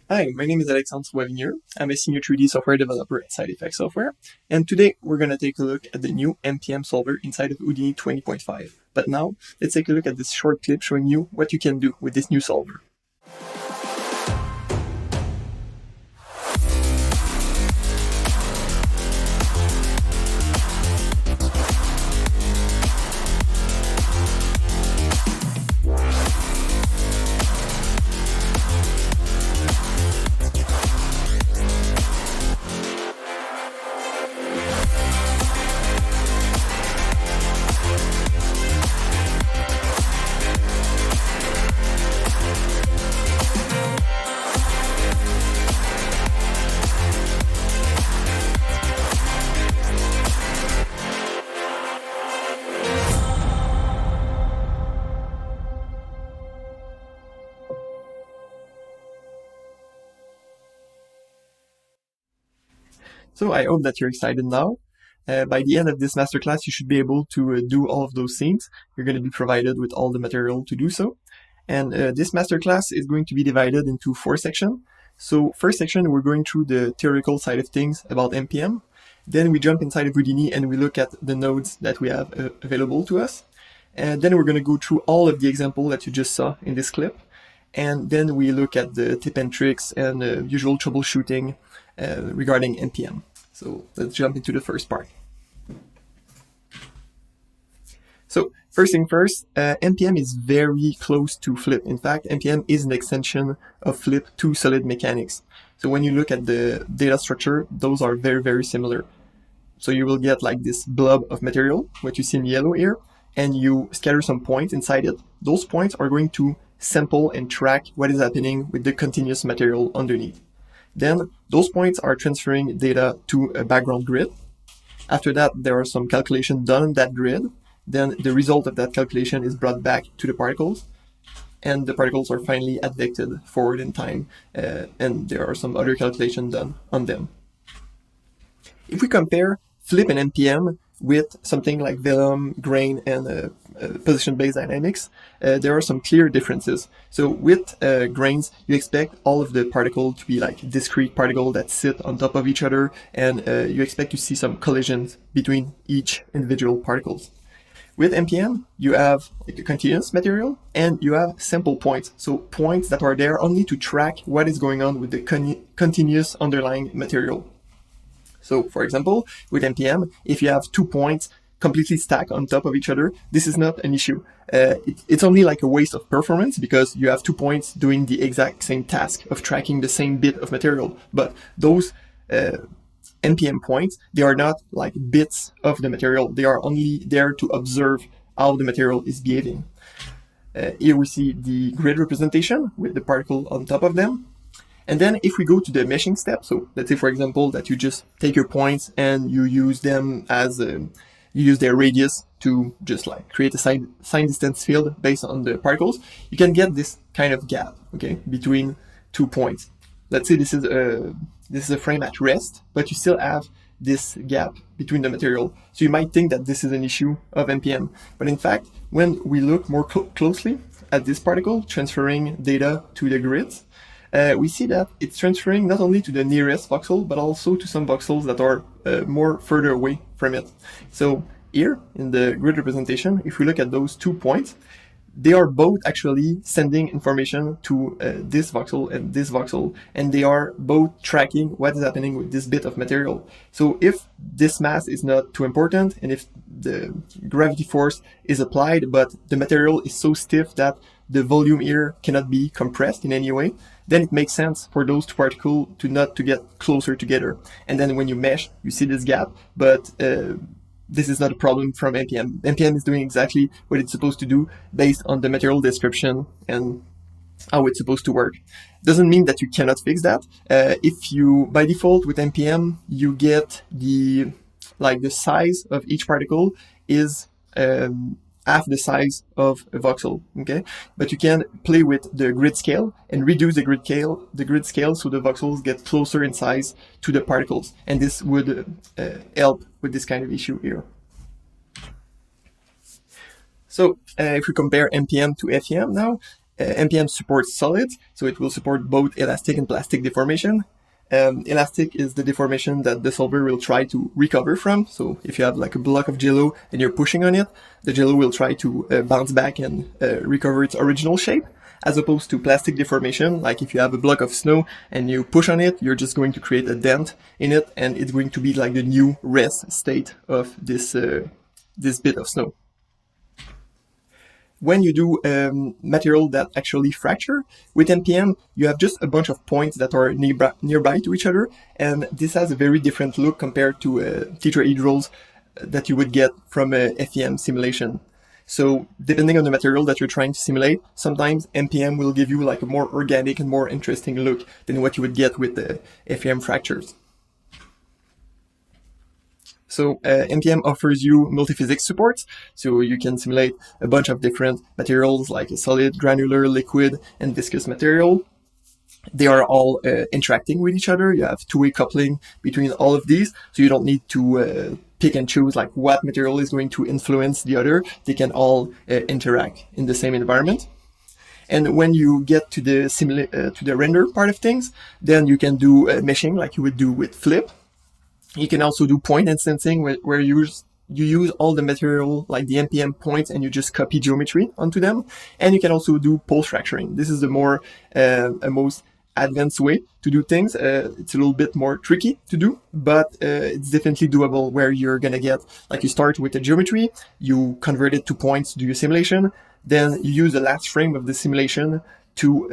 Hi, my name is Alexandre. I'm a senior 3D software developer at SideFX Software, and today we're going to take a look at the new MPM solver inside of Houdini 20.5. But now, let's take a look at this short clip showing you what you can do with this new solver. So I hope that you're excited now. By the end of this masterclass, you should be able to do all of those things. You're going to be provided with all the material to do so. And this masterclass is going to be divided into 4 sections. So first section, we're going through the theoretical side of things about MPM. Then we jump inside of Houdini and we look at the nodes that we have available to us. And then we're going to go through all of the examples that you just saw in this clip. And then we look at the tip and tricks and usual troubleshooting regarding MPM. So let's jump into the first part. So first thing first, MPM is very close to Flip. In fact, MPM is an extension of Flip to solid mechanics. So when you look at the data structure, those are very, very similar. So you will get like this blob of material, what you see in yellow here, and you scatter some points inside it. Those points are going to sample and track what is happening with the continuous material underneath. Then those points are transferring data to a background grid. After that, there are some calculations done on that grid. Then the result of that calculation is brought back to the particles, and the particles are finally advected forward in time, and there are some other calculations done on them. If we compare Flip and MPM with something like Vellum, Grain, and position-based dynamics, there are some clear differences. So with grains, you expect all of the particles to be like discrete particles that sit on top of each other, and you expect to see some collisions between each individual particles. With MPM, you have like a continuous material and you have sample points. So points that are there only to track what is going on with the continuous underlying material. So for example, with MPM, if you have 2 points completely stacked on top of each other, this is not an issue. It's only like a waste of performance because you have 2 points doing the exact same task of tracking the same bit of material. But those MPM points, they are not like bits of the material. They are only there to observe how the material is behaving. Here we see the grid representation with the particle on top of them. And then if we go to the meshing step, so let's say, for example, that you just take your points and you use them as, you use their radius to just like create a sign distance field based on the particles, you can get this kind of gap, okay, between 2 points. Let's say this is a frame at rest, but you still have this gap between the material. So you might think that this is an issue of MPM. But in fact, when we look more closely at this particle transferring data to the grids, we see that it's transferring not only to the nearest voxel, but also to some voxels that are more further away from it. So here in the grid representation, if we look at those 2 points, they are both actually sending information to this voxel and this voxel, and they are both tracking what is happening with this bit of material. So if this mass is not too important, and if the gravity force is applied, but the material is so stiff that the volume here cannot be compressed in any way, then it makes sense for those 2 particles to get closer together. And then when you mesh, you see this gap, but this is not a problem from MPM. MPM is doing exactly what it's supposed to do based on the material description and how it's supposed to work. Doesn't mean that you cannot fix that. If you, by default with MPM, you get the size of each particle is half the size of a voxel, okay? But you can play with the grid scale and reduce the grid scale so the voxels get closer in size to the particles. And this would help with this kind of issue here. So if we compare MPM to FEM now, MPM supports solids, so it will support both elastic and plastic deformation. Elastic is the deformation that the solver will try to recover from. So if you have like a block of jello and you're pushing on it, the jello will try to bounce back and recover its original shape, as opposed to plastic deformation. Like if you have a block of snow and you push on it, you're just going to create a dent in it, and it's going to be like the new rest state of this bit of snow. When you do material that actually fracture, with MPM, you have just a bunch of points that are nearby to each other, and this has a very different look compared to tetrahedrals that you would get from a FEM simulation. So depending on the material that you're trying to simulate, sometimes MPM will give you like a more organic and more interesting look than what you would get with the FEM fractures. So MPM offers you multi-physics support, so you can simulate a bunch of different materials like a solid, granular, liquid, and viscous material. They are all interacting with each other. You have two-way coupling between all of these, so you don't need to pick and choose like what material is going to influence the other. They can all interact in the same environment. And when you get to the render part of things, then you can do meshing like you would do with Flip. You can also do point instancing where you use all the material like the MPM points and you just copy geometry onto them. And you can also do post fracturing. This is the most advanced way to do things. It's a little bit more tricky to do, but it's definitely doable, where you're gonna get, like, you start with the geometry, you convert it to points to do your simulation, then you use the last frame of the simulation to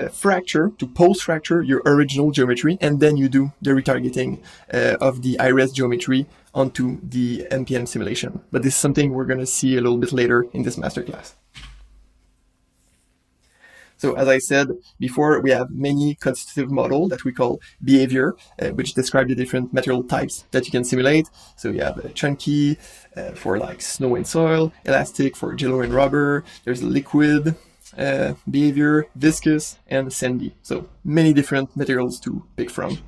post-fracture your original geometry, and then you do the retargeting of the IRES geometry onto the MPM simulation. But this is something we're going to see a little bit later in this masterclass. So as I said before, we have many constitutive models that we call behavior, which describe the different material types that you can simulate. So you have chunky for like snow and soil, elastic for jello and rubber, there's liquid, behavior, viscous, and sandy. So many different materials to pick from.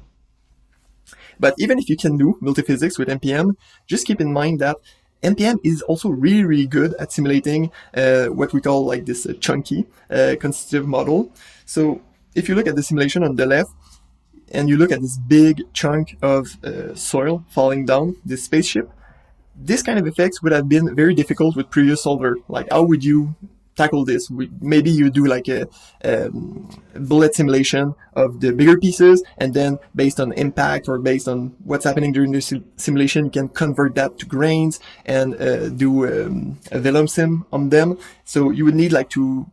But even if you can do multiphysics with MPM, just keep in mind that MPM is also really, really good at simulating what we call like this chunky constitutive model. So if you look at the simulation on the left, and you look at this big chunk of soil falling down this spaceship, this kind of effects would have been very difficult with previous solver. Like, how would you tackle this? Maybe you do like a bullet simulation of the bigger pieces, and then based on impact or based on what's happening during the simulation, you can convert that to grains and do a velum sim on them. So you would need like to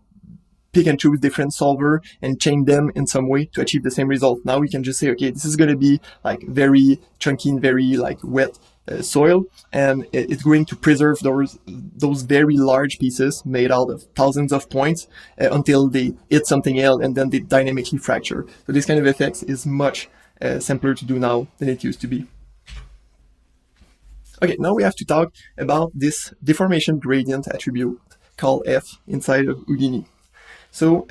pick and choose different solver and chain them in some way to achieve the same result. Now we can just say, okay, this is going to be like very chunky and very like wet soil, and it's going to preserve those very large pieces made out of thousands of points until they hit something else, and then they dynamically fracture. So this kind of effects is much simpler to do now than it used to be. Okay, now we have to talk about this deformation gradient attribute called F inside of Houdini. So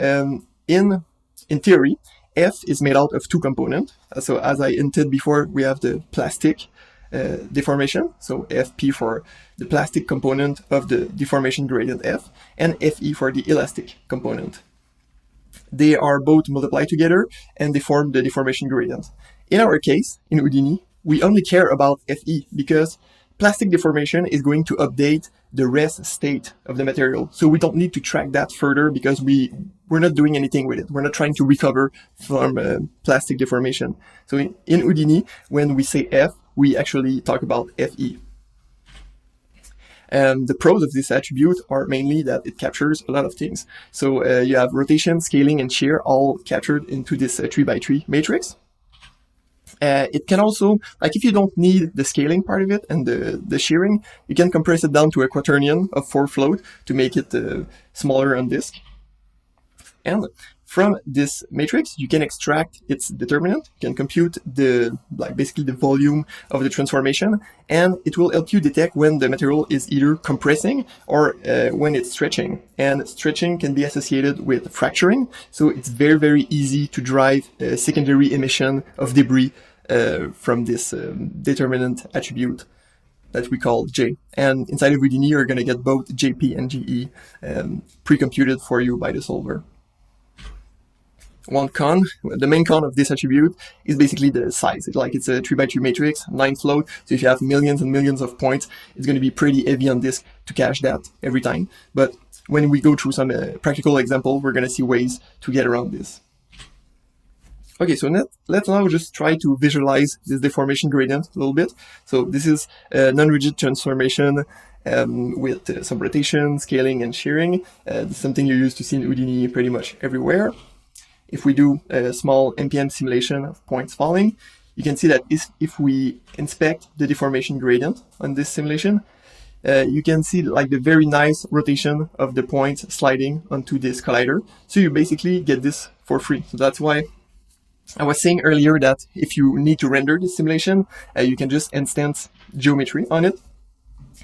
in theory, F is made out of two components. So as I hinted before, we have the plastic deformation, so FP for the plastic component of the deformation gradient F, and FE for the elastic component. They are both multiplied together and they form the deformation gradient. In our case, in Houdini, we only care about FE because plastic deformation is going to update the rest state of the material. So we don't need to track that further because we're not doing anything with it. We're not trying to recover from plastic deformation. So in Houdini, when we say F, we actually talk about FE. And the pros of this attribute are mainly that it captures a lot of things. So you have rotation, scaling, and shear all captured into this 3x3 matrix. It can also, like if you don't need the scaling part of it and the shearing, you can compress it down to a quaternion of 4 float to make it smaller on disk. And from this matrix, you can extract its determinant, you can compute basically the volume of the transformation, and it will help you detect when the material is either compressing or when it's stretching. And stretching can be associated with fracturing, so it's very, very easy to drive secondary emission of debris from this determinant attribute that we call J. And inside of Houdini, you're going to get both JP and GE pre-computed for you by the solver. one con, the main con of this attribute is basically the size. It's a 3x3 matrix, 9 float, so if you have millions and millions of points, it's going to be pretty heavy on disk to cache that every time. But when we go through some practical example, we're going to see ways to get around this. Okay, so let's now just try to visualize this deformation gradient a little bit. So this is a non-rigid transformation with some rotation, scaling, and shearing. This is something you're used to see in Houdini pretty much everywhere. If we do a small MPM simulation of points falling, you can see that if we inspect the deformation gradient on this simulation, you can see like the very nice rotation of the points sliding onto this collider. So you basically get this for free. So that's why I was saying earlier that if you need to render this simulation, you can just instance geometry on it.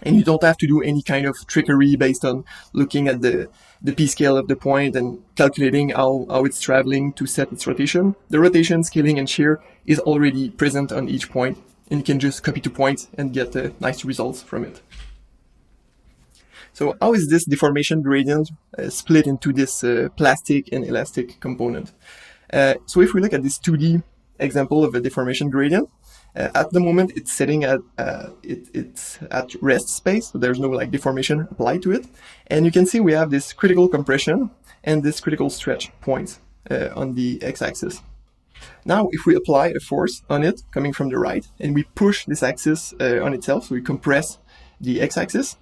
And you don't have to do any kind of trickery based on looking at the p-scale of the point and calculating how it's traveling to set its rotation. The rotation, scaling, and shear is already present on each point, and you can just copy to points and get nice results from it. So how is this deformation gradient split into this plastic and elastic component? So if we look at this 2D example of a deformation gradient, at the moment it's setting at it's at rest space, so there's no like deformation applied to it, and you can see we have this critical compression and this critical stretch points on the x-axis. Now if we apply a force on it coming from the right and we push this axis on itself, so we compress the x-axis,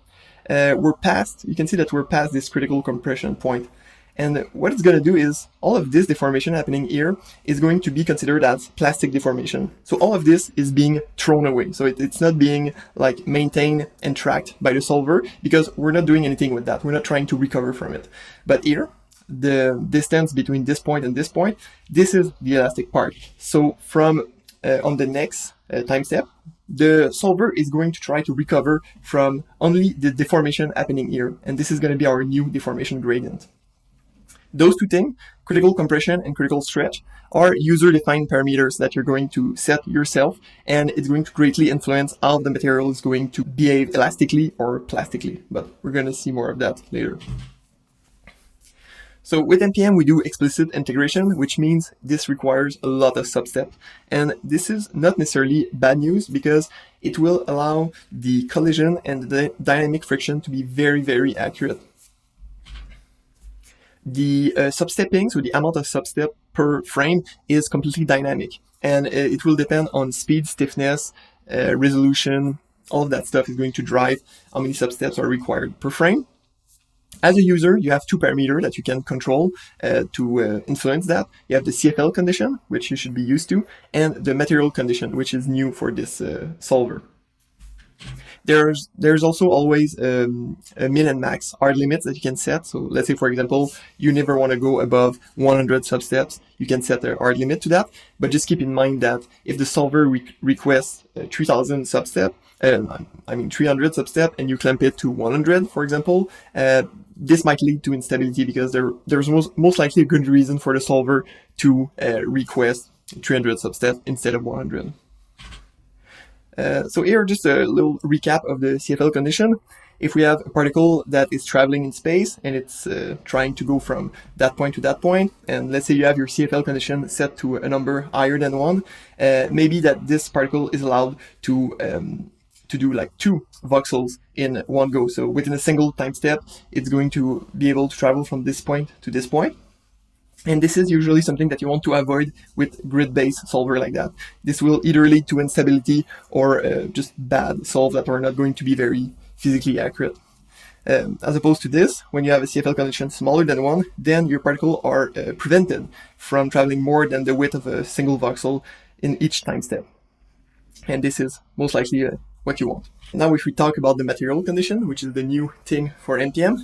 you can see that we're past this critical compression point. And what it's going to do is all of this deformation happening here is going to be considered as plastic deformation. So all of this is being thrown away. So it's not being like maintained and tracked by the solver because we're not doing anything with that. We're not trying to recover from it. But here, the distance between this point and this point, this is the elastic part. So from on the next time step, the solver is going to try to recover from only the deformation happening here. And this is going to be our new deformation gradient. Those two things, critical compression and critical stretch, are user-defined parameters that you're going to set yourself, and it's going to greatly influence how the material is going to behave elastically or plastically. But we're going to see more of that later. So with MPM, we do explicit integration, which means this requires a lot of substeps. And this is not necessarily bad news because it will allow the collision and the dynamic friction to be very, very accurate. The substepping, so the amount of substep per frame, is completely dynamic, and it will depend on speed, stiffness, resolution. All of that stuff is going to drive how many substeps are required per frame. As a user, you have two parameters that you can control to influence that. You have the CFL condition, which you should be used to, and the material condition, which is new for this solver. There's also always a min and max hard limits that you can set. So let's say, for example, you never want to go above 100 substeps. You can set a hard limit to that. But just keep in mind that if the solver requests 3,000 substep, 300 substep, and you clamp it to 100, for example, this might lead to instability because there's most likely a good reason for the solver to request 300 substep instead of 100. So here, just a little recap of the CFL condition. If we have a particle that is traveling in space and it's trying to go from that point to that point, and let's say you have your CFL condition set to a number higher than 1, maybe that this particle is allowed to do like 2 voxels in one go. So within a single time step, it's going to be able to travel from this point to this point. And this is usually something that you want to avoid with grid-based solver like that. This will either lead to instability or just bad solves that are not going to be very physically accurate. As opposed to this, when you have a CFL condition smaller than 1, then your particles are prevented from traveling more than the width of a single voxel in each time step. And this is most likely what you want. Now if we talk about the material condition, which is the new thing for MPM,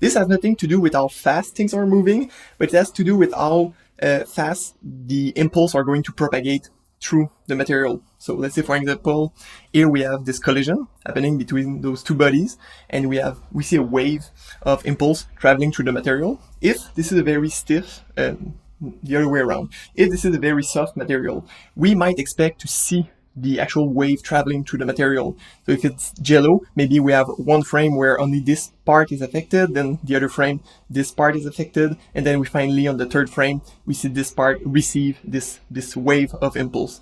this has nothing to do with how fast things are moving, but it has to do with how fast the impulse are going to propagate through the material. So let's say, for example, here we have this collision happening between those two bodies, and we see a wave of impulse traveling through the material. If this is a very stiff, the other way around, if this is a very soft material, we might expect to see the actual wave traveling through the material. So if it's jello, maybe we have one frame where only this part is affected, then the other frame, this part is affected, and then we finally on the third frame, we see this part receive this wave of impulse.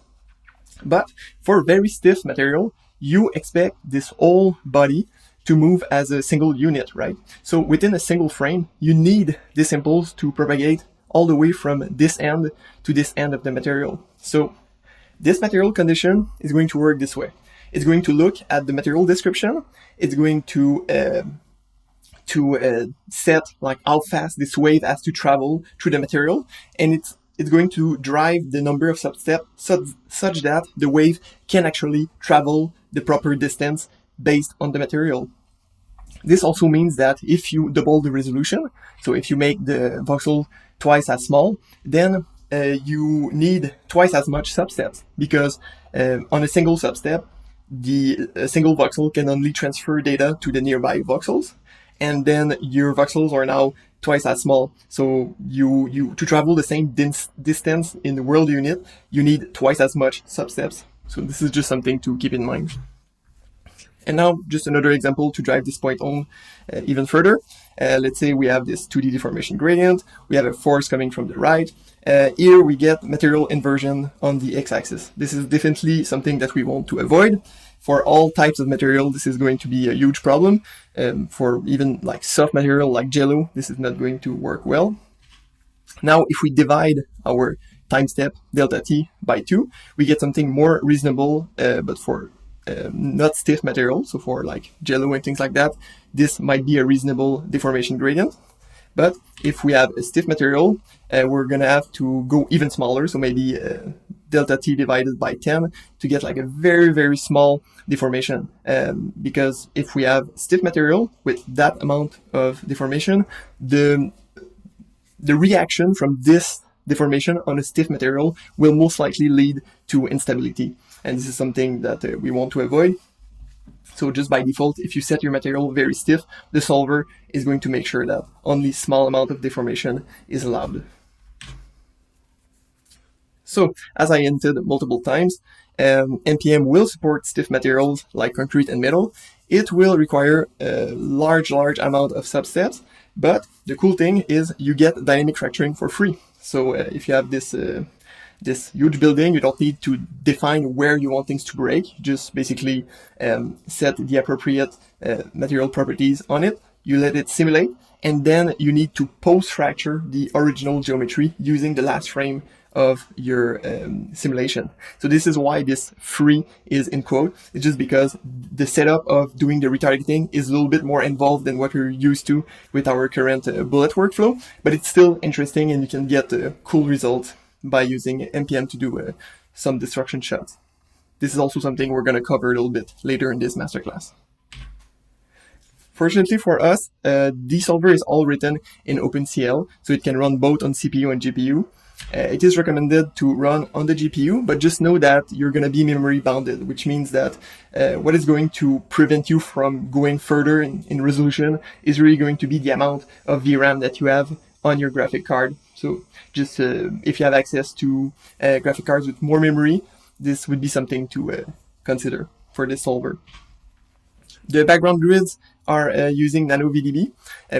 But for very stiff material, you expect this whole body to move as a single unit, right? So within a single frame, you need this impulse to propagate all the way from this end to this end of the material. So this material condition is going to work this way. It's going to look at the material description. It's going to set like how fast this wave has to travel through the material, and it's going to drive the number of substeps such that the wave can actually travel the proper distance based on the material. This also means that if you double the resolution, so if you make the voxel twice as small, then you need twice as much substeps, because on a single substep, the single voxel can only transfer data to the nearby voxels, and then your voxels are now twice as small. So you to travel the same distance in the world unit, you need twice as much substeps. So this is just something to keep in mind. And now just another example to drive this point home even further. Let's say we have this 2D deformation gradient. We have a force coming from the right. Here we get material inversion on the x-axis. This is definitely something that we want to avoid. For all types of material, this is going to be a huge problem. For even like soft material like jello, this is not going to work well. Now, if we divide our time step delta t by 2, we get something more reasonable, but for not stiff material, so for like jello and things like that, this might be a reasonable deformation gradient. But if we have a stiff material, we're gonna have to go even smaller, so maybe delta t divided by 10 to get like a very, very small deformation. Because if we have stiff material with that amount of deformation, the reaction from this deformation on a stiff material will most likely lead to instability. And this is something that we want to avoid. So just by default, if you set your material very stiff, the solver is going to make sure that only small amount of deformation is allowed. So as I hinted multiple times, MPM will support stiff materials like concrete and metal. It will require a large amount of substeps, but the cool thing is you get dynamic fracturing for free. So if you have this huge building, you don't need to define where you want things to break. You just basically set the appropriate material properties on it. You let it simulate, and then you need to post-fracture the original geometry using the last frame of your simulation. So this is why this free is in quote. It's just because the setup of doing the retargeting is a little bit more involved than what we're used to with our current bullet workflow, but it's still interesting, and you can get cool results by using MPM to do some destruction shots. This is also something we're going to cover a little bit later in this masterclass. Fortunately for us, the solver is all written in OpenCL, so it can run both on CPU and GPU. It is recommended to run on the GPU, but just know that you're going to be memory bounded, which means that what is going to prevent you from going further in resolution is really going to be the amount of VRAM that you have on your graphic card. So just if you have access to graphic cards with more memory, this would be something to consider for this solver. The background grids are using NanoVDB,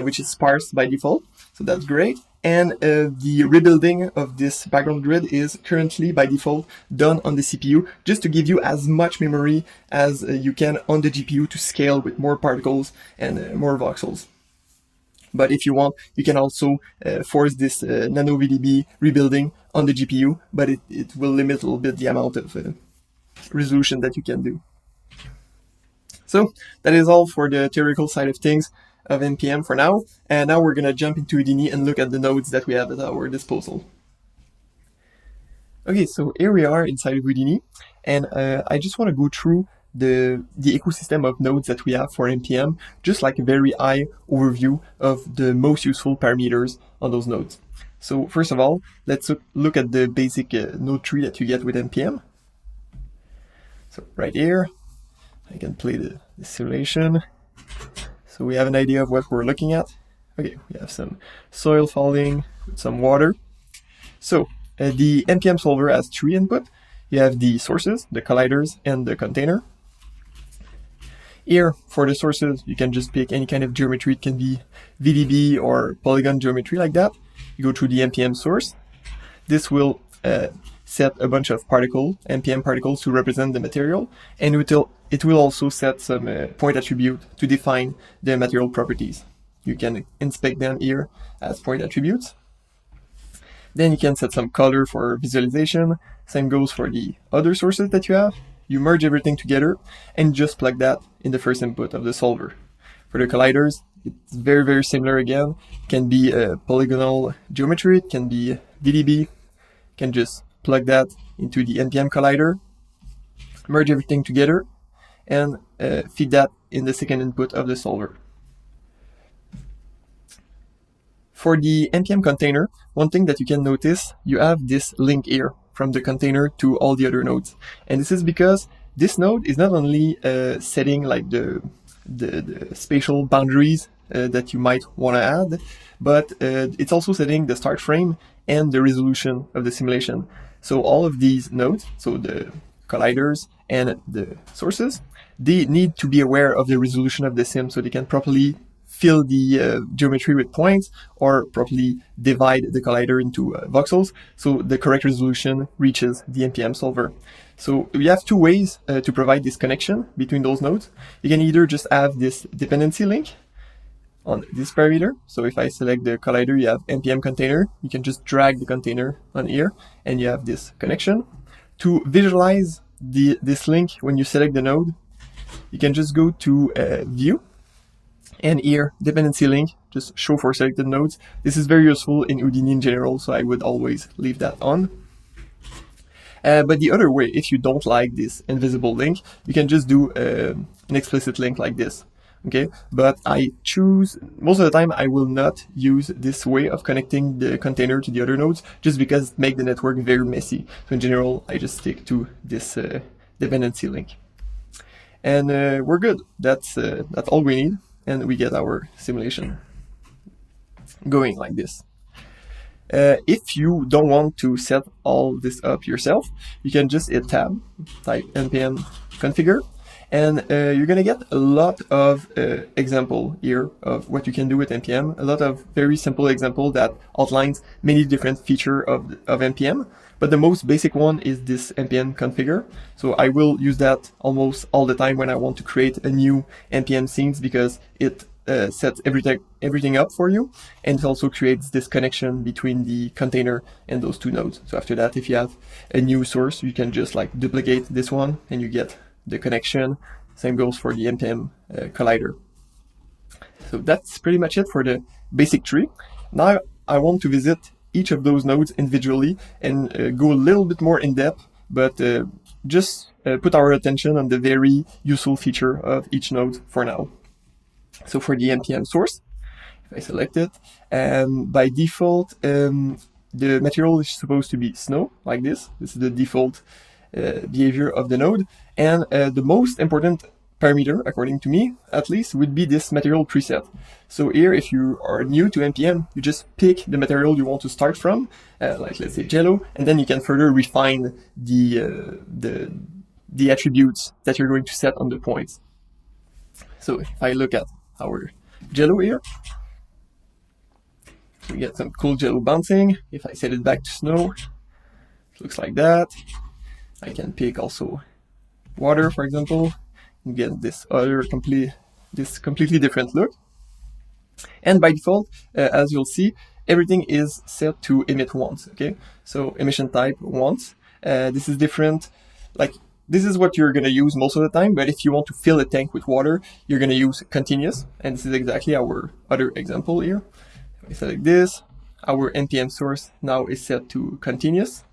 which is sparse by default, so that's great. And the rebuilding of this background grid is currently by default done on the CPU, just to give you as much memory as you can on the GPU to scale with more particles and more voxels. But if you want, you can also force this NanoVDB rebuilding on the GPU, but it will limit a little bit the amount of resolution that you can do. So that is all for the theoretical side of things of MPM for now. And now we're going to jump into Houdini and look at the nodes that we have at our disposal. Okay, so here we are inside of Houdini, and I just want to go through the ecosystem of nodes that we have for MPM, just like a very high overview of the most useful parameters on those nodes. So first of all, let's look at the basic node tree that you get with MPM. So right here, I can play the simulation. So we have an idea of what we're looking at. Okay, we have some soil falling with some water. So the MPM solver has 3 inputs. you have the sources, the colliders, and the container. Here, for the sources, you can just pick any kind of geometry. It can be VDB or polygon geometry like that. You go through the MPM source. This will set a bunch of MPM particles to represent the material, and it will also set some point attribute to define the material properties. You can inspect them here as point attributes. Then you can set some color for visualization. Same goes for the other sources that you have. You merge everything together and just plug that in the first input of the solver. For the colliders, it's very, very similar again. It can be a polygonal geometry, it can be VDB. You can just plug that into the NPM collider, merge everything together, and feed that in the second input of the solver. For the NPM container, one thing that you can notice, you have this link here from the container to all the other nodes. And this is because this node is not only setting like the spatial boundaries that you might want to add, but it's also setting the start frame and the resolution of the simulation. So all of these nodes, so the colliders and the sources, they need to be aware of the resolution of the sim so they can properly fill the geometry with points or properly divide the collider into voxels so the correct resolution reaches the NPM solver. So we have two ways to provide this connection between those nodes. You can either just have this dependency link on this parameter. So if I select the collider, you have NPM container. You can just drag the container on here and you have this connection. To visualize this link when you select the node, you can just go to View, and here, dependency link, just show for selected nodes. This is very useful in Houdini in general, so I would always leave that on. But the other way, if you don't like this invisible link, you can just do an explicit link like this. Okay, but I choose, most of the time I will not use this way of connecting the container to the other nodes, just because it makes the network very messy. So in general, I just stick to this dependency link. And we're good. That's all we need. And we get our simulation going like this. If you don't want to set all this up yourself, you can just hit Tab, type npm configure, and you're going to get a lot of example here of what you can do with NPM, a lot of very simple example that outlines many different features of NPM. But the most basic one is this NPM configure. So I will use that almost all the time when I want to create a new NPM scenes, because it sets everything up for you, and it also creates this connection between the container and those two nodes. So after that, if you have a new source, you can just like duplicate this one and you get the connection. Same goes for the NPM collider. So that's pretty much it for the basic tree. Now I want to visit each of those nodes individually and go a little bit more in depth, but just put our attention on the very useful feature of each node for now. So for the NPM source, if I select it, by default, the material is supposed to be snow, like this. This is the default behavior of the node. And the most important parameter, according to me, at least, would be this material preset. So here, if you are new to NPM, you just pick the material you want to start from, like let's say jello, and then you can further refine the attributes that you're going to set on the points. So if I look at our jello here, we get some cool jello bouncing. If I set it back to snow, it looks like that. I can pick also water, for example, and get this other completely different look. And by default, as you'll see, everything is set to emit once. Okay, so emission type once. This is different. Like, this is what you're going to use most of the time, but if you want to fill a tank with water, you're going to use continuous, and this is exactly our other example here. If I select this, our NPM source now is set to continuous.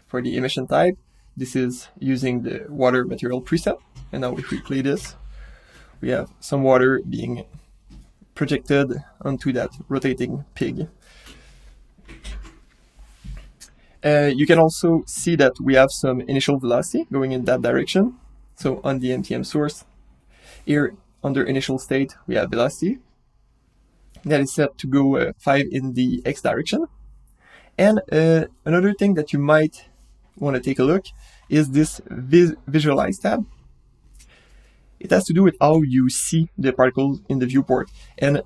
For the emission type, this is using the water material preset, and now if we play this, we have some water being projected onto that rotating pig. You can also see that we have some initial velocity going in that direction. So on the NPM source, here under initial state, we have velocity that is set to go 5 in the x direction. And another thing that you might want to take a look is this Visualize tab. It has to do with how you see the particles in the viewport. And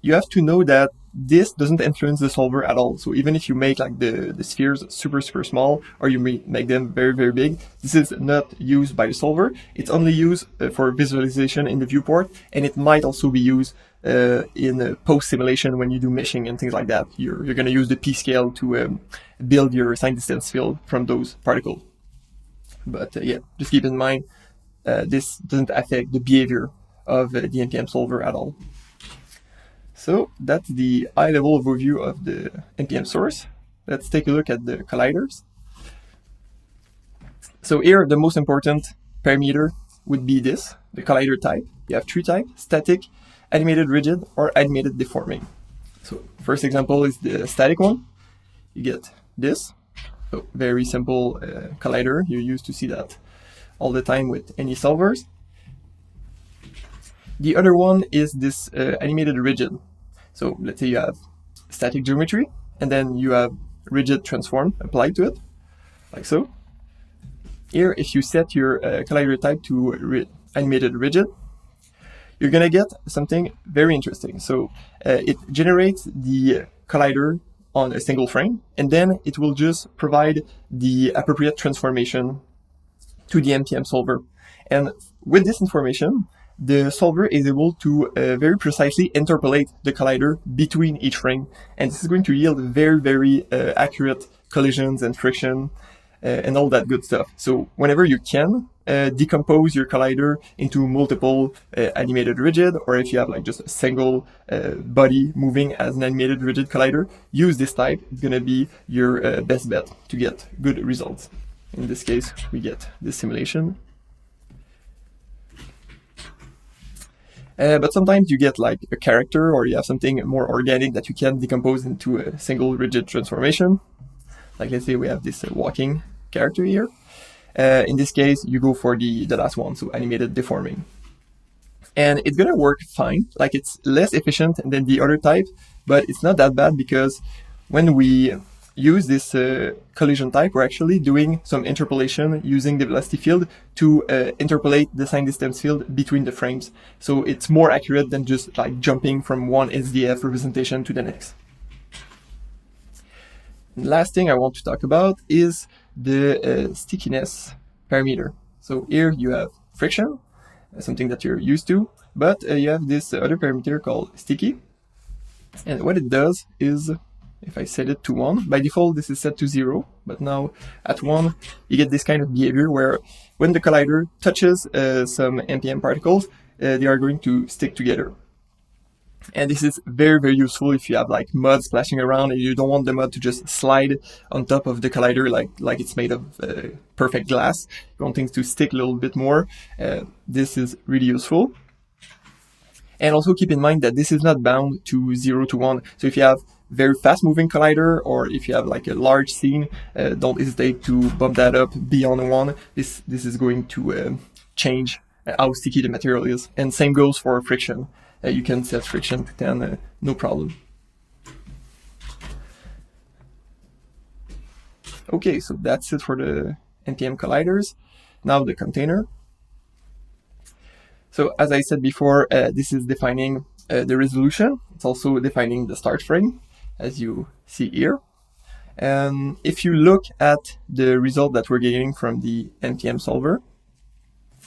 you have to know that this doesn't influence the solver at all. So even if you make like the spheres super small, or you make them very big, this is not used by the solver. It's only used for visualization in the viewport, and it might also be used in post simulation when you do meshing and things like that. You're going to use the p-scale to build your sign distance field from those particles. But yeah, just keep in mind this doesn't affect the behavior of the MPM solver at all. So that's the high-level overview of the MPM source. Let's take a look at the colliders. So here, the most important parameter would be this, the collider type. You have three types: static, animated rigid, or animated deforming. So first example is the static one. You get this. So very simple collider. You're used to see that all the time with any solvers. The other one is this animated rigid. So let's say you have static geometry, and then you have rigid transform applied to it, like so. Here, if you set your collider type to animated rigid, you're gonna get something very interesting. So it generates the collider on a single frame, and then it will just provide the appropriate transformation to the MPM solver. And with this information, the solver is able to very precisely interpolate the collider between each frame, and this is going to yield very accurate collisions and friction and all that good stuff. So whenever you can decompose your collider into multiple animated rigid, or if you have like just a single body moving as an animated rigid collider, use this type. It's gonna be your best bet to get good results. In this case, we get this simulation. But sometimes you get like a character, or you have something more organic that you can decompose into a single rigid transformation. Like let's say we have this walking character here. In this case, you go for the last one, so animated deforming. And it's gonna work fine. Like it's less efficient than the other type, but it's not that bad, because when we use this collision type, we're actually doing some interpolation using the velocity field to interpolate the sign distance field between the frames. So it's more accurate than just like jumping from one SDF representation to the next. And last thing I want to talk about is the stickiness parameter. So here you have friction, something that you're used to, but you have this other parameter called sticky. And what it does is, if I set it to 1, by default this is set to 0, but now at 1 you get this kind of behavior where when the collider touches some MPM particles, they are going to stick together. And this is very useful if you have like mud splashing around and you don't want the mud to just slide on top of the collider like it's made of perfect glass. You want things to stick a little bit more. This is really useful. And also keep in mind that this is not bound to 0 to 1. So if you have very fast moving collider, or if you have like a large scene, don't hesitate to bump that up beyond 1. This is going to change how sticky the material is. And same goes for friction. You can set friction to 10, no problem. Okay, so that's it for the MPM colliders. Now the container. So as I said before, this is defining the resolution. It's also defining the start frame, as you see here. And if you look at the result that we're getting from the MPM solver,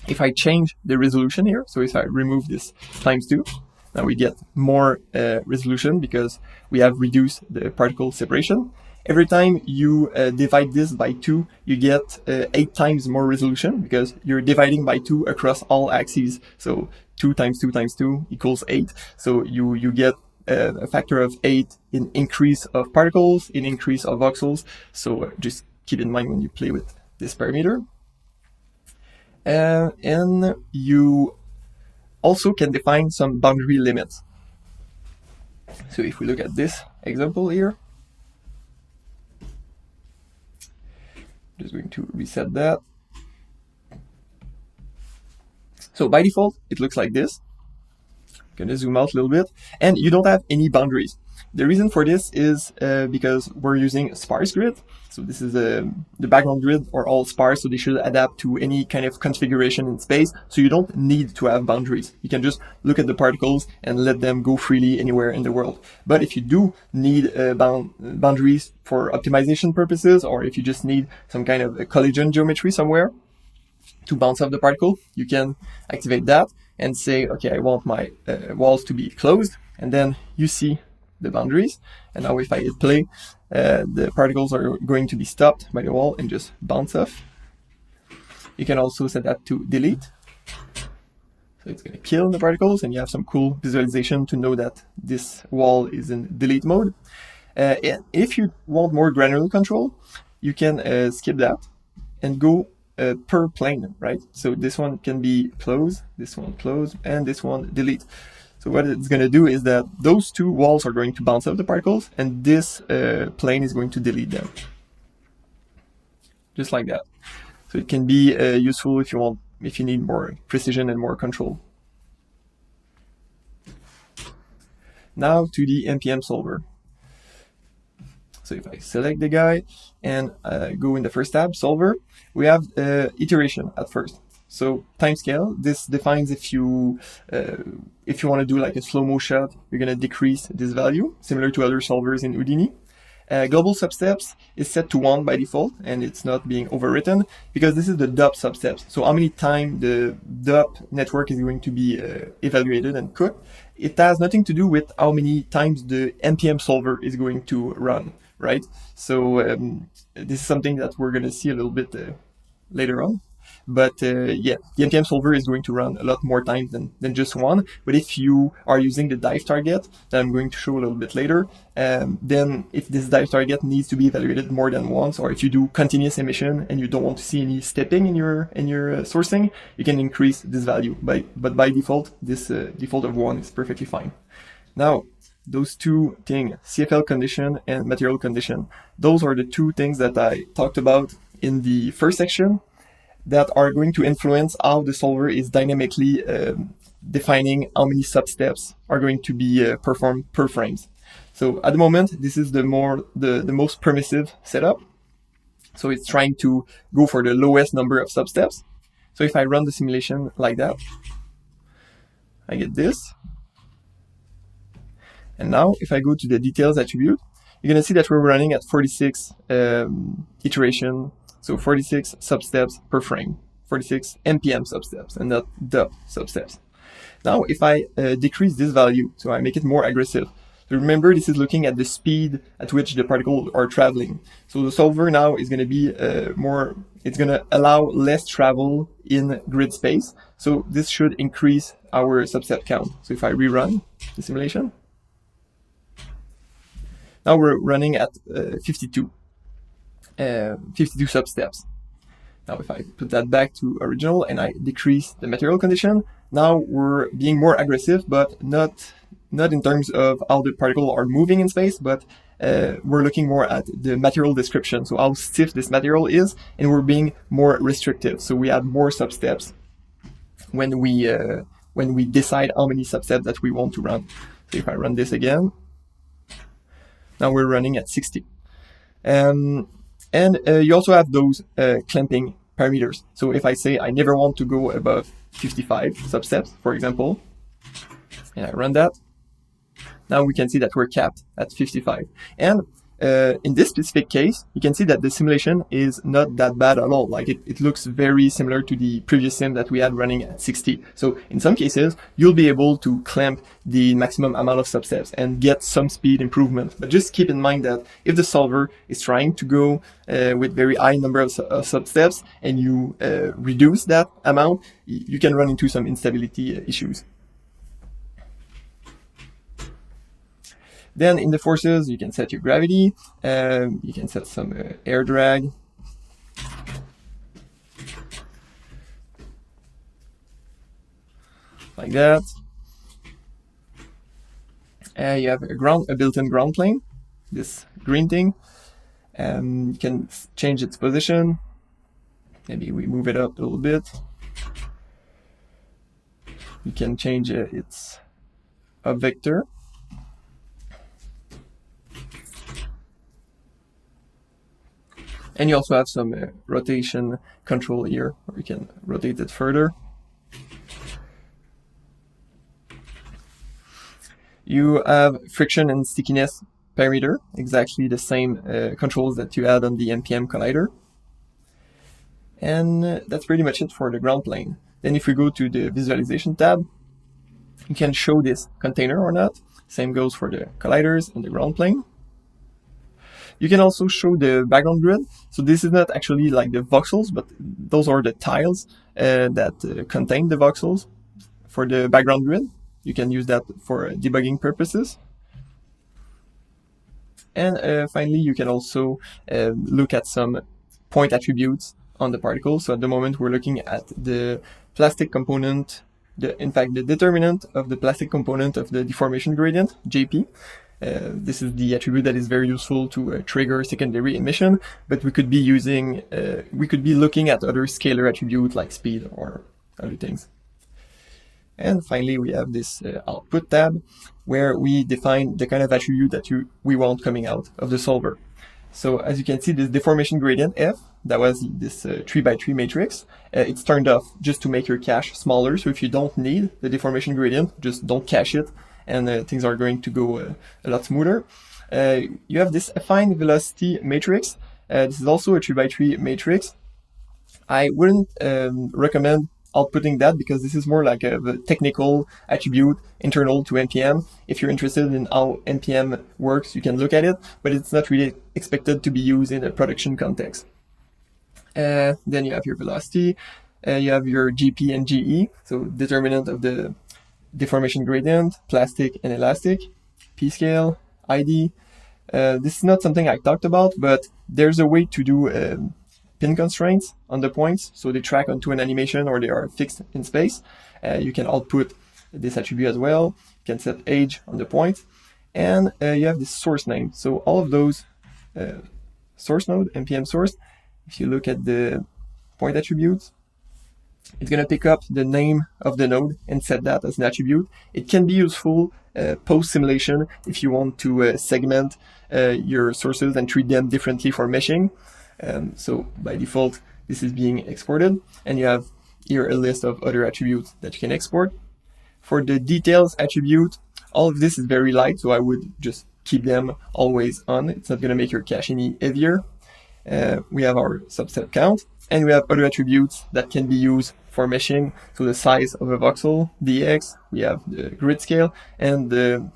if I change the resolution here, so if I remove this ×2, now we get more resolution because we have reduced the particle separation. Every time you divide this by 2, you get 8 times more resolution because you're dividing by 2 across all axes. So 2 times 2 times 2 equals 8. So you get a factor of 8 in increase of particles, in increase of voxels. So just keep in mind when you play with this parameter. And you also can define some boundary limits. So if we look at this example here, just going to reset that. So by default, it looks like this. I'm gonna zoom out a little bit, and you don't have any boundaries. the reason for this is because we're using a sparse grid. So this is the background grid are all sparse, so they should adapt to any kind of configuration in space. So you don't need to have boundaries. You can just look at the particles and let them go freely anywhere in the world. But if you do need boundaries for optimization purposes, or if you just need some kind of a collision geometry somewhere to bounce off the particle, you can activate that and say, okay, I want my walls to be closed, and then you see the boundaries. And now if I hit play, the particles are going to be stopped by the wall and just bounce off. You can also set that to delete. So it's going to kill the particles, and you have some cool visualization to know that this wall is in delete mode. And if you want more granular control, you can skip that and go per plane, right? So this one can be close, this one close, and this one delete. So what it's going to do is that those two walls are going to bounce off the particles, and this plane is going to delete them. Just like that. So it can be useful if you need more precision and more control. Now to the MPM solver. So if I select the guy and go in the first tab, solver, we have iteration at first. So timescale, this defines if you want to do like a slow-mo shot, you're going to decrease this value, similar to other solvers in Houdini. Global substeps is set to 1 by default, and it's not being overwritten because this is the DOP substeps. So how many times the DOP network is going to be evaluated and cooked. It has nothing to do with how many times the MPM solver is going to run, right? So this is something that we're going to see a little bit later on. But yeah, the MPM solver is going to run a lot more times than just one. But if you are using the dive target that I'm going to show a little bit later, then if this dive target needs to be evaluated more than once, or if you do continuous emission and you don't want to see any stepping in your sourcing, you can increase this value. But by default, this default of 1 is perfectly fine. Now, those two things, CFL condition and material condition, those are the two things that I talked about in the first section, that are going to influence how the solver is dynamically defining how many substeps are going to be performed per frames. So at the moment, this is the most permissive setup. So it's trying to go for the lowest number of substeps. So if I run the simulation like that, I get this. And now if I go to the details attribute, you're going to see that we're running at 46 iteration. So 46 substeps per frame, 46 MPM substeps, and not DOP substeps. Now, if I decrease this value, so I make it more aggressive, so remember this is looking at the speed at which the particles are traveling. So the solver now is going to be it's going to allow less travel in grid space. So this should increase our substep count. So if I rerun the simulation, now we're running at 52 substeps. Now if I put that back to original and I decrease the material condition, now we're being more aggressive, but not in terms of how the particles are moving in space, but we're looking more at the material description, so how stiff this material is, and we're being more restrictive. So we add more substeps when we decide how many substeps that we want to run. So if I run this again, now we're running at 60. And you also have those clamping parameters. So if I say I never want to go above 55 substeps, for example, and I run that, now we can see that we're capped at 55. And in this specific case, you can see that the simulation is not that bad at all. Like it looks very similar to the previous sim that we had running at 60. So in some cases, you'll be able to clamp the maximum amount of substeps and get some speed improvement. But just keep in mind that if the solver is trying to go with very high number of substeps and you reduce that amount, you can run into some instability issues. Then in the forces, you can set your gravity, you can set some air drag. Like that. You have a built-in ground plane, this green thing. You can change its position. Maybe we move it up a little bit. You can change its up vector. And you also have some rotation control here, where you can rotate it further. You have friction and stickiness parameter, exactly the same controls that you had on the MPM collider. And that's pretty much it for the ground plane. Then if we go to the visualization tab, you can show this container or not. Same goes for the colliders and the ground plane. You can also show the background grid. So this is not actually like the voxels, but those are the tiles that contain the voxels for the background grid. You can use that for debugging purposes. And finally, you can also look at some point attributes on the particle. So at the moment, we're looking at the plastic component, in fact, the determinant of the plastic component of the deformation gradient, JP. This is the attribute that is very useful to trigger secondary emission, but we could be looking at other scalar attributes like speed or other things. And finally, we have this output tab where we define the kind of attribute that we want coming out of the solver. So as you can see, this deformation gradient F, that was this 3x3 matrix, it's turned off just to make your cache smaller. So if you don't need the deformation gradient, just don't cache it, and things are going to go a lot smoother. You have this affine velocity matrix. This is also a 3x3 matrix. I wouldn't recommend outputting that because this is more like a technical attribute internal to NPM. If you're interested in how NPM works, you can look at it, but it's not really expected to be used in a production context. Then you have your velocity, you have your GP and GE, so determinant of the deformation gradient, plastic and elastic, p-scale, ID. This is not something I talked about, but there's a way to do pin constraints on the points, so they track onto an animation or they are fixed in space. You can output this attribute as well. You can set age on the point, and you have this source name. So all of those source node, NPM source, if you look at the point attributes, it's going to pick up the name of the node and set that as an attribute. It can be useful post-simulation if you want to segment your sources and treat them differently for meshing. So by default, this is being exported, and you have here a list of other attributes that you can export. For the details attribute, all of this is very light, so I would just keep them always on. It's not going to make your cache any heavier. We have our subset count, and we have other attributes that can be used for meshing. So the size of a voxel, dx, we have the grid scale, and the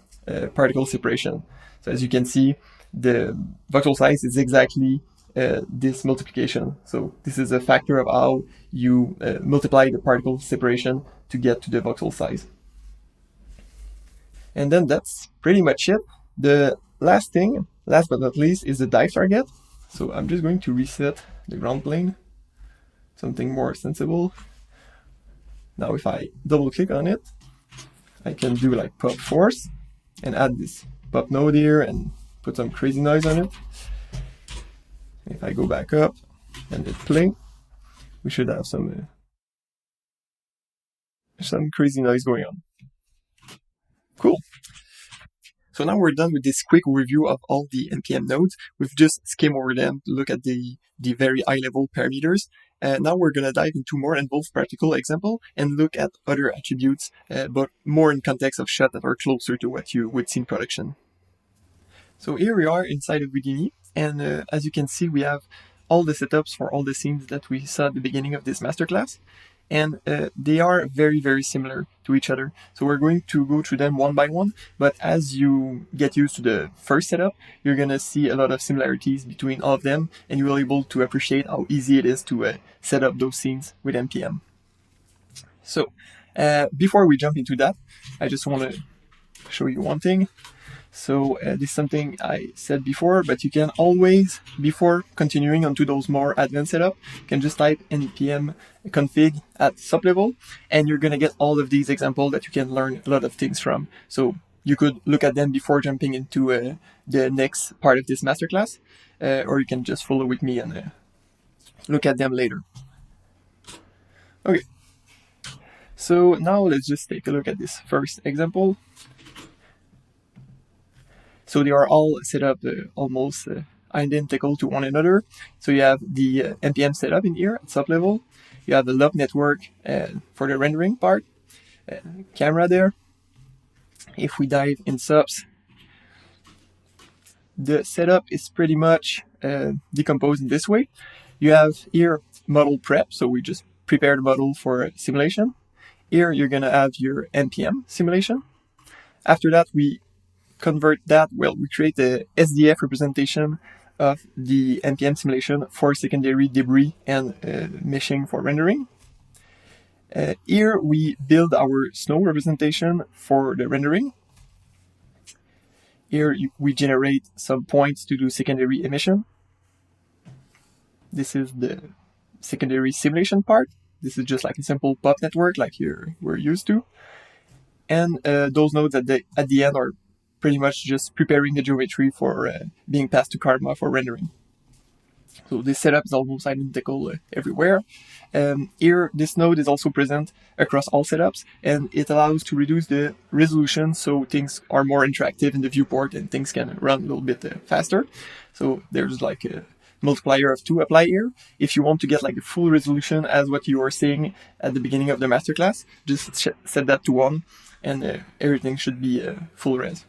particle separation. So as you can see, the voxel size is exactly this multiplication. So this is a factor of how you multiply the particle separation to get to the voxel size. And then that's pretty much it. The last thing, last but not least, is the dive target. So I'm just going to reset the ground plane, something more sensible. Now if I double click on it, I can do like pop force and add this pop node here and put some crazy noise on it. If I go back up and hit play, we should have some crazy noise going on. Cool. So now we're done with this quick review of all the NPM nodes. We've just skimmed over them to look at the very high-level parameters. Now we're going to dive into more involved practical example and look at other attributes, but more in context of shots that are closer to what you would see in production. So here we are inside of Houdini, and as you can see, we have all the setups for all the scenes that we saw at the beginning of this masterclass. And they are very, very similar to each other. So we're going to go through them one by one, but as you get used to the first setup, you're going to see a lot of similarities between all of them, and you will be able to appreciate how easy it is to set up those scenes with NPM. So before we jump into that, I just want to show you one thing. So this is something I said before, but you can always, before continuing onto those more advanced setup, you can just type npm config at sub level, and you're going to get all of these examples that you can learn a lot of things from. So you could look at them before jumping into the next part of this masterclass, or you can just follow with me and look at them later. Okay, so now let's just take a look at this first example. So they are all set up almost identical to one another. So you have the MPM setup in here at sub level. You have the loop network for the rendering part, camera there. If we dive in subs, the setup is pretty much decomposed in this way. You have here model prep, so we just prepare the model for simulation. Here you're gonna have your MPM simulation. After that, we convert that, well, we create a SDF representation of the MPM simulation for secondary debris and meshing for rendering. Here we build our snow representation for the rendering. Here we generate some points to do secondary emission. This is the secondary simulation part. This is just like a simple pop network like we're used to. And those nodes at the end are pretty much just preparing the geometry for being passed to Karma for rendering. So this setup is almost identical everywhere. Here, this node is also present across all setups, and it allows to reduce the resolution so things are more interactive in the viewport and things can run a little bit faster. So there's like a multiplier of 2 apply here. If you want to get like a full resolution as what you were seeing at the beginning of the masterclass, just set that to 1 and everything should be full res.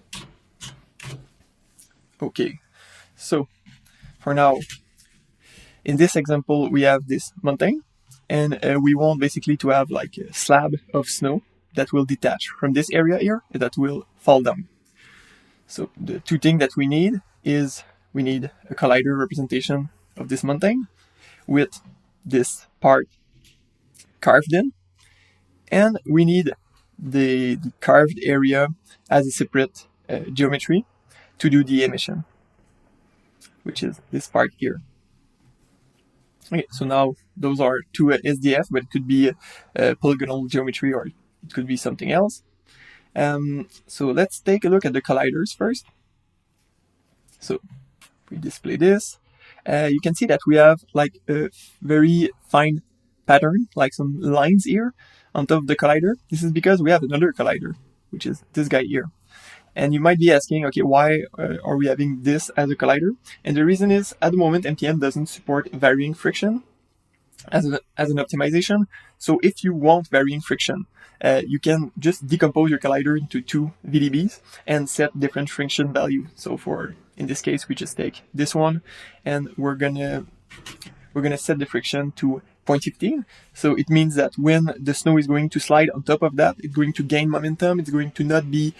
Okay, so for now, in this example, we have this mountain, and we want basically to have like a slab of snow that will detach from this area here and that will fall down. So the two things that we need is we need a collider representation of this mountain with this part carved in, and we need the carved area as a separate geometry to do the emission, which is this part here. Okay, so now those are two SDF, but it could be a polygonal geometry or it could be something else. So let's take a look at the colliders first. So we display this. You can see that we have like a very fine pattern, like some lines here on top of the collider. This is because we have another collider, which is this guy here. And you might be asking, okay, why are we having this as a collider? And the reason is, at the moment, MPM doesn't support varying friction as an optimization. So if you want varying friction, you can just decompose your collider into 2 VDBs and set different friction value. So in this case, we just take this one, and we're gonna set the friction to 0.15. So it means that when the snow is going to slide on top of that, it's going to gain momentum, it's going to not be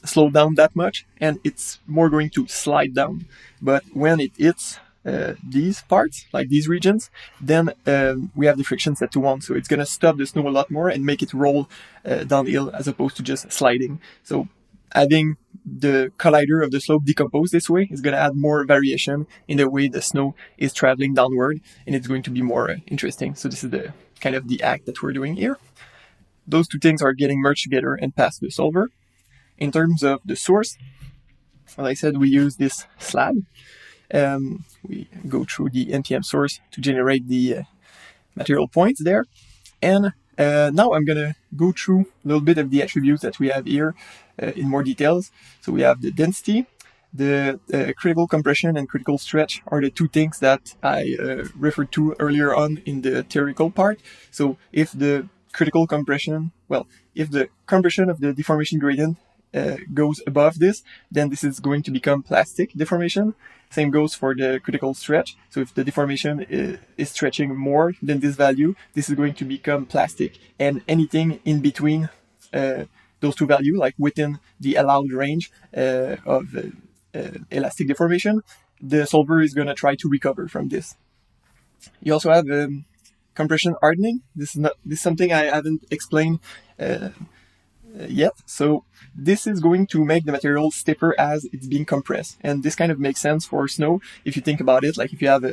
slowed down that much, and it's more going to slide down. But when it hits these parts, like these regions, then we have the friction set to 1. So it's going to stop the snow a lot more and make it roll downhill as opposed to just sliding. So having the collider of the slope decompose this way is going to add more variation in the way the snow is traveling downward, and it's going to be more interesting. So this is the kind of the act that we're doing here. Those two things are getting merged together and passed to the solver. In terms of the source, as I said, we use this slab. We go through the NPM source to generate the material points there. And now I'm going to go through a little bit of the attributes that we have here in more details. So we have the density, the critical compression and critical stretch are the two things that I referred to earlier on in the theoretical part. So if the critical compression, if the compression of the deformation gradient goes above this, then this is going to become plastic deformation. Same goes for the critical stretch. So if the deformation is stretching more than this value, this is going to become plastic. And anything in between those two values, like within the allowed range of elastic deformation, the solver is going to try to recover from this. You also have compression hardening. This is something I haven't explained yet. So this is going to make the material stiffer as it's being compressed, and this kind of makes sense for snow if you think about it. Like if you have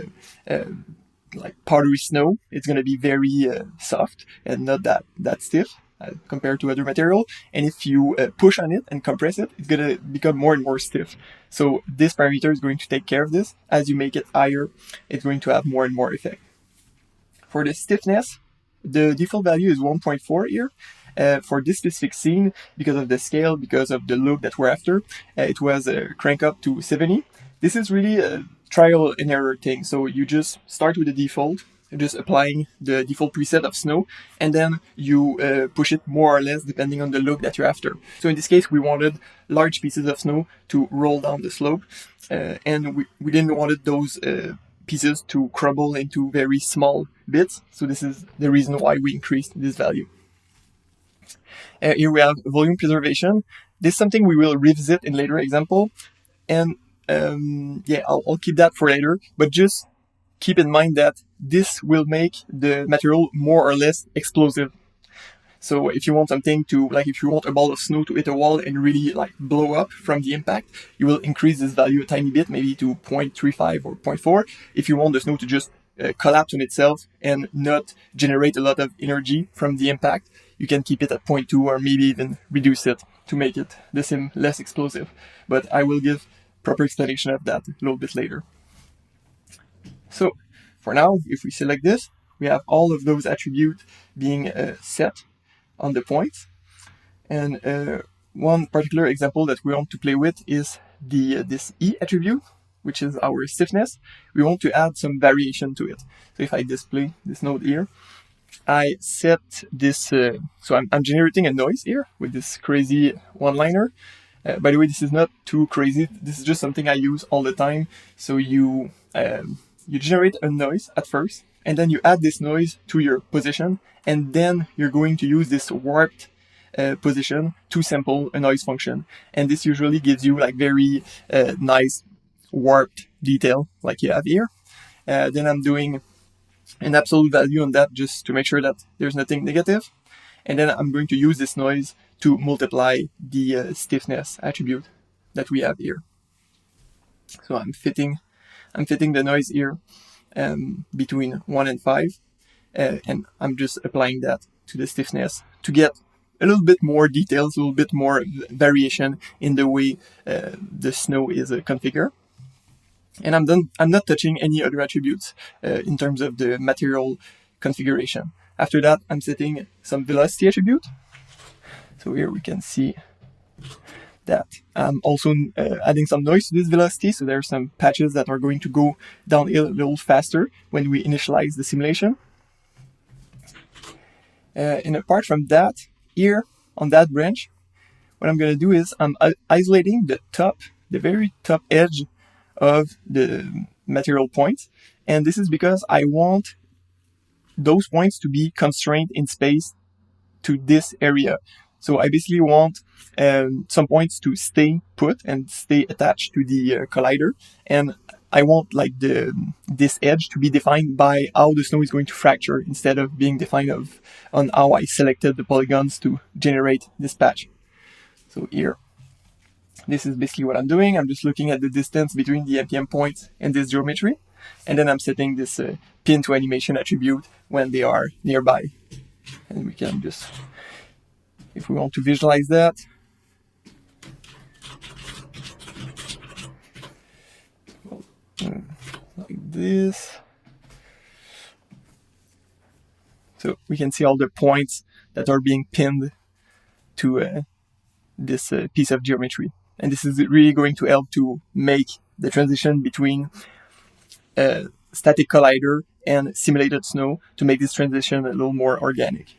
like powdery snow, it's going to be very soft and not that stiff compared to other material. And if you push on it and compress it, it's going to become more and more stiff. So this parameter is going to take care of this. As you make it higher, it's going to have more and more effect. For the stiffness, the default value is 1.4 here. For this specific scene, because of the scale, because of the look that we're after, it was cranked up to 70. this is really a trial and error thing. So you just start with the default, just applying the default preset of snow, and then you push it more or less depending on the look that you're after. So in this case, we wanted large pieces of snow to roll down the slope, and we didn't wanted those pieces to crumble into very small bits. So this is the reason why we increased this value. Here we have volume preservation. This is something we will revisit in later example, and yeah, I'll keep that for later, but just keep in mind that this will make the material more or less explosive. So if you want something to, like if you want a ball of snow to hit a wall and really like blow up from the impact, you will increase this value a tiny bit, maybe to 0.35 or 0.4. If you want the snow to just collapse on itself and not generate a lot of energy from the impact, you can keep it at 0.2 or maybe even reduce it to make it the same, less explosive. But I will give proper explanation of that a little bit later. So for now, if we select this, we have all of those attributes being set on the points. And one particular example that we want to play with is this E attribute, which is our stiffness. We want to add some variation to it. So if I display this node here, I set this, so I'm generating a noise here with this crazy one-liner. By the way, this is not too crazy. This is just something I use all the time. So you generate a noise at first, and then you add this noise to your position, and then you're going to use this warped position to sample a noise function. And this usually gives you like very nice warped detail like you have here. Then I'm doing an absolute value on that just to make sure that there's nothing negative. And then I'm going to use this noise to multiply the stiffness attribute that we have here. So I'm fitting the noise here between 1 and 5, and I'm just applying that to the stiffness to get a little bit more details, a little bit more variation in the way the snow is configured. And I'm not touching any other attributes in terms of the material configuration. After that, I'm setting some velocity attribute. So here we can see that I'm also adding some noise to this velocity. So there are some patches that are going to go downhill a little faster when we initialize the simulation. And apart from that, here on that branch, what I'm going to do is I'm isolating the very top edge of the material points. And this is because I want those points to be constrained in space to this area. So I basically want some points to stay put and stay attached to the collider. And I want like this edge to be defined by how the snow is going to fracture instead of being defined on how I selected the polygons to generate this patch. So here, this is basically what I'm doing. I'm just looking at the distance between the MPM points and this geometry. And then I'm setting this pin to animation attribute when they are nearby. And we can just, if we want to visualize that, like this. So we can see all the points that are being pinned to this piece of geometry. And this is really going to help to make the transition between static collider and simulated snow to make this transition a little more organic.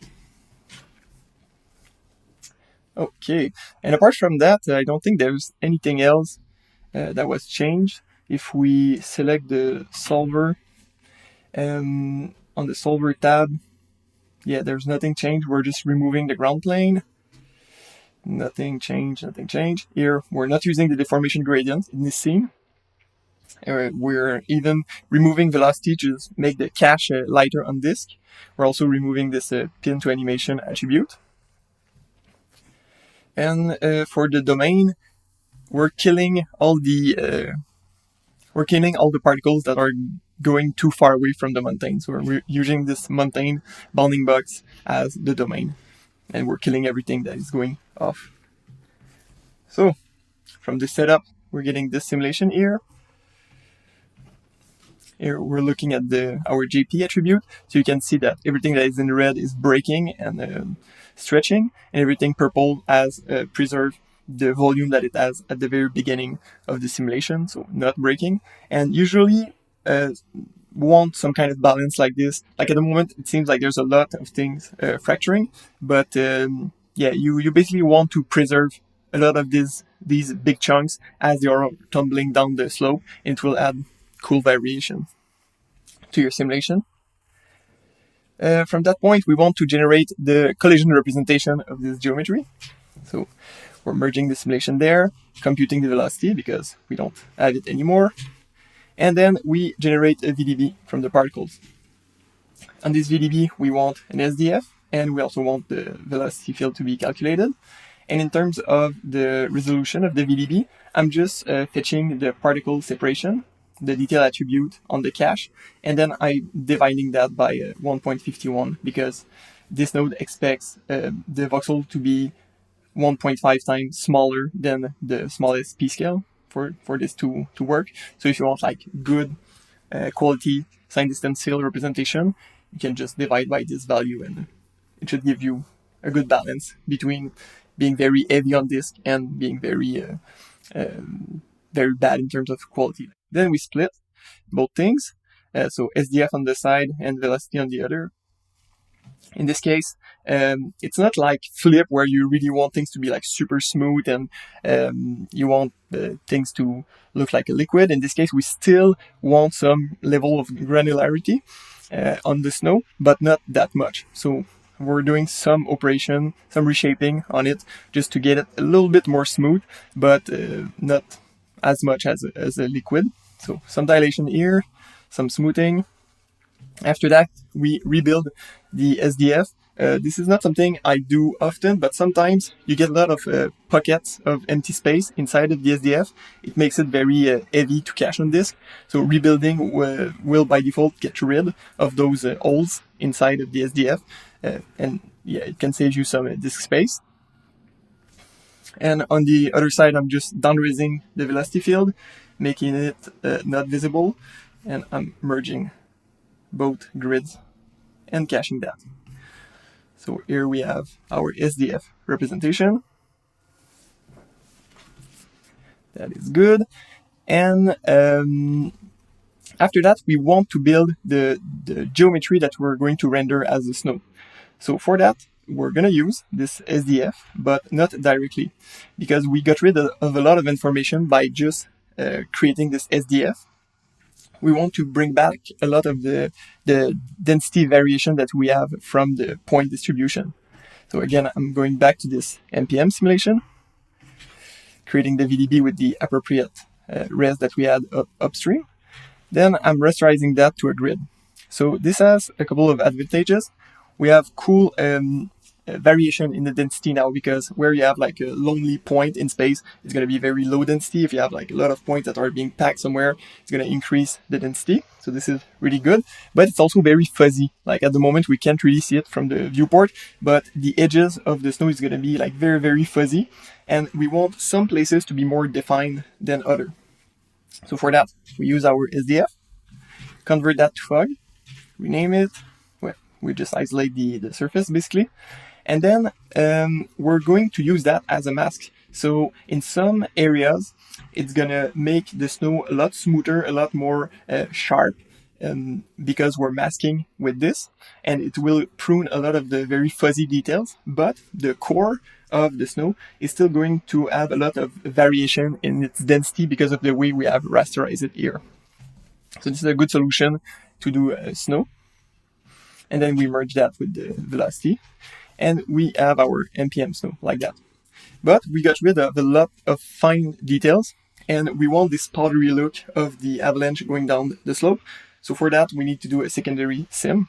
Okay, and apart from that, I don't think there's anything else that was changed. If we select the solver on the solver tab, yeah, there's nothing changed. We're just removing the ground plane. Nothing changed, nothing changed. Here, we're not using the deformation gradient in this scene. We're even removing velocity to just make the cache lighter on disk. We're also removing this pin to animation attribute. And for the domain, we're killing all the particles that are going too far away from the mountain. So we're using this mountain bounding box as the domain. And we're killing everything that is going off. So from this setup, we're getting this simulation here. Here we're looking at our JP attribute. So you can see that everything that is in red is breaking and stretching, and everything purple has preserved the volume that it has at the very beginning of the simulation, so not breaking. And usually want some kind of balance like this. Like at the moment, it seems like there's a lot of things fracturing, but yeah, you basically want to preserve a lot of these big chunks as they are tumbling down the slope, and it will add cool variation to your simulation. From that point, we want to generate the collision representation of this geometry. So we're merging the simulation there, computing the velocity because we don't have it anymore. And then we generate a VDB from the particles. On this VDB, we want an SDF, and we also want the velocity field to be calculated. And in terms of the resolution of the VDB, I'm just fetching the particle separation, the detail attribute on the cache, and then I'm dividing that by 1.51 because this node expects the voxel to be 1.5 times smaller than the smallest p-scale for this to work. So if you want like good quality sign distance field representation, you can just divide by this value, and it should give you a good balance between being very heavy on disk and being very bad in terms of quality. Then we split both things, so SDF on the side and velocity on the other. In this case, it's not like flip where you really want things to be like super smooth and you want things to look like a liquid. In this case, we still want some level of granularity on the snow, but not that much. So we're doing some operation, some reshaping on it just to get it a little bit more smooth, but not as much as a liquid. So some dilation here, some smoothing. After that, we rebuild the SDF. This is not something I do often, but sometimes you get a lot of pockets of empty space inside of the SDF. It makes it very heavy to cache on disk. So rebuilding will by default get rid of those holes inside of the SDF. And yeah, it can save you some disk space. And on the other side, I'm just downraising the velocity field, making it not visible. And I'm merging both grids and caching that. So here we have our SDF representation. That is good. And after that, we want to build the geometry that we're going to render as the snow. So for that, we're going to use this SDF, but not directly, because we got rid of a lot of information by just creating this SDF. We want to bring back a lot of the density variation that we have from the point distribution. So again, I'm going back to this MPM simulation, creating the VDB with the appropriate res that we had upstream. Then I'm rasterizing that to a grid. So this has a couple of advantages. We have cool variation in the density now, because where you have like a lonely point in space, it's going to be very low density. If you have like a lot of points that are being packed somewhere, it's going to increase the density. So this is really good, but it's also very fuzzy. Like at the moment, we can't really see it from the viewport, but the edges of the snow is going to be like very, very fuzzy. And we want some places to be more defined than other. So for that, we use our SDF, convert that to fog, rename it. Well, we just isolate the surface basically. And then we're going to use that as a mask. So in some areas, it's gonna make the snow a lot smoother, a lot more sharp, because we're masking with this, and it will prune a lot of the very fuzzy details. But the core of the snow is still going to have a lot of variation in its density because of the way we have rasterized it here. So this is a good solution to do snow. And then we merge that with the velocity. And we have our MPM snow like that. But we got rid of a lot of fine details, and we want this powdery look of the avalanche going down the slope. So for that, we need to do a secondary sim.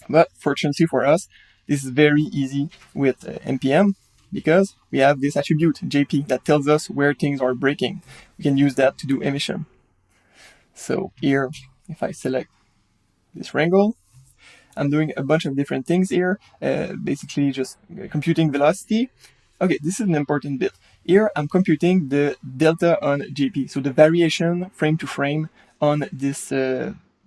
But fortunately for us, this is very easy with MPM, because we have this attribute, JP, that tells us where things are breaking. We can use that to do emission. So here, if I select this wrangle, I'm doing a bunch of different things here, basically just computing velocity. Okay, this is an important bit. Here, I'm computing the delta on JP, so the variation frame to frame on this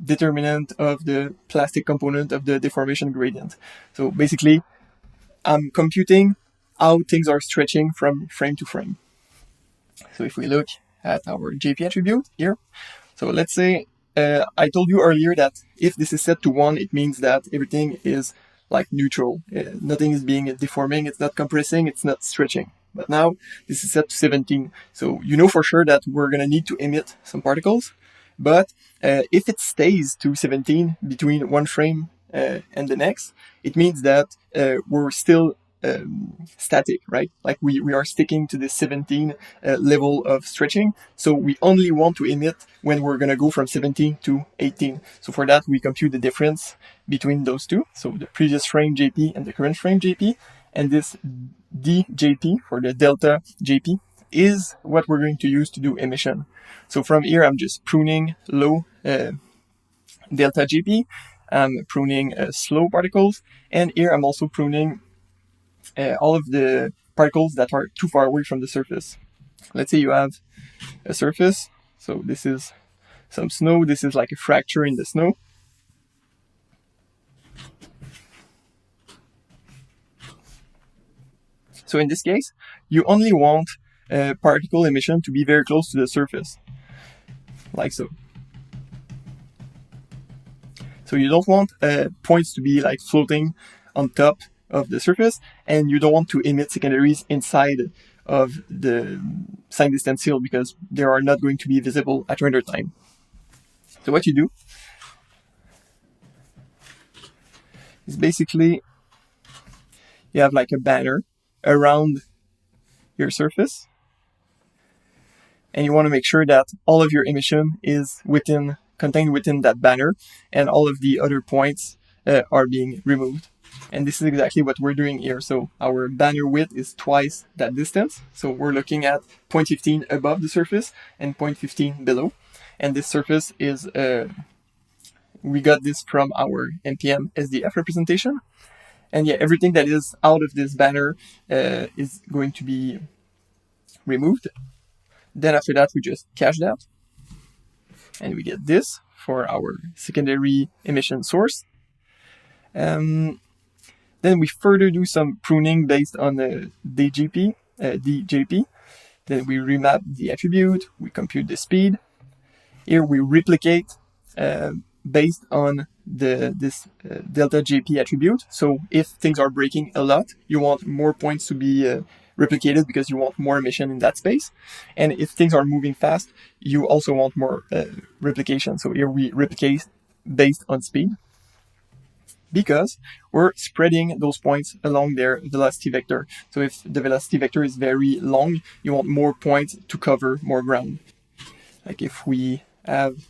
determinant of the plastic component of the deformation gradient. So basically, I'm computing how things are stretching from frame to frame. So if we look at our JP attribute here, so let's say I told you earlier that if this is set to 1, it means that everything is like neutral. Nothing is being deforming, it's not compressing, it's not stretching. But now this is set to 17. So you know for sure that we're going to need to emit some particles. But if it stays to 17 between one frame and the next, it means that we're still static, right? Like we are sticking to the 17 level of stretching. So we only want to emit when we're going to go from 17 to 18. So for that, we compute the difference between those two. So the previous frame JP and the current frame JP. And this dJP, for the delta JP, is what we're going to use to do emission. So from here, I'm just pruning low delta JP. I'm pruning slow particles. And here I'm also pruning all of the particles that are too far away from the surface. Let's say you have a surface. So this is some snow. This is like a fracture in the snow. So in this case, you only want particle emission to be very close to the surface, like so. So you don't want points to be like floating on top of the surface, and you don't want to emit secondaries inside of the signed distance field because they are not going to be visible at render time. So what you do is basically you have like a banner around your surface, and you want to make sure that all of your emission is contained within that banner, and all of the other points are being removed. And this is exactly what we're doing here. So our banner width is twice that distance. So we're looking at 0.15 above the surface and 0.15 below. And this surface is, we got this from our MPM SDF representation. And yeah, everything that is out of this banner is going to be removed. Then after that, we just cache that. And we get this for our secondary emission source. Then we further do some pruning based on the dJP. Then we remap the attribute, we compute the speed. Here we replicate based on this delta JP attribute. So if things are breaking a lot, you want more points to be replicated because you want more emission in that space. And if things are moving fast, you also want more replication. So here we replicate based on speed, because we're spreading those points along their velocity vector. So if the velocity vector is very long, you want more points to cover more ground. Like if we have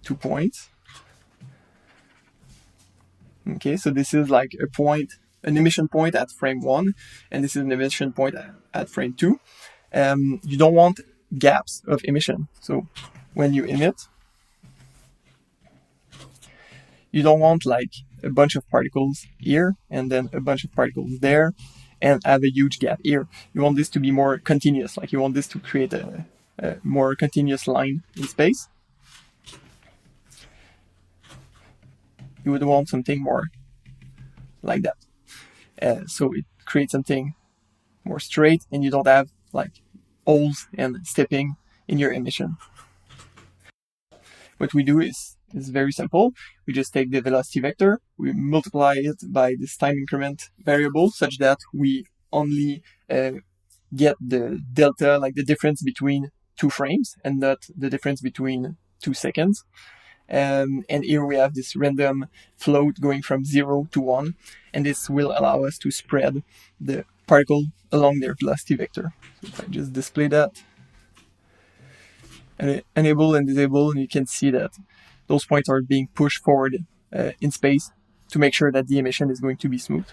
2 points. Okay, so this is like an emission point at frame 1, and this is an emission point at frame 2. You don't want gaps of emission. So when you emit, you don't want like a bunch of particles here and then a bunch of particles there and have a huge gap here. You want this to be more continuous, like you want this to create a more continuous line in space. You would want something more like that. So it creates something more straight, and you don't have like holes and stepping in your emission. What we do is very simple. We just take the velocity vector, we multiply it by this time increment variable such that we only get the delta, like the difference between 2 frames and not the difference between 2 seconds. And here we have this random float going from 0 to 1, and this will allow us to spread the particle along their velocity vector. So if I just display that, and enable and disable, and you can see that those points are being pushed forward in space to make sure that the emission is going to be smooth.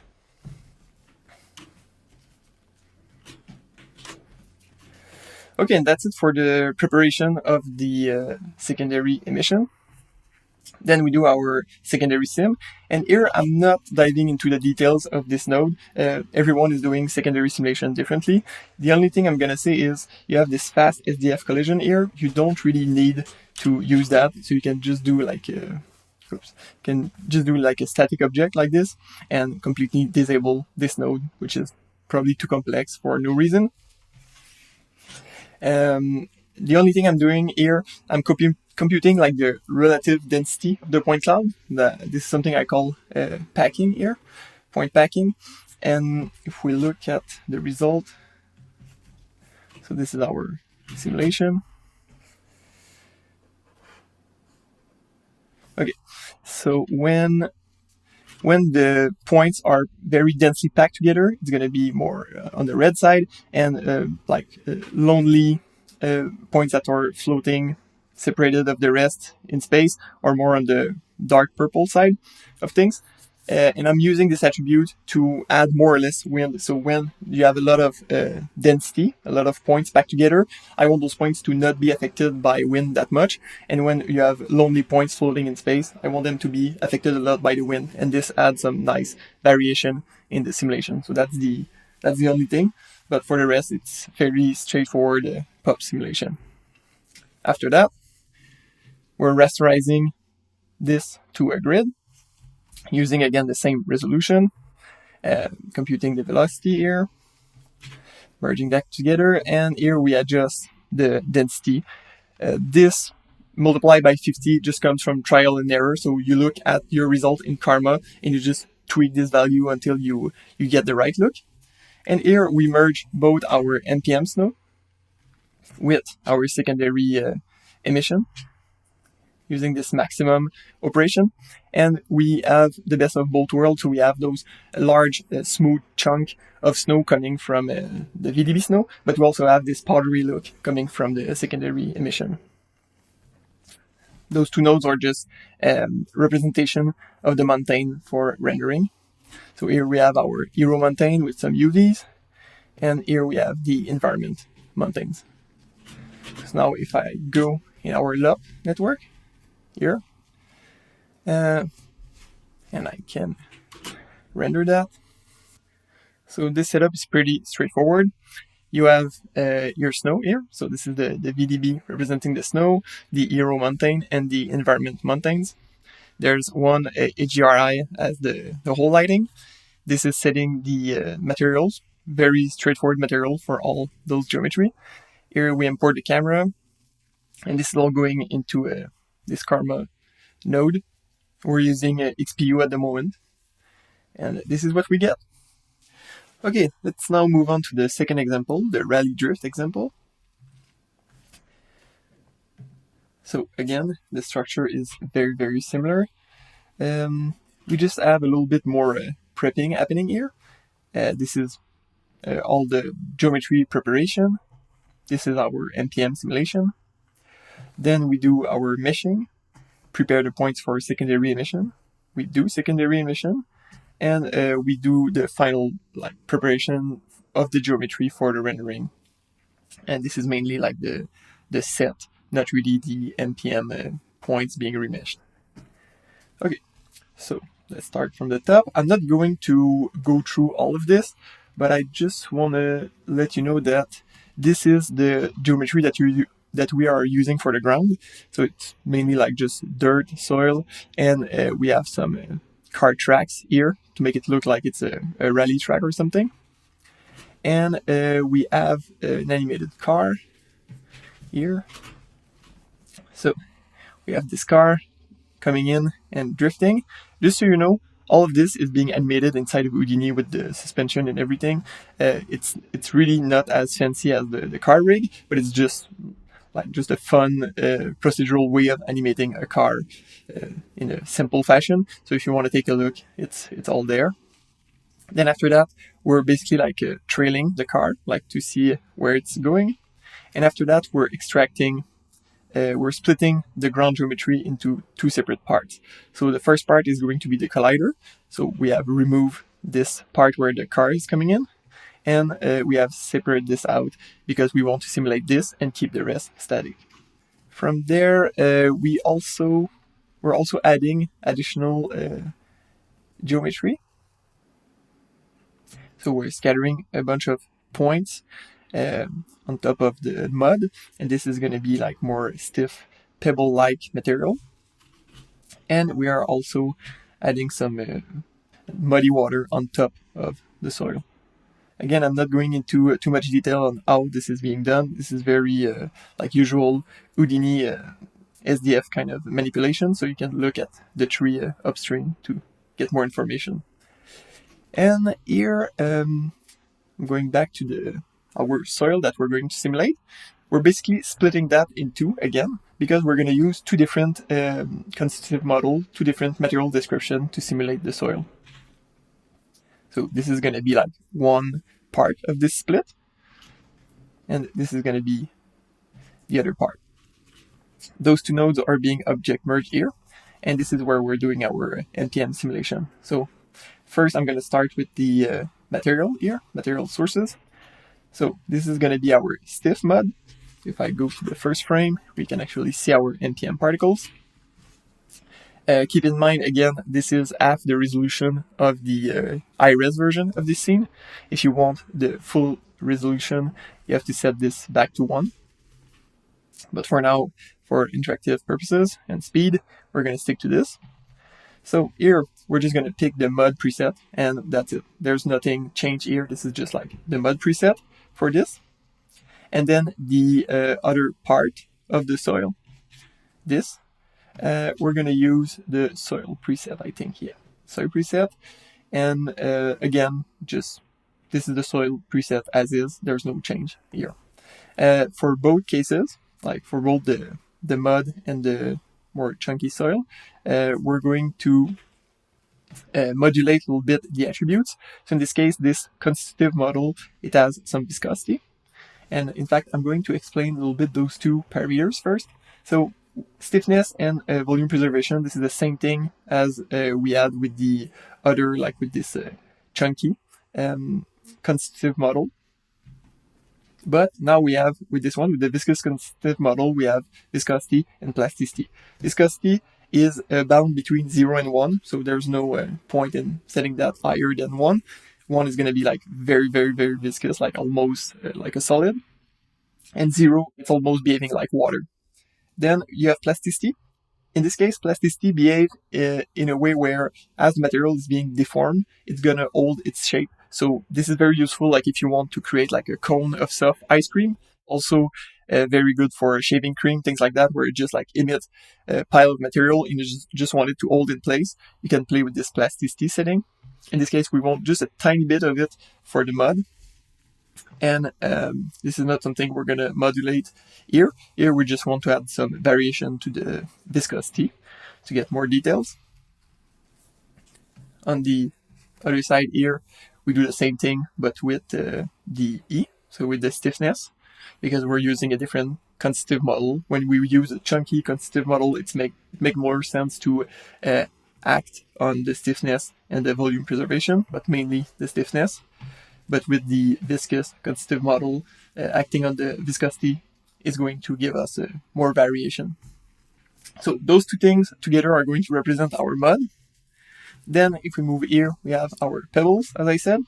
Okay, and that's it for the preparation of the secondary emission. Then we do our secondary sim, and here I'm not diving into the details of this node. Everyone is doing secondary simulation differently. The only thing I'm gonna say is you have this fast SDF collision here. You don't really need to use that, so you can just do like a static object like this and completely disable this node, which is probably too complex for no reason. The only thing I'm doing here, I'm computing like the relative density of the point cloud. This is something I call packing here, point packing. And if we look at the result, so this is our simulation. Okay, so when the points are very densely packed together, it's going to be more on the red side, and lonely points that are floating, separated of the rest in space, are more on the dark purple side of things. And I'm using this attribute to add more or less wind. So when you have a lot of density, a lot of points packed together, I want those points to not be affected by wind that much. And when you have lonely points floating in space, I want them to be affected a lot by the wind. And this adds some nice variation in the simulation. So that's the only thing. But for the rest, it's fairly straightforward pop simulation. After that, we're rasterizing this to a grid, using again the same resolution, computing the velocity here, merging that together, and here we adjust the density. This multiplied by 50 just comes from trial and error, so you look at your result in Karma and you just tweak this value until you get the right look. And here we merge both our MPM snow with our secondary emission, using this maximum operation. And we have the best of both worlds. So we have those large, smooth chunk of snow coming from the VDB snow, but we also have this powdery look coming from the secondary emission. Those two nodes are just representation of the mountain for rendering. So here we have our hero mountain with some UVs, and here we have the environment mountains. So now if I go in our LUP network, here, and I can render that. So this setup is pretty straightforward. You have your snow here, so this is the VDB representing the snow, the hero mountain, and the environment mountains. There's one HDRI as the whole lighting. This is setting the materials, very straightforward material for all those geometry. Here we import the camera, and this is all going into this Karma node. We're using XPU at the moment, and this is what we get. Okay, let's now move on to the second example, the rally drift example. So again, the structure is very, very similar. We just have a little bit more prepping happening here. This is all the geometry preparation. This is our MPM simulation. Then we do our meshing, prepare the points for secondary emission. We do secondary emission, and we do the final preparation of the geometry for the rendering. And this is mainly like the set, not really the MPM points being remeshed. Okay, so let's start from the top. I'm not going to go through all of this, but I just want to let you know that this is the geometry that we are using for the ground. So it's mainly like just dirt, soil, and we have some car tracks here to make it look like it's a rally track or something. And we have an animated car here. So we have this car coming in and drifting. Just so you know, all of this is being animated inside of Houdini with the suspension and everything. It's really not as fancy as the car rig, but it's just a fun procedural way of animating a car in a simple fashion. So if you want to take a look, it's all there. Then after that, we're basically trailing the car, to see where it's going. And after that, we're splitting the ground geometry into two separate parts. So the first part is going to be the collider. So we have removed this part where the car is coming in, and we have separated this out because we want to simulate this and keep the rest static. From there, we're also adding additional geometry. So we're scattering a bunch of points on top of the mud, and this is going to be more stiff pebble-like material. And we are also adding some muddy water on top of the soil. Again, I'm not going into too much detail on how this is being done. This is very like usual Houdini SDF kind of manipulation, so you can look at the tree upstream to get more information. And here, I'm going back to our soil that we're going to simulate. We're basically splitting that in two again, because we're going to use two different constitutive models, two different material description to simulate the soil. So this is going to be like one part of this split, and this is going to be the other part. Those two nodes are being object merged here, and this is where we're doing our NPM simulation. So first I'm going to start with the material here, material sources. So this is going to be our stiff mud. If I go to the first frame, we can actually see our NPM particles. Keep in mind, again, this is half the resolution of the high-res version of this scene. If you want the full resolution, you have to set this back to 1. But for now, for interactive purposes and speed, we're going to stick to this. So here, we're just going to pick the mud preset, and that's it. There's nothing changed here. This is just like the mud preset for this. And then the other part of the soil, this, we're going to use the soil preset, I think, yeah. Soil preset. And again, just this is the soil preset as is. There's no change here. For both cases, like for both the mud and the more chunky soil, we're going to modulate a little bit the attributes. So in this case, this constitutive model, it has some viscosity. And in fact, I'm going to explain a little bit those two parameters first. So stiffness and volume preservation, this is the same thing as we had with the other, like with this chunky constitutive model. But now we have, with this one, with the viscous constitutive model, we have viscosity and plasticity. Viscosity is bound between 0 and 1, so there's no point in setting that higher than 1. 1 is going to be like very, very, very viscous, like almost like a solid. And 0, it's almost behaving like water. Then you have plasticity. In this case, plasticity behaves in a way where as the material is being deformed, it's going to hold its shape. So this is very useful, like if you want to create like a cone of soft ice cream. Also very good for shaving cream, things like that, where it just like emits a pile of material and you just want it to hold in place. You can play with this plasticity setting. In this case, we want just a tiny bit of it for the mud. And this is not something we're going to modulate here. Here we just want to add some variation to the viscosity to get more details. On the other side here, we do the same thing, but with the E, so with the stiffness, because we're using a different constitutive model. When we use a chunky constitutive model, it make more sense to act on the stiffness and the volume preservation, but mainly the stiffness. But with the viscous constitutive model, acting on the viscosity is going to give us more variation. So those two things together are going to represent our mud. Then if we move here, we have our pebbles, as I said.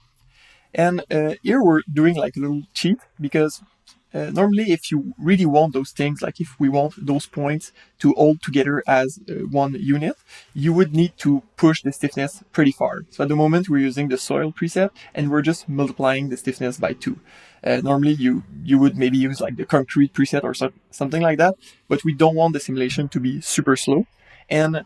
And here we're doing like a little cheat, because normally if you really want those things, like if we want those points to hold together as one unit, you would need to push the stiffness pretty far. So at the moment we're using the soil preset and we're just multiplying the stiffness by 2. Normally you would maybe use like the concrete preset or something like that, but we don't want the simulation to be super slow. And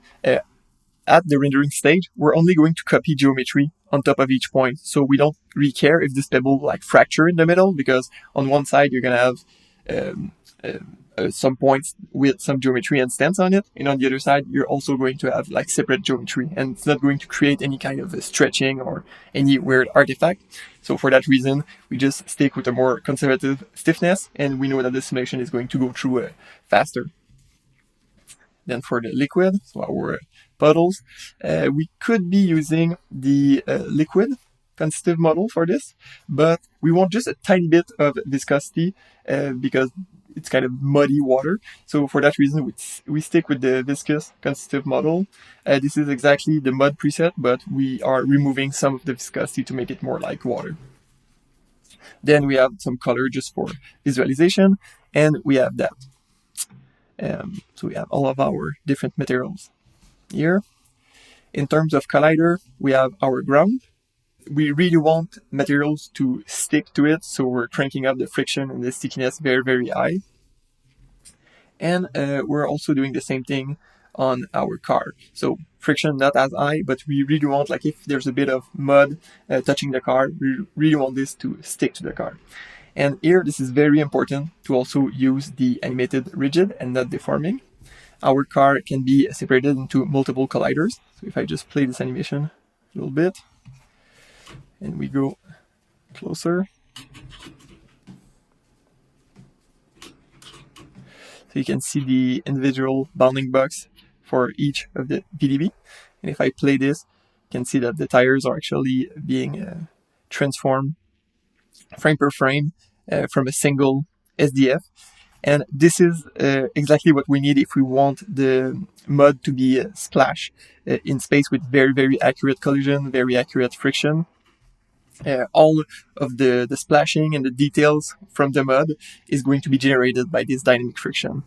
at the rendering stage, we're only going to copy geometry on top of each point. So we don't really care if this pebble like fracture in the middle, because on one side you're going to have some points with some geometry and stance on it. And on the other side, you're also going to have like separate geometry, and it's not going to create any kind of stretching or any weird artifact. So for that reason, we just stick with a more conservative stiffness, and we know that the simulation is going to go through faster. Then for the liquid, so our puddles, we could be using the liquid constitutive model for this, but we want just a tiny bit of viscosity because it's kind of muddy water. So for that reason, we stick with the viscous constitutive model. This is exactly the mud preset, but we are removing some of the viscosity to make it more like water. Then we have some color just for visualization, and we have that. So we have all of our different materials here. In terms of collider, we have our ground. we really want materials to stick to it, so we're cranking up the friction and the stickiness very, very high. And we're also doing the same thing on our car. So friction not as high, but we really want, like if there's a bit of mud touching the car, we really want this to stick to the car. And here, this is very important to also use the animated rigid and not deforming. Our car can be separated into multiple colliders. So if I just play this animation a little bit, and we go closer. So you can see the individual bounding box for each of the VDB. And if I play this, you can see that the tires are actually being transformed frame per frame from a single SDF. And this is exactly what we need if we want the mud to be splashed in space with very, very accurate collision, very accurate friction. All of the splashing and the details from the mud is going to be generated by this dynamic friction.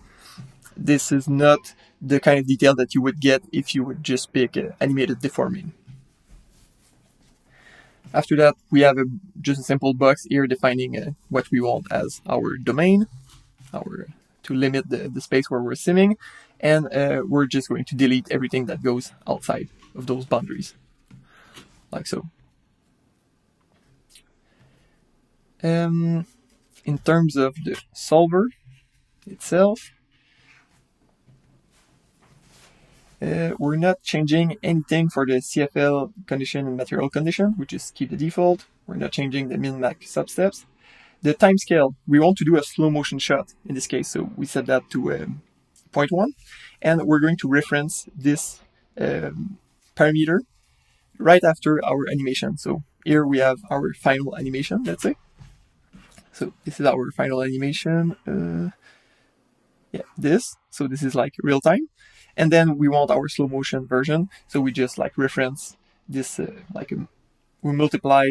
This is not the kind of detail that you would get if you would just pick animated deforming. After that, we have just a simple box here defining what we want as our domain, to limit the space where we're simming, and we're just going to delete everything that goes outside of those boundaries, like so. In terms of the solver itself, we're not changing anything for the CFL condition and material condition. We just keep the default. We're not changing the min-max substeps. The time scale, we want to do a slow motion shot in this case, so we set that to 0.1, and we're going to reference this parameter right after our animation. So here we have our final animation, let's say. So this is our final animation. This. So this is like real time. And then we want our slow motion version. So we just like reference this, we multiply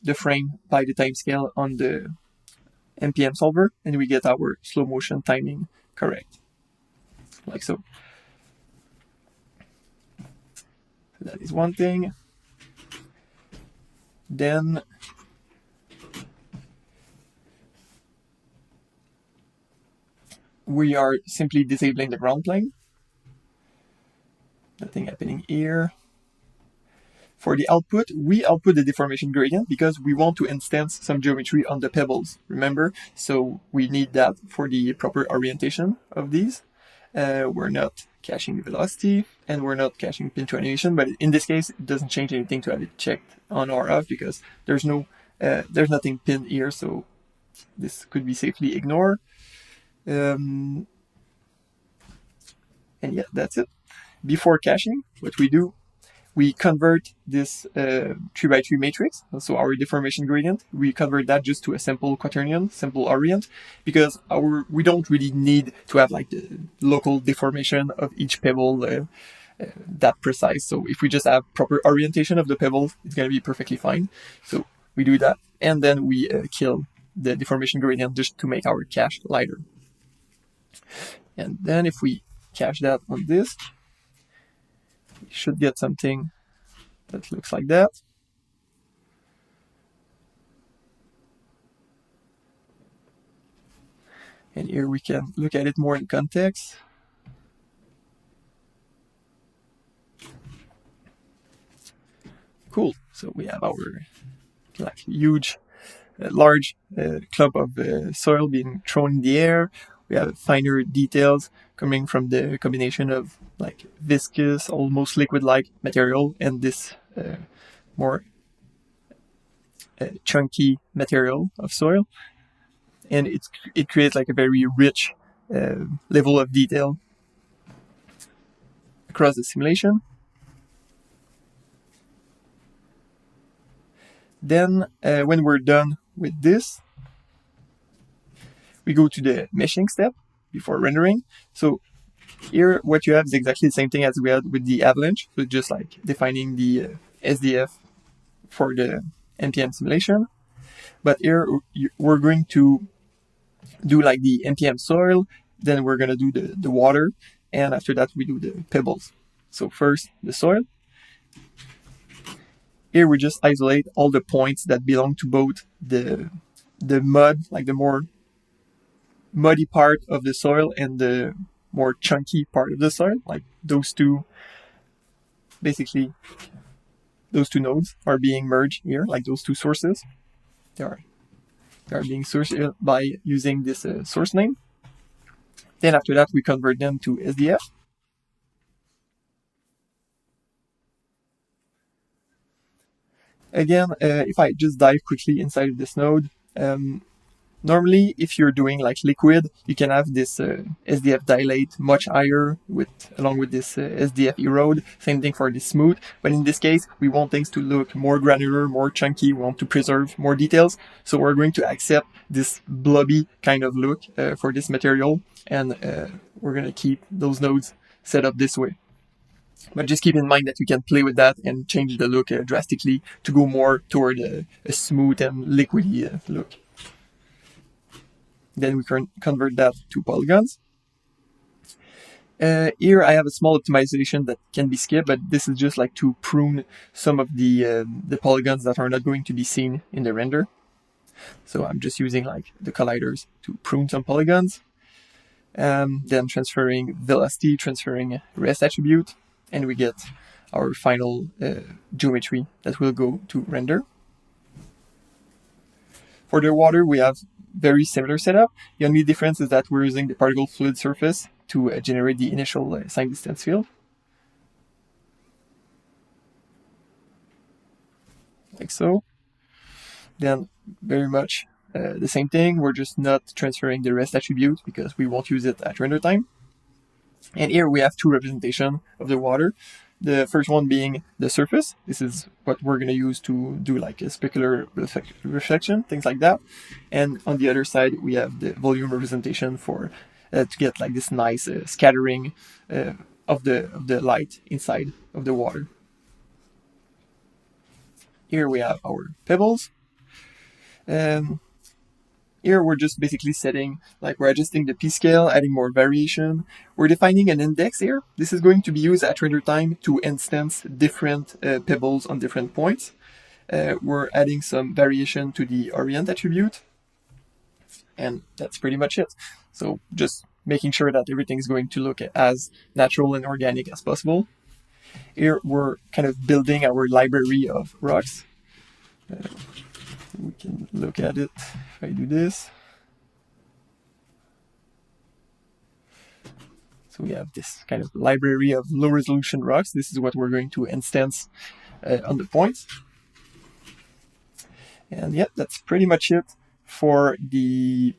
the frame by the time scale on the MPM solver, and we get our slow motion timing correct, like so. So that is one thing. Then we are simply disabling the ground plane. Nothing happening here. For the output, we output the deformation gradient because we want to instance some geometry on the pebbles, remember? So we need that for the proper orientation of these. We're not caching the velocity, and we're not caching pin to animation, but in this case, it doesn't change anything to have it checked on or off because there's nothing pinned here, so this could be safely ignored. And yeah, that's it. Before caching, what we do, we convert this 3x3 matrix, so our deformation gradient, we convert that just to a simple quaternion, simple orient, because we don't really need to have like the local deformation of each pebble that precise. So if we just have proper orientation of the pebbles, it's going to be perfectly fine. So we do that, and then we kill the deformation gradient just to make our cache lighter. And then if we cache that on this, we should get something that looks like that. And here we can look at it more in context. Cool. So we have our like huge, large clump of soil being thrown in the air. We have finer details coming from the combination of like viscous, almost liquid-like material and this more chunky material of soil. And it creates like a very rich level of detail across the simulation. Then when we're done with this, we go to the meshing step before rendering. So here what you have is exactly the same thing as we had with the Avalanche, so just like defining the SDF for the MPM simulation. But here we're going to do like the MPM soil, then we're going to do the water, and after that we do the pebbles. So first the soil. Here we just isolate all the points that belong to both the mud, like the more muddy part of the soil, and the more chunky part of the soil, like those two. Basically, those two nodes are being merged here, like those two sources. They are being sourced by using this source name. Then after that, we convert them to SDF. Again, if I just dive quickly inside of this node, normally, if you're doing like liquid, you can have this SDF dilate much higher along with this SDF erode. Same thing for this smooth. But in this case, we want things to look more granular, more chunky. We want to preserve more details. So we're going to accept this blobby kind of look for this material. And we're going to keep those nodes set up this way. But just keep in mind that you can play with that and change the look drastically to go more toward a smooth and liquidy look. Then we can convert that to polygons. Here I have a small optimization that can be skipped, but this is just like to prune some of the polygons that are not going to be seen in the render. So I'm just using like the colliders to prune some polygons. Then transferring velocity, transferring rest attribute, and we get our final geometry that will go to render. For the water, we have very similar setup. The only difference is that we're using the particle fluid surface to generate the initial sign distance field. Like so. Then very much the same thing. We're just not transferring the rest attribute because we won't use it at render time. And here we have two representations of the water. The first one being the surface. This is what we're going to use to do like a specular reflection, things like that. And on the other side, we have the volume representation for to get like this nice scattering of the light inside of the water. Here we have our pebbles. Here we're just basically setting, like we're adjusting the p-scale, adding more variation. We're defining an index here. This is going to be used at render time to instance different pebbles on different points. We're adding some variation to the orient attribute. And that's pretty much it. So just making sure that everything's going to look as natural and organic as possible. Here we're kind of building our library of rocks. We can look at it if I do this. So we have this kind of library of low resolution rocks. This is what we're going to instance on the points. And yeah, that's pretty much it for the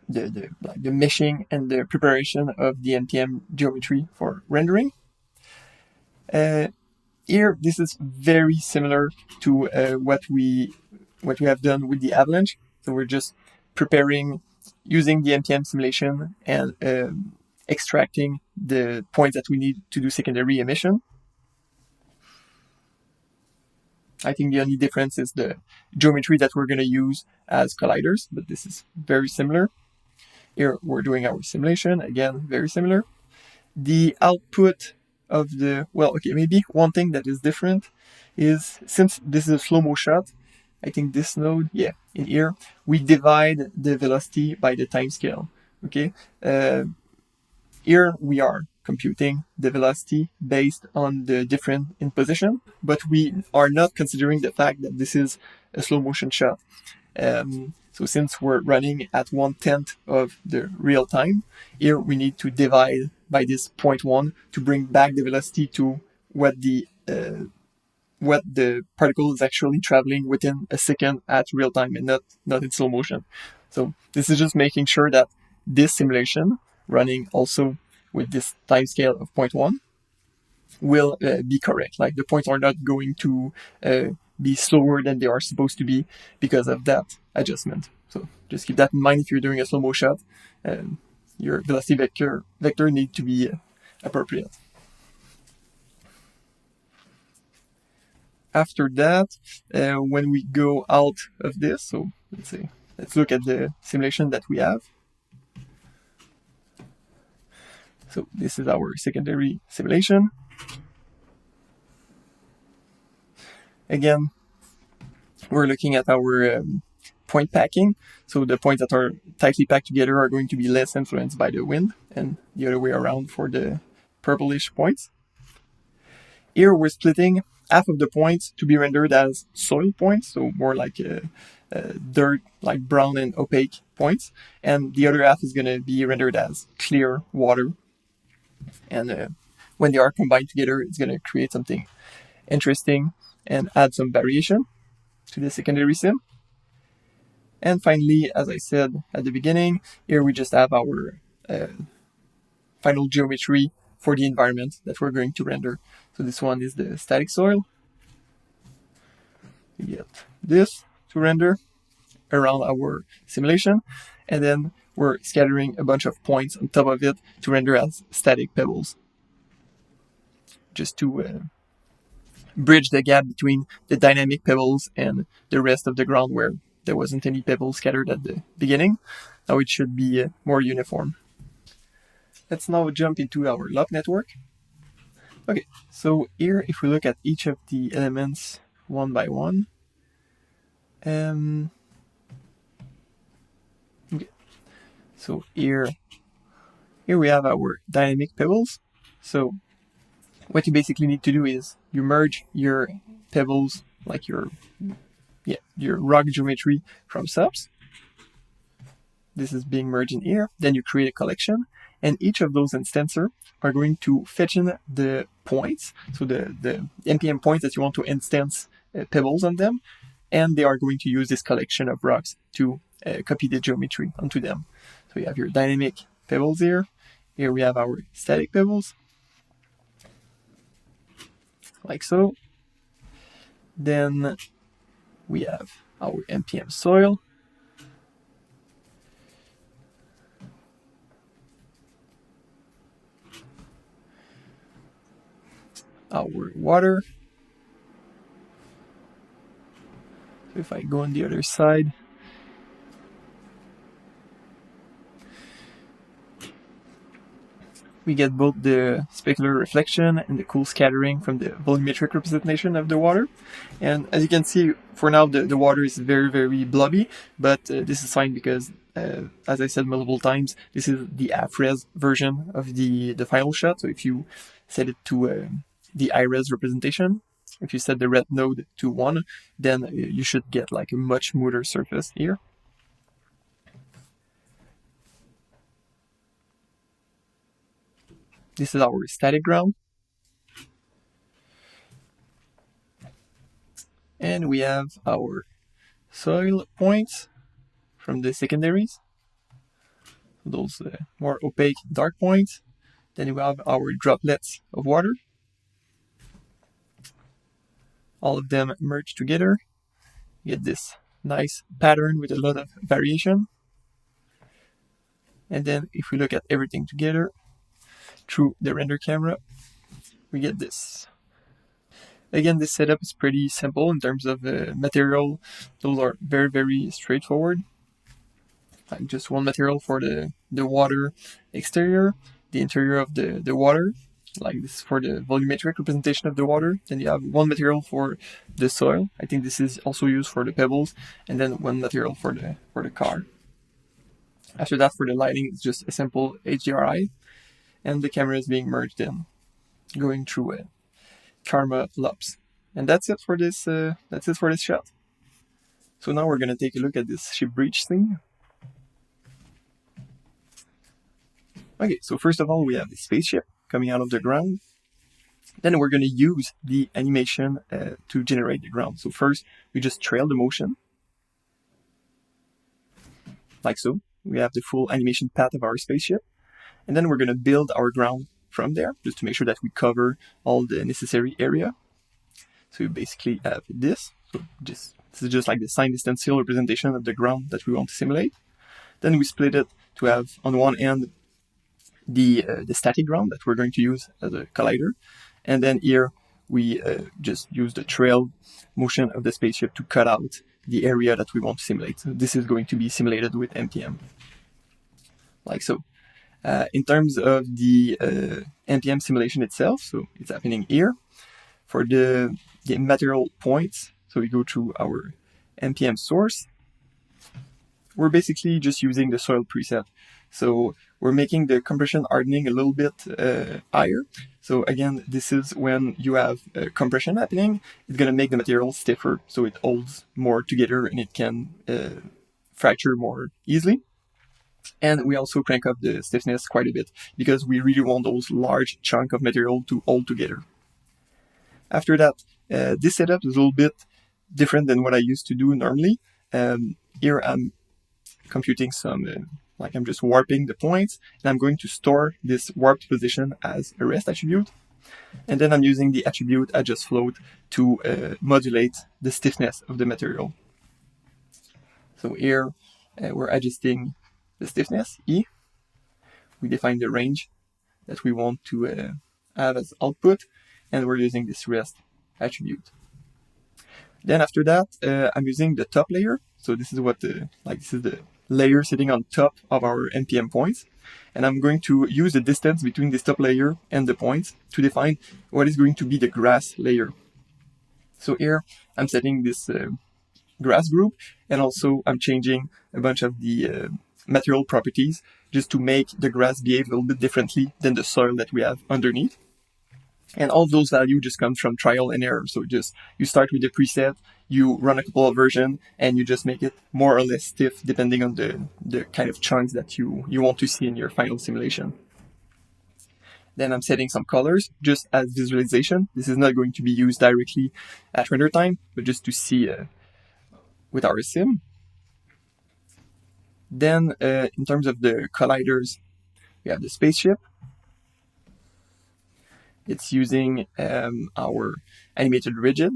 meshing and the preparation of the MPM geometry for rendering. Here, this is very similar to what we have done with the Avalanche. So we're just preparing, using the MPM simulation and extracting the points that we need to do secondary emission. I think the only difference is the geometry that we're going to use as colliders, but this is very similar. Here we're doing our simulation, again, very similar. The output of the, well, okay, maybe one thing that is different is, since this is a slow-mo shot, I think this node, yeah, in here, we divide the velocity by the time scale, okay? Here we are computing the velocity based on the difference in position, but we are not considering the fact that this is a slow motion shot. So since we're running at 1/10 of the real time, here we need to divide by this 0.1 to bring back the velocity to what the particle is actually traveling within a second at real time and not in slow motion. So this is just making sure that this simulation, running also with this time scale of 0.1, will be correct. Like the points are not going to be slower than they are supposed to be because of that adjustment. So just keep that in mind if you're doing a slow-mo shot. Your velocity vector need to be appropriate. After that, when we go out of this, so let's look at the simulation that we have. So this is our secondary simulation. Again, we're looking at our point packing. So the points that are tightly packed together are going to be less influenced by the wind, and the other way around for the purplish points. Here we're splitting half of the points to be rendered as soil points, so more like dirt, like brown and opaque points, and the other half is going to be rendered as clear water. And when they are combined together, it's going to create something interesting and add some variation to the secondary sim. And finally, as I said at the beginning, here we just have our final geometry for the environment that we're going to render. So this one is the static soil. We get this to render around our simulation, and then we're scattering a bunch of points on top of it to render as static pebbles, just to bridge the gap between the dynamic pebbles and the rest of the ground where there wasn't any pebbles scattered at the beginning. Now it should be more uniform. Let's now jump into our lock network. Okay, so here if we look at each of the elements one by one, okay. So here we have our dynamic pebbles. So what you basically need to do is you merge your pebbles, like your rock geometry from subs. This is being merged in here. Then you create a collection, and each of those instances are going to fetch in the points, so the MPM points that you want to instance pebbles on them, and they are going to use this collection of rocks to copy the geometry onto them. So you have your dynamic pebbles here. Here we have our static pebbles, like so. Then we have our MPM soil. Our water. So if I go on the other side, we get both the specular reflection and the cool scattering from the volumetric representation of the water. And as you can see, for now the water is very, very blobby, but this is fine because, as I said multiple times, this is the half-res version of the final shot. So if you set it to the high-res representation, if you set the red node to 1, then you should get like a much smoother surface here. This is our static ground. And we have our soil points from the secondaries, those more opaque dark points. Then we have our droplets of water. All of them merge together. You get this nice pattern with a lot of variation. And then if we look at everything together through the render camera, we get this. Again, this setup is pretty simple in terms of material. Those are very, very straightforward. Like just one material for the water exterior, the interior of the water, like this for the volumetric representation of the water. Then you have one material for the soil. I think this is also used for the pebbles, and then one material for the car. After that, for the lighting, it's just a simple HDRI, and the camera is being merged in, going through a Karma loops. And that's it for this. That's it for this shot. So now we're gonna take a look at this ship breach thing. Okay, so first of all, we have the spaceship coming out of the ground. Then we're going to use the animation to generate the ground. So first, we just trail the motion, like so. We have the full animation path of our spaceship. And then we're going to build our ground from there, just to make sure that we cover all the necessary area. So we basically have this. So this is just like the sine stencil representation of the ground that we want to simulate. Then we split it to have, on one end, the static ground that we're going to use as a collider, and then here we just use the trail motion of the spaceship to cut out the area that we want to simulate. So this is going to be simulated with MPM, like so. In terms of the MPM simulation itself, so it's happening here. For the the material points. So we go to our MPM source. We're basically just using the soil preset. So we're making the compression hardening a little bit higher. So again, this is when you have compression happening, it's going to make the material stiffer, so it holds more together and it can fracture more easily. And we also crank up the stiffness quite a bit because we really want those large chunks of material to hold together. After that, this setup is a little bit different than what I used to do normally. Here I'm computing some, I'm just warping the points, and I'm going to store this warped position as a rest attribute. And then I'm using the attribute adjust float to modulate the stiffness of the material. So here we're adjusting the stiffness, E. We define the range that we want to have as output, and we're using this rest attribute. Then after that, I'm using the top layer. So this is what this is the layer sitting on top of our MPM points. And I'm going to use the distance between this top layer and the points to define what is going to be the grass layer. So here I'm setting this grass group, and also I'm changing a bunch of the material properties just to make the grass behave a little bit differently than the soil that we have underneath. And all those values just come from trial and error. So just you start with the preset, you run a couple of versions, and you just make it more or less stiff depending on the kind of chunks that you want to see in your final simulation. Then I'm setting some colors just as visualization. This is not going to be used directly at render time, but just to see with our sim. Then in terms of the colliders, we have the spaceship. It's using our animated rigid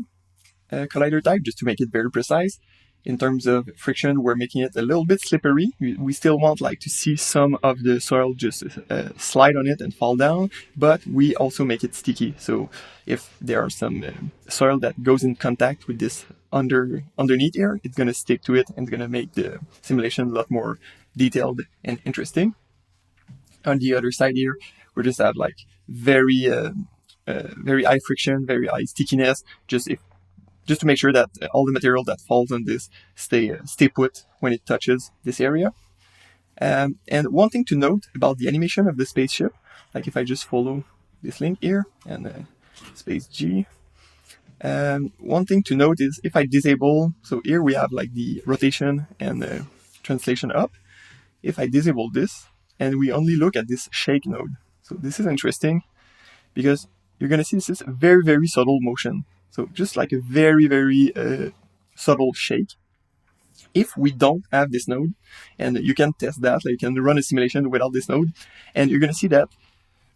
collider type just to make it very precise. In terms of friction, we're making it a little bit slippery. We still want to see some of the soil just slide on it and fall down, but we also make it sticky. So if there are some soil that goes in contact with this underneath here, it's going to stick to it and it's going to make the simulation a lot more detailed and interesting. On the other side here, we just have very high friction, very high stickiness, just to make sure that all the material that falls on this stay put when it touches this area. And one thing to note about the animation of the spaceship, if I just follow this link here and space G, one thing to note is if I disable, so here we have the rotation and translation up. If I disable this and we only look at this shake node, so this is interesting because you're going to see this is a very, very subtle motion. So just a very, very subtle shake. If we don't have this node, and you can test that, you can run a simulation without this node, and you're going to see that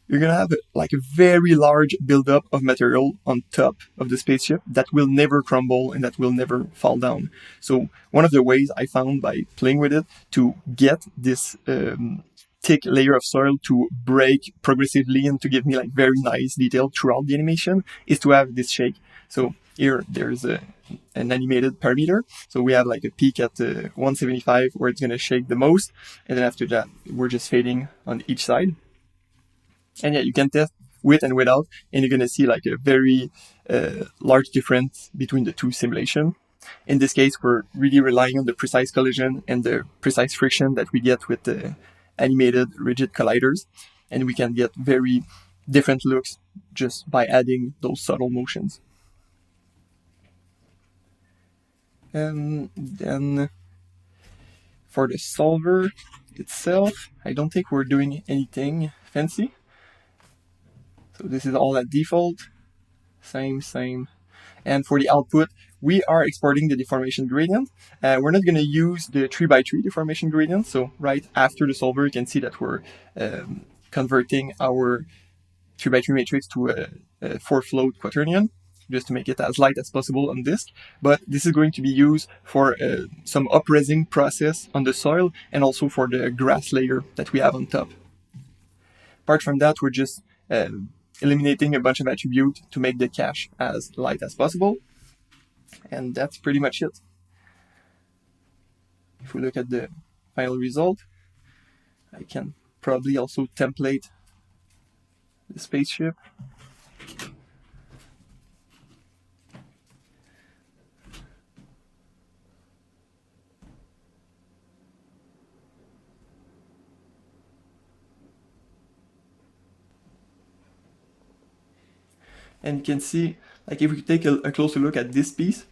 you're going to have a very large buildup of material on top of the spaceship that will never crumble and that will never fall down. So one of the ways I found by playing with it to get this thick layer of soil to break progressively and to give me very nice detail throughout the animation is to have this shake. So here there's an animated parameter. So we have a peak at 175 where it's going to shake the most. And then after that, we're just fading on each side. And yeah, you can test with and without, and you're going to see a very large difference between the two simulations. In this case, we're really relying on the precise collision and the precise friction that we get with the animated rigid colliders. And we can get very different looks just by adding those subtle motions. And then for the solver itself, I don't think we're doing anything fancy. So this is all at default, same. And for the output, we are exporting the deformation gradient. We're not going to use the 3x3 deformation gradient. So right after the solver, you can see that we're converting our 3x3 matrix to a 4-float quaternion, just to make it as light as possible on disk. But this is going to be used for some upresing process on the soil and also for the grass layer that we have on top. Apart from that, we're just eliminating a bunch of attributes to make the cache as light as possible. And that's pretty much it. If we look at the final result, I can probably also template the spaceship. And you can see, like if we take a closer look at this piece,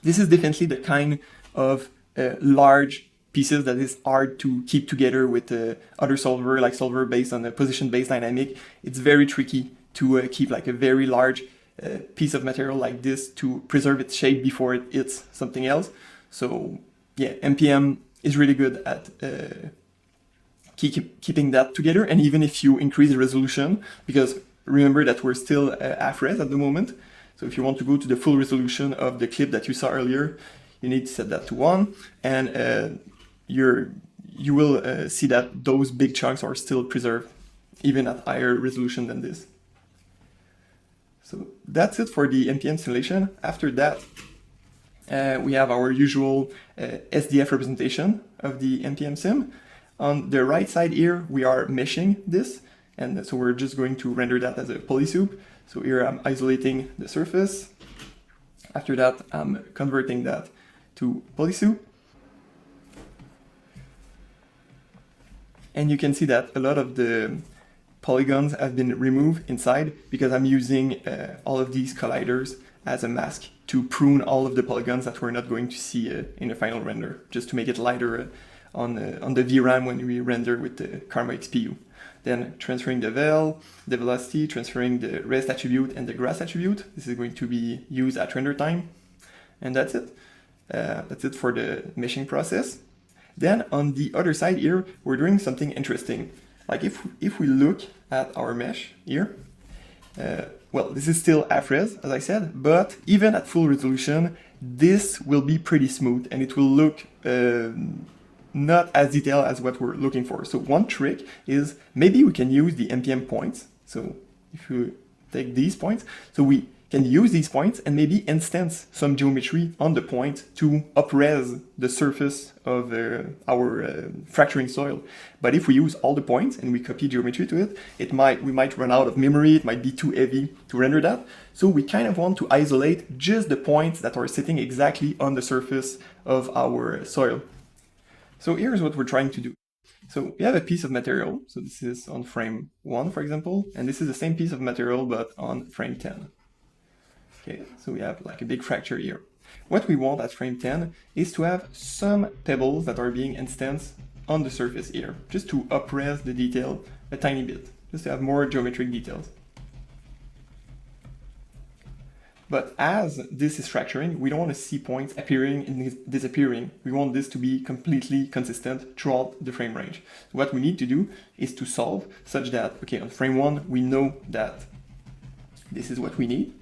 this is definitely the kind of large pieces that is hard to keep together with other solver, like solver based on a position-based dynamic. It's very tricky to keep like a very large piece of material like this to preserve its shape before it hits something else. So yeah, MPM is really good at keeping that together. And even if you increase the resolution, because remember that we're still half-res at the moment, so if you want to go to the full resolution of the clip that you saw earlier, you need to set that to 1, and you will see that those big chunks are still preserved, even at higher resolution than this. So that's it for the MPM simulation. After that, we have our usual SDF representation of the MPM sim. On the right side here, we are meshing this, and so we're just going to render that as a polysoup. So here I'm isolating the surface. After that, I'm converting that to polysoup. And you can see that a lot of the polygons have been removed inside because I'm using all of these colliders as a mask to prune all of the polygons that we're not going to see in the final render, just to make it lighter on the VRAM when we render with the Karma XPU. Then transferring the vel, the velocity, transferring the rest attribute and the grass attribute. This is going to be used at render time. And that's it. That's it for the meshing process. Then on the other side here, we're doing something interesting. Like if we look at our mesh here, well, this is still half-res, as I said, but even at full resolution, this will be pretty smooth and it will look not as detailed as what we're looking for. So one trick is maybe we can use the MPM points. So if you take these points, so we can use these points and maybe instance some geometry on the point to up-res the surface of our fracturing soil. But if we use all the points and we copy geometry to it, we might run out of memory, it might be too heavy to render that. So we kind of want to isolate just the points that are sitting exactly on the surface of our soil. So here's what we're trying to do. So we have a piece of material, so this is on frame 1, for example, and this is the same piece of material but on frame 10. Okay, so we have like a big fracture here. What we want at frame 10 is to have some pebbles that are being instanced on the surface here, just to up-res the detail a tiny bit, just to have more geometric details. But as this is fracturing, we don't want to see points appearing and disappearing. We want this to be completely consistent throughout the frame range. So what we need to do is to solve such that, okay, on frame 1, we know that this is what we need.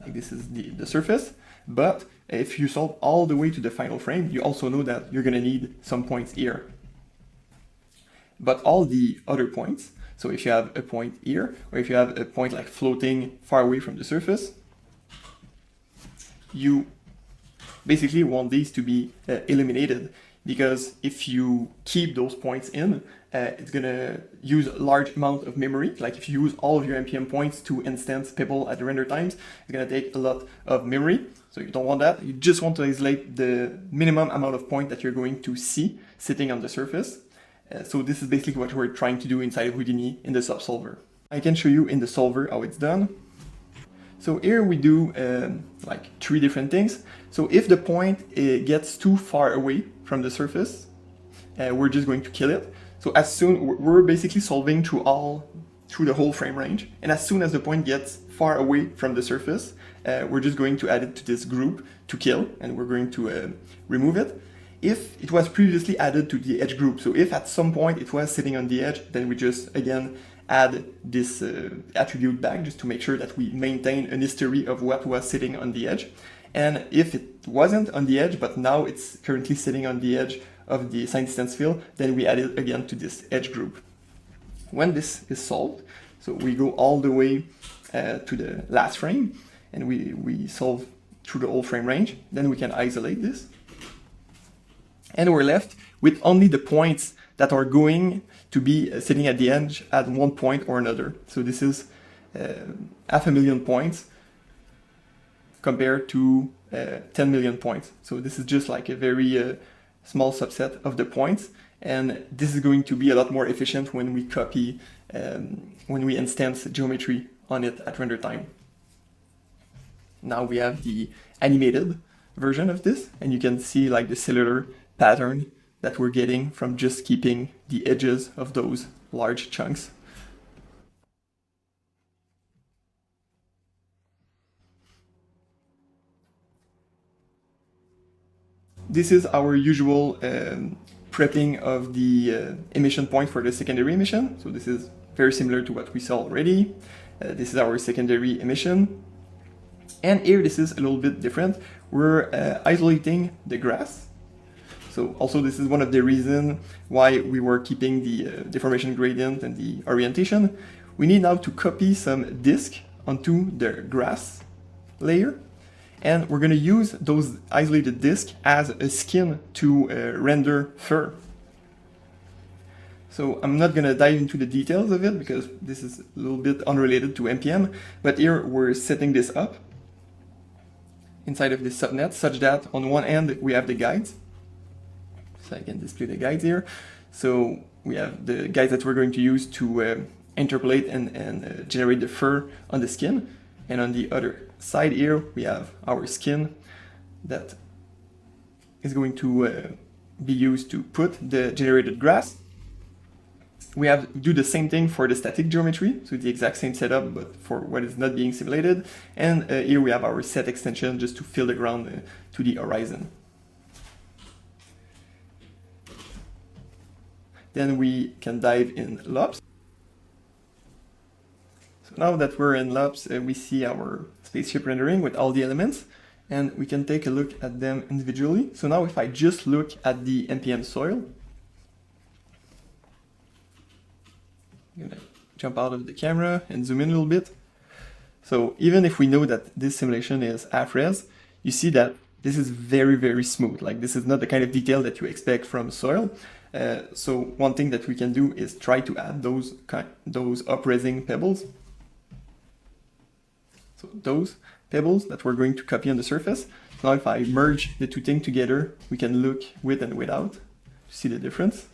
Like this is the surface, but if you solve all the way to the final frame, you also know that you're going to need some points here. But all the other points, so if you have a point here, or if you have a point like floating far away from the surface, you basically want these to be eliminated, because if you keep those points in, it's going to use a large amount of memory. Like if you use all of your MPM points to instance pebble at the render times, it's going to take a lot of memory. So you don't want that. You just want to isolate the minimum amount of point that you're going to see sitting on the surface. So this is basically what we're trying to do inside of Houdini in the subsolver. I can show you in the solver how it's done. So here we do like 3 different things. So if the point gets too far away from the surface, we're just going to kill it. So as soon, we're basically solving through the whole frame range. And as soon as the point gets far away from the surface, we're just going to add it to this group to kill, and we're going to remove it. If it was previously added to the edge group, so if at some point it was sitting on the edge, then we just, again, add this attribute back just to make sure that we maintain an history of what was sitting on the edge. And if it wasn't on the edge, but now it's currently sitting on the edge of the sign distance fill, then we add it again to this edge group. When this is solved, so we go all the way to the last frame, and we solve through the whole frame range, then we can isolate this. And we're left with only the points that are going to be sitting at the edge at one point or another. So this is 500,000 points compared to 10 million points. So this is just like a very small subset of the points, and this is going to be a lot more efficient when we copy, when we instance geometry on it at render time. now we have the animated version of this, and you can see like the cellular pattern that we're getting from just keeping the edges of those large chunks. This is our usual prepping of the emission point for the secondary emission. So this is very similar to what we saw already. This is our secondary emission. And here this is a little bit different. We're isolating the grass. So also this is one of the reasons why we were keeping the deformation gradient and the orientation. We need now to copy some disk onto the grass layer. And we're going to use those isolated disks as a skin to render fur. So I'm not going to dive into the details of it because this is a little bit unrelated to MPM, but here we're setting this up inside of this subnet such that on one end we have the guides. So I can display the guides here. So we have the guides that we're going to use to interpolate and generate the fur on the skin. And on the other side here, we have our skin that is going to be used to put the generated grass. We have do the same thing for the static geometry, so the exact same setup, but for what is not being simulated. And here we have our set extension just to fill the ground to the horizon. Then we can dive in LOPS. So now that we're in LOPS, we see our spaceship rendering with all the elements, and we can take a look at them individually. So now if I just look at the MPM soil, I'm gonna jump out of the camera and zoom in a little bit. So even if we know that this simulation is half-res, you see that this is very, very smooth. Like this is not the kind of detail that you expect from soil. So one thing that we can do is try to add those up-resing pebbles. So those pebbles that we're going to copy on the surface. Now if I merge the two things together, we can look with and without to see the difference.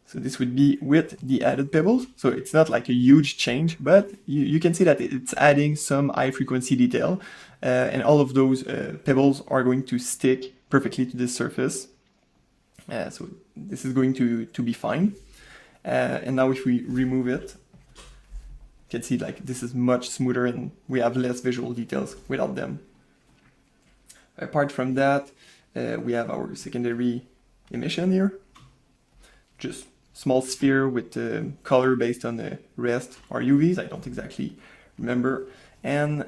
So this would be with the added pebbles. So it's not like a huge change, but you can see that it's adding some high frequency detail. And all of those pebbles are going to stick perfectly to this surface. So this is going to be fine. And now if we remove it, you can see like this is much smoother and we have less visual details without them. Apart from that, we have our secondary emission here. Just small sphere with color based on the rest or UVs, I don't exactly remember. And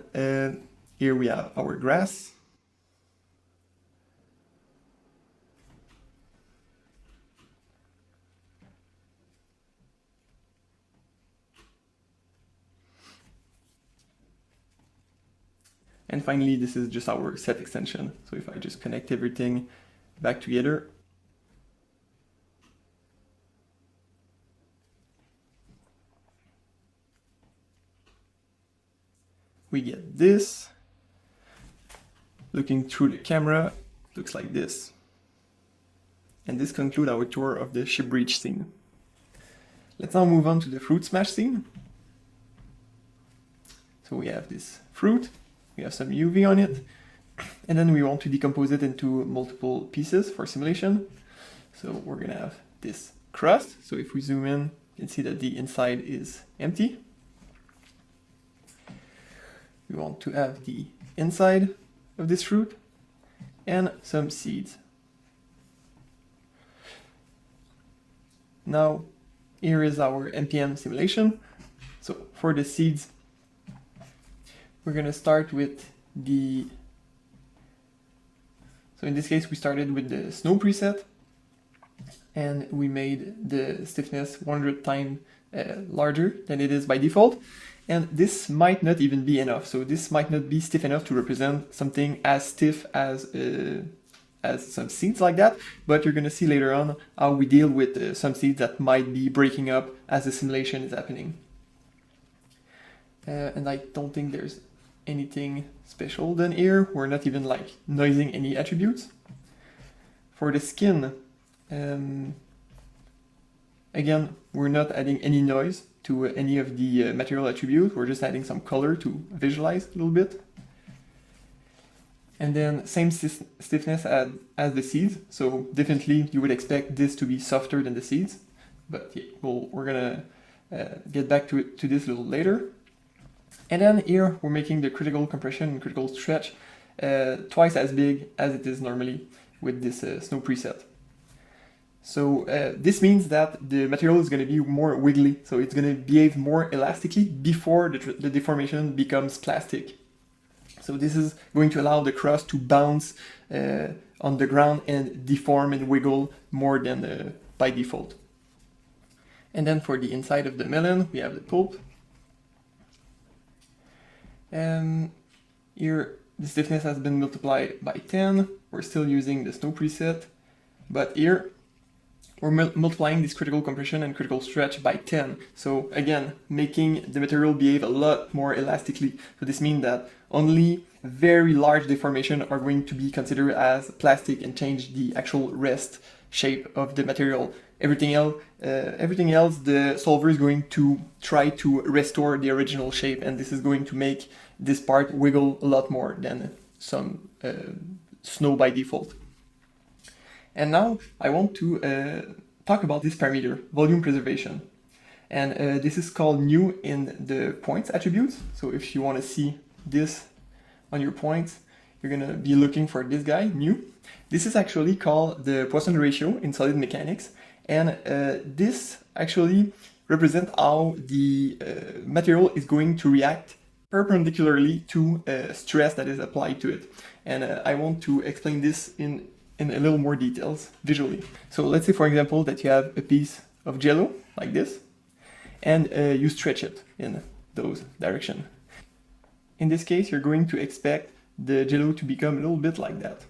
here we have our grass. And finally, this is just our set extension. So if I just connect everything back together, we get this. Looking through the camera, looks like this. And this concludes our tour of the ship breach scene. Let's now move on to the fruit smash scene. So we have this fruit. We have some UV on it, and then we want to decompose it into multiple pieces for simulation. So we're gonna have this crust. So if we zoom in, you can see that the inside is empty. We want to have the inside of this fruit and some seeds. Now, here is our MPM simulation. So for the seeds, we're going to start with the, so in this case we started with the snow preset and we made the stiffness 100 times larger than it is by default. And this might not even be enough. So this might not be stiff enough to represent something as stiff as some seeds like that, but you're going to see later on how we deal with some seeds that might be breaking up as the simulation is happening. And I don't think there's anything special done here. We're not even like noising any attributes. For the skin, Again, we're not adding any noise to any of the material attributes. We're just adding some color to visualize a little bit. And then same stiffness as the seeds. So definitely you would expect this to be softer than the seeds. But yeah, we're gonna get back to this a little later. And then here we're making the critical compression and critical stretch twice as big as it is normally with this snow preset. So this means that the material is going to be more wiggly, so it's going to behave more elastically before the deformation becomes plastic. So this is going to allow the crust to bounce on the ground and deform and wiggle more than by default. And then for the inside of the melon, we have the pulp. Here, the stiffness has been multiplied by 10. We're still using the snow preset, but here we're multiplying this critical compression and critical stretch by 10. So again, making the material behave a lot more elastically. So this means that only very large deformation are going to be considered as plastic and change the actual rest shape of the material. Everything else, the solver is going to try to restore the original shape, and this is going to make this part wiggle a lot more than some snow by default. And now I want to talk about this parameter, volume preservation. And this is called new in the points attributes. So if you want to see this on your points, you're going to be looking for this guy, new. This is actually called the Poisson ratio in solid mechanics. And this actually represents how the material is going to react perpendicularly to stress that is applied to it. And I want to explain this in a little more details visually. So let's say, for example, that you have a piece of jello like this, and you stretch it in those directions. In this case, you're going to expect the jello to become a little bit like that.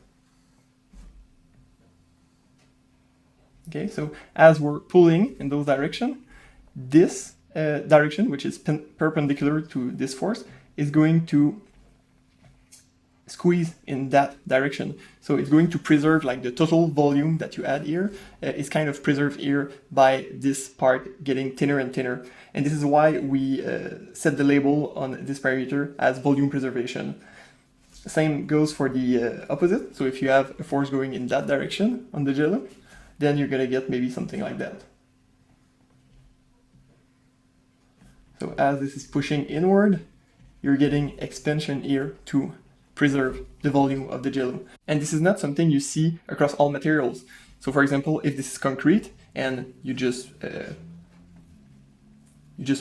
Okay, so as we're pulling in those directions, this direction, which is perpendicular to this force, is going to squeeze in that direction. So it's going to preserve, like, the total volume that you add here is kind of preserved here by this part getting thinner and thinner. And this is why we set the label on this parameter as volume preservation. Same goes for the opposite. So if you have a force going in that direction on the jello, then you're gonna get maybe something like that. So as this is pushing inward, you're getting expansion here to preserve the volume of the jello. And this is not something you see across all materials. So for example, if this is concrete and you just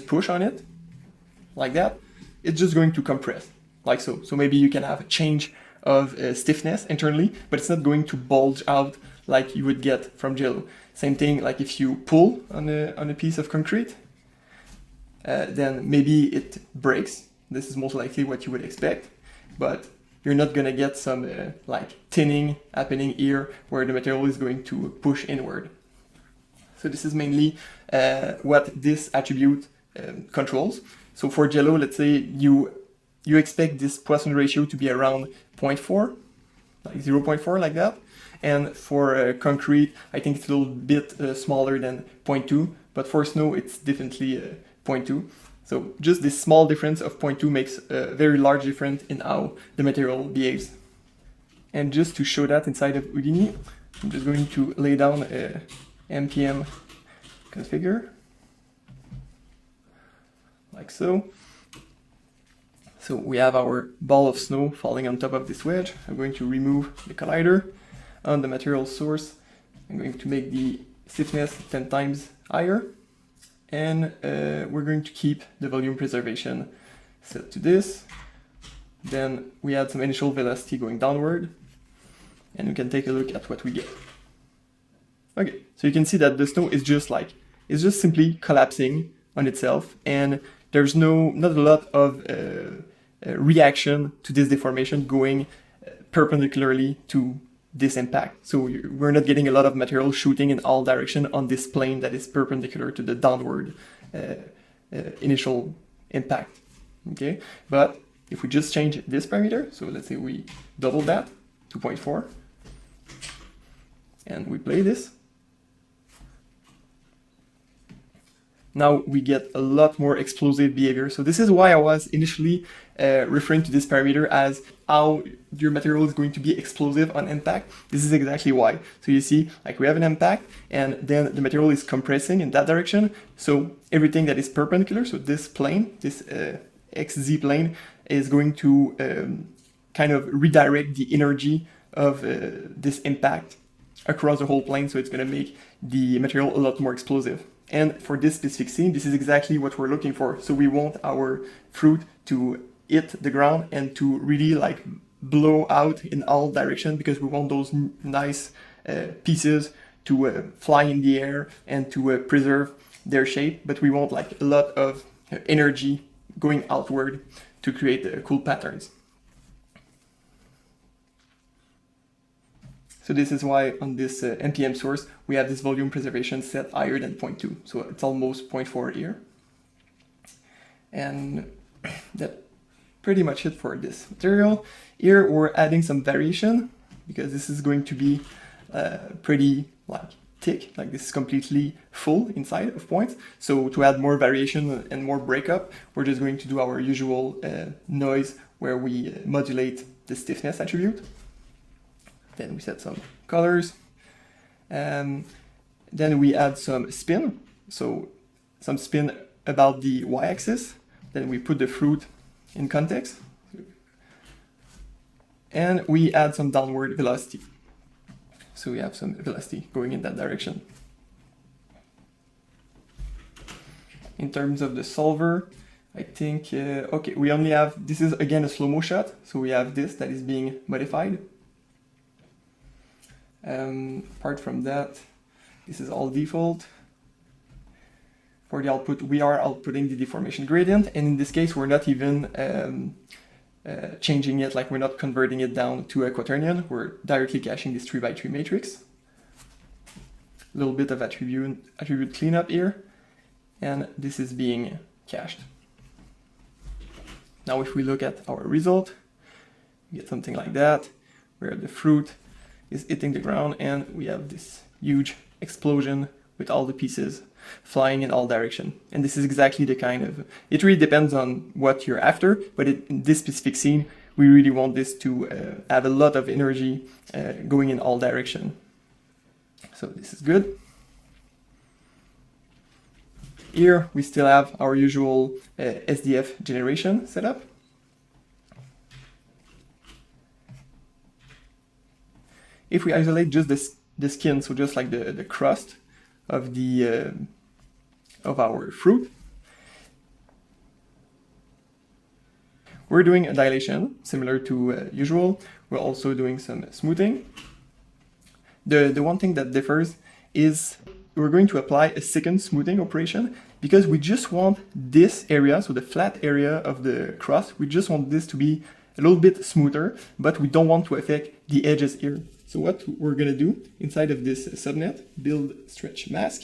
push on it like that, it's just going to compress like so. So maybe you can have a change of stiffness internally, but it's not going to bulge out like you would get from jello. Same thing, like if you pull on a piece of concrete, then maybe it breaks. This is most likely what you would expect, but you're not gonna get some like thinning happening here where the material is going to push inward. So this is mainly what this attribute controls. So for jello, let's say you expect this Poisson ratio to be around 0.4, like 0.4 like that. And for concrete, I think it's a little bit smaller than 0.2, but for snow, it's definitely 0.2. So just this small difference of 0.2 makes a very large difference in how the material behaves. And just to show that inside of Houdini, I'm just going to lay down a MPM configure, like so. So we have our ball of snow falling on top of this wedge. I'm going to remove the collider. On the material source, I'm going to make the stiffness 10 times higher. And we're going to keep the volume preservation set to this. Then we add some initial velocity going downward, and we can take a look at what we get. Okay, so you can see that the snow is just simply collapsing on itself, and there's not a lot of reaction to this deformation going perpendicularly to this impact. So we're not getting a lot of material shooting in all directions on this plane that is perpendicular to the downward initial impact. Okay, but if we just change this parameter, so let's say we double that, 2.4, and we play this, now we get a lot more explosive behavior. So this is why I was initially referring to this parameter as how your material is going to be explosive on impact. This is exactly why. So you see, like we have an impact and then the material is compressing in that direction. So everything that is perpendicular, so this plane, this XZ plane is going to kind of redirect the energy of this impact across the whole plane. So it's going to make the material a lot more explosive. And for this specific scene, this is exactly what we're looking for. So we want our fruit to hit the ground and to really like blow out in all directions, because we want those nice pieces to fly in the air and to preserve their shape. But we want like a lot of energy going outward to create cool patterns. So this is why on this MPM source, we have this volume preservation set higher than 0.2. So it's almost 0.4 here. And that's pretty much it for this material. Here we're adding some variation because this is going to be pretty like thick, like this is completely full inside of points. So to add more variation and more breakup, we're just going to do our usual noise where we modulate the stiffness attribute. Then we set some colors, and then we add some spin, so some spin about the y-axis. Then we put the fruit in context, and we add some downward velocity. So we have some velocity going in that direction. In terms of the solver, I think, okay, we only have, this is again a slow-mo shot, so we have this that is being modified. Apart from that, this is all default. For the output, we are outputting the deformation gradient, and in this case, we're not even changing it, like we're not converting it down to a quaternion. We're directly caching this 3x3 matrix. A little bit of attribute cleanup here, and this is being cached. Now, if we look at our result, we get something like that, where the fruit is hitting the ground and we have this huge explosion with all the pieces flying in all directions. And this is exactly the kind of, it really depends on what you're after, but in this specific scene, we really want this to have a lot of energy going in all directions. So this is good. Here we still have our usual SDF generation setup. If we isolate just the skin, so just like the crust of the of our fruit, we're doing a dilation similar to usual. We're also doing some smoothing. The one thing that differs is we're going to apply a second smoothing operation because we just want this area, so the flat area of the crust, we just want this to be a little bit smoother, but we don't want to affect the edges here. So what we're going to do inside of this subnet, build stretch mask.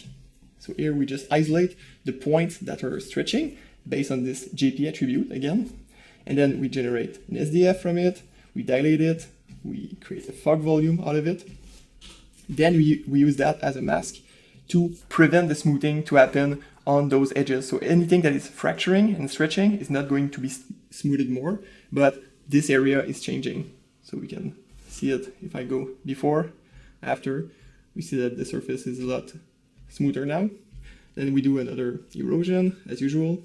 So here we just isolate the points that are stretching based on this JP attribute again. And then we generate an SDF from it, we dilate it, we create a fog volume out of it. Then we use that as a mask to prevent the smoothing to happen on those edges. So anything that is fracturing and stretching is not going to be smoothed more, but this area is changing. So we can see it if I go before, after, we see that the surface is a lot smoother now. Then we do another erosion as usual,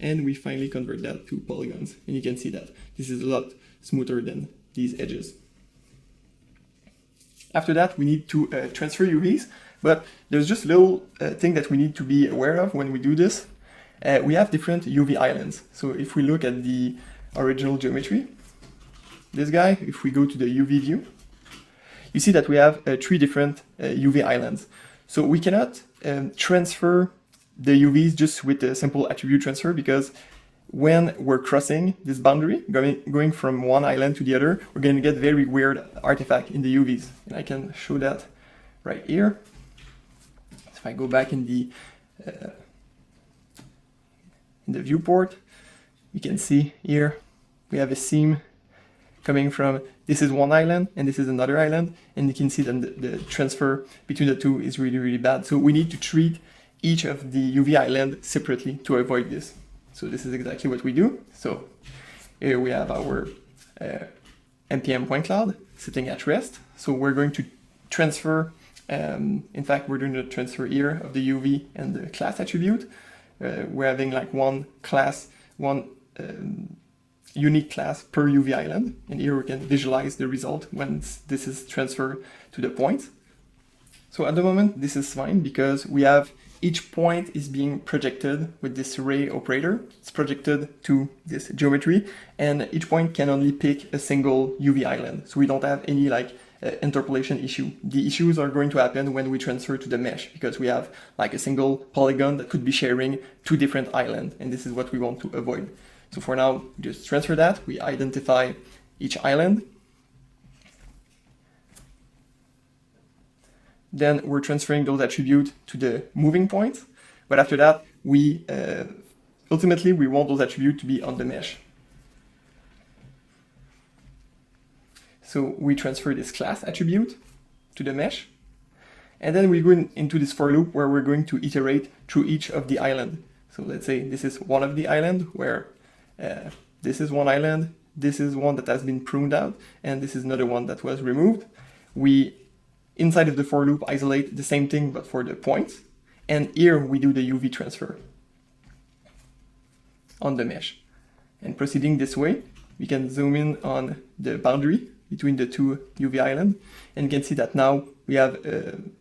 and we finally convert that to polygons. And you can see that this is a lot smoother than these edges. After that, we need to transfer UVs, but there's just a little thing that we need to be aware of when we do this. We have different UV islands. So if we look at the original geometry, this guy, if we go to the UV view, you see that we have 3 different UV islands. So we cannot transfer the UVs just with a simple attribute transfer, because when we're crossing this boundary, going from one island to the other, we're going to get very weird artifact in the UVs. And I can show that right here. So if I go back in the viewport, you can see here we have a seam coming from, this is one island and this is another island, and you can see that the transfer between the two is really, really bad. So we need to treat each of the UV island separately to avoid this. So this is exactly what we do. So here we have our MPM point cloud sitting at rest. So we're going to transfer, in fact, we're doing the transfer here of the UV and the class attribute. We're having like one class, one unique class per UV island. And here we can visualize the result when this is transferred to the point. So at the moment, this is fine because we have each point is being projected with this array operator. It's projected to this geometry, and each point can only pick a single UV island. So we don't have any like interpolation issue. The issues are going to happen when we transfer to the mesh, because we have like a single polygon that could be sharing two different islands, and this is what we want to avoid. So for now, just transfer that. We identify each island. Then we're transferring those attributes to the moving point. But after that, we ultimately we want those attributes to be on the mesh. So we transfer this class attribute to the mesh. And then we go into this for loop where we're going to iterate through each of the island. So let's say this is one of the island where this is one island, this is one that has been pruned out, and this is another one that was removed. We inside of the for loop isolate the same thing but for the points, and here we do the UV transfer on the mesh. And proceeding this way, we can zoom in on the boundary between the two UV islands, and you can see that now we have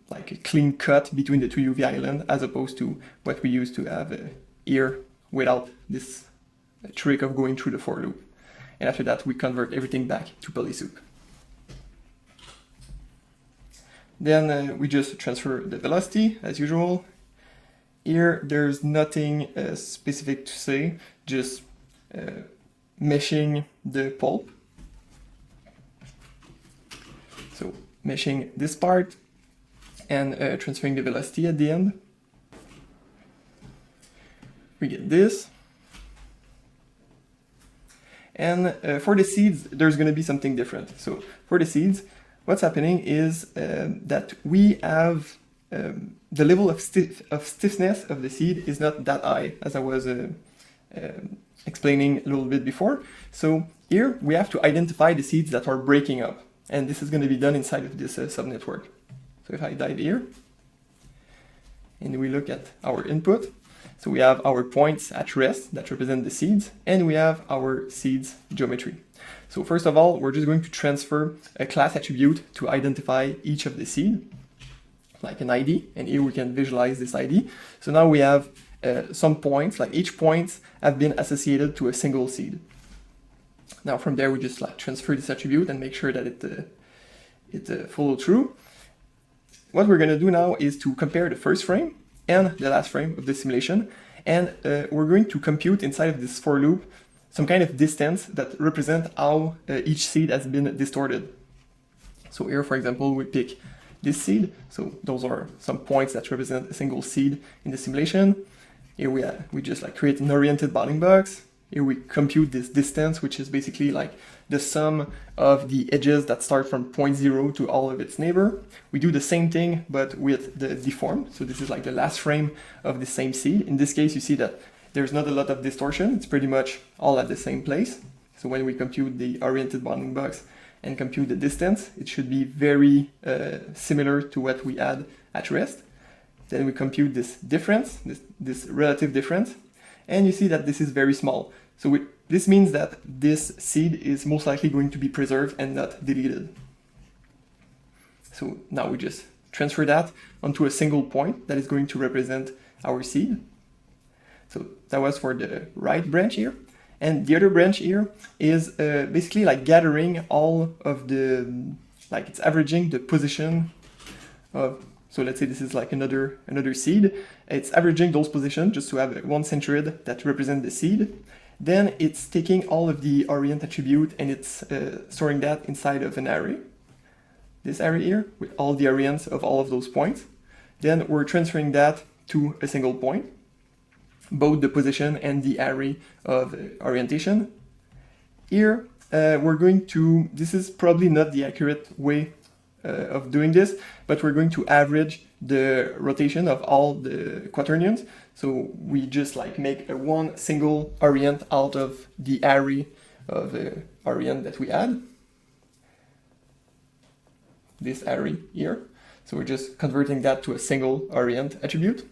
like a clean cut between the two UV islands as opposed to what we used to have here without this trick of going through the for loop. And after that, we convert everything back to polysoup. Then we just transfer the velocity as usual. Here there's nothing specific to say, just meshing the pulp. So meshing this part and transferring the velocity at the end. We get this. And for the seeds, there's going to be something different. So for the seeds, what's happening is that we have the level of stiffness of the seed is not that high, as I was explaining a little bit before. So here we have to identify the seeds that are breaking up, and this is going to be done inside of this subnetwork. So if I dive here, and we look at our input, so we have our points at rest that represent the seeds, and we have our seeds geometry. So first of all, we're just going to transfer a class attribute to identify each of the seed, like an ID, and here we can visualize this ID. So now we have some points, like each point have been associated to a single seed. Now from there, we just like transfer this attribute and make sure that it follows through. What we're going to do now is to compare the first frame and the last frame of the simulation, and we're going to compute inside of this for loop some kind of distance that represent how each seed has been distorted. So here, for example, we pick this seed. So those are some points that represent a single seed in the simulation. Here we just like create an oriented bounding box. Here we compute this distance, which is basically like the sum of the edges that start from point 0 to all of its neighbor. We do the same thing, but with the deformed. So this is like the last frame of the same seed. In this case, you see that there's not a lot of distortion. It's pretty much all at the same place. So when we compute the oriented bounding box and compute the distance, it should be very similar to what we had at rest. Then we compute this difference, this relative difference, and you see that this is very small. So this means that this seed is most likely going to be preserved and not deleted. So now we just transfer that onto a single point that is going to represent our seed. So that was for the right branch here. And the other branch here is basically like gathering all of the, like it's averaging the position of, so let's say this is like another seed. It's averaging those positions just to have one centroid that represents the seed. Then it's taking all of the orient attribute and it's storing that inside of an array. This array here with all the orients of all of those points. Then we're transferring that to a single point, both the position and the array of orientation. Here we're going to, this is probably not the accurate way of doing this, but we're going to average the rotation of all the quaternions. So we just like make a one single orient out of the array of the orient that we add. This array here. So we're just converting that to a single orient attribute.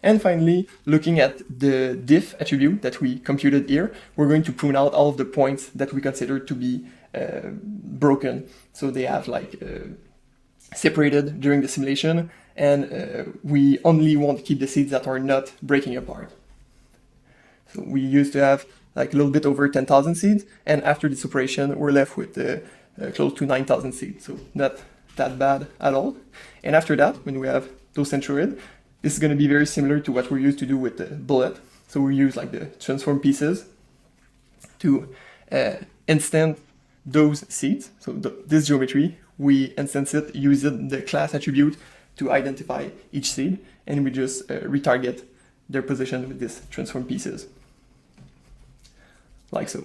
And finally, looking at the diff attribute that we computed here, we're going to prune out all of the points that we consider to be broken. So they have like separated during the simulation, and we only want to keep the seeds that are not breaking apart. So we used to have like a little bit over 10,000 seeds, and after this operation, we're left with close to 9,000 seeds. So not that bad at all. And after that, when we have those centroid, this is going to be very similar to what we're used to do with the bullet. So we use like the transform pieces to instance those seeds. So this geometry, we instance it using the class attribute to identify each seed, and we just retarget their position with these transform pieces, like so.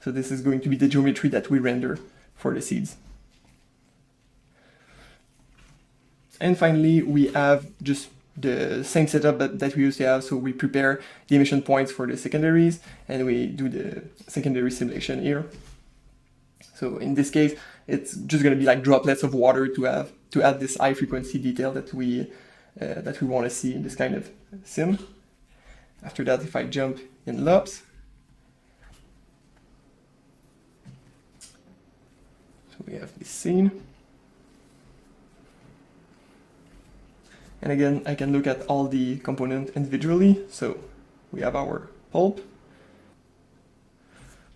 So this is going to be the geometry that we render for the seeds. And finally, we have just the same setup that we used to have. So we prepare the emission points for the secondaries, and we do the secondary simulation here. So in this case, it's just going to be like droplets of water to add this high frequency detail that we want to see in this kind of sim. After that, if I jump in LOPS, so we have this scene. And again, I can look at all the components individually. So we have our pulp.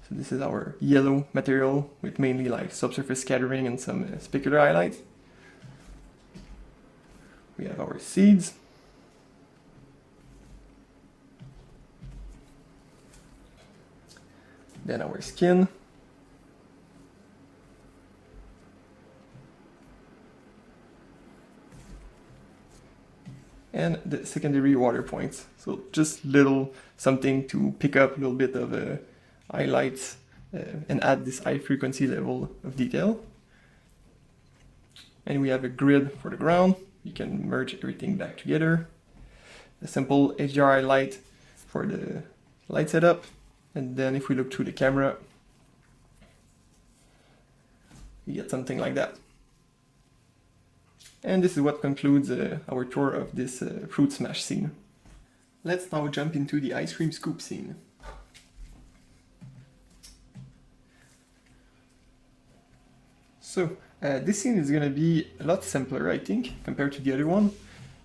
So this is our yellow material with mainly like subsurface scattering and some specular highlights. We have our seeds. Then our skin. And the secondary water points. So just little something to pick up a little bit of highlights and add this high frequency level of detail. And we have a grid for the ground. You can merge everything back together. A simple HDRI light for the light setup. And then if we look through the camera, you get something like that. And this is what concludes our tour of this fruit smash scene. Let's now jump into the ice cream scoop scene. So this scene is going to be a lot simpler, I think, compared to the other one.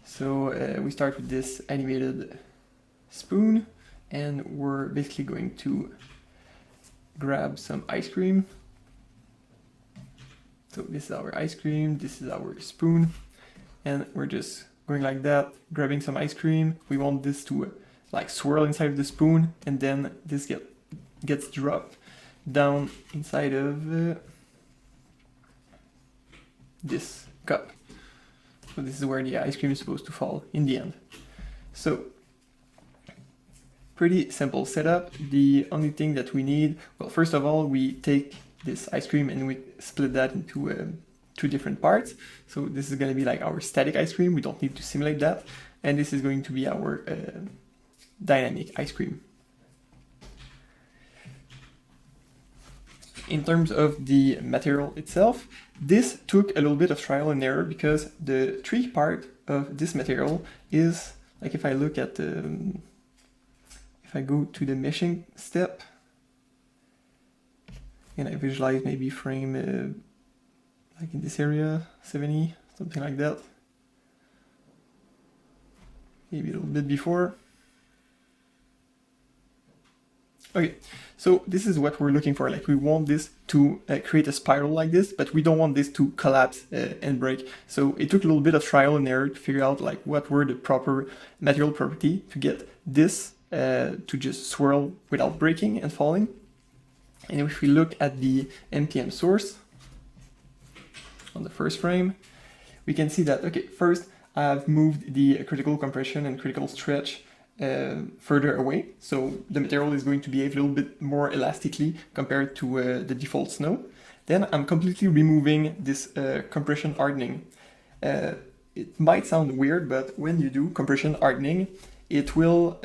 So we start with this animated spoon, and we're basically going to grab some ice cream. So this is our ice cream, this is our spoon, and we're just going like that, grabbing some ice cream. We want this to like swirl inside of the spoon, and then this gets dropped down inside of this cup. So this is where the ice cream is supposed to fall in the end. So pretty simple setup. The only thing that we need, well, first of all, we take this ice cream and we split that into two different parts. So this is going to be like our static ice cream. We don't need to simulate that. And this is going to be our dynamic ice cream. In terms of the material itself, this took a little bit of trial and error because the tricky part of this material is, like if I look at if I go to the meshing step, and I visualize maybe frame like in this area, 70, something like that. Maybe a little bit before. Okay, so this is what we're looking for. Like we want this to create a spiral like this, but we don't want this to collapse and break. So it took a little bit of trial and error to figure out like what were the proper material property to get this to just swirl without breaking and falling. And if we look at the MPM source on the first frame, we can see that, okay, first I've moved the critical compression and critical stretch further away. So the material is going to behave a little bit more elastically compared to the default snow. Then I'm completely removing this compression hardening. It might sound weird, but when you do compression hardening, it will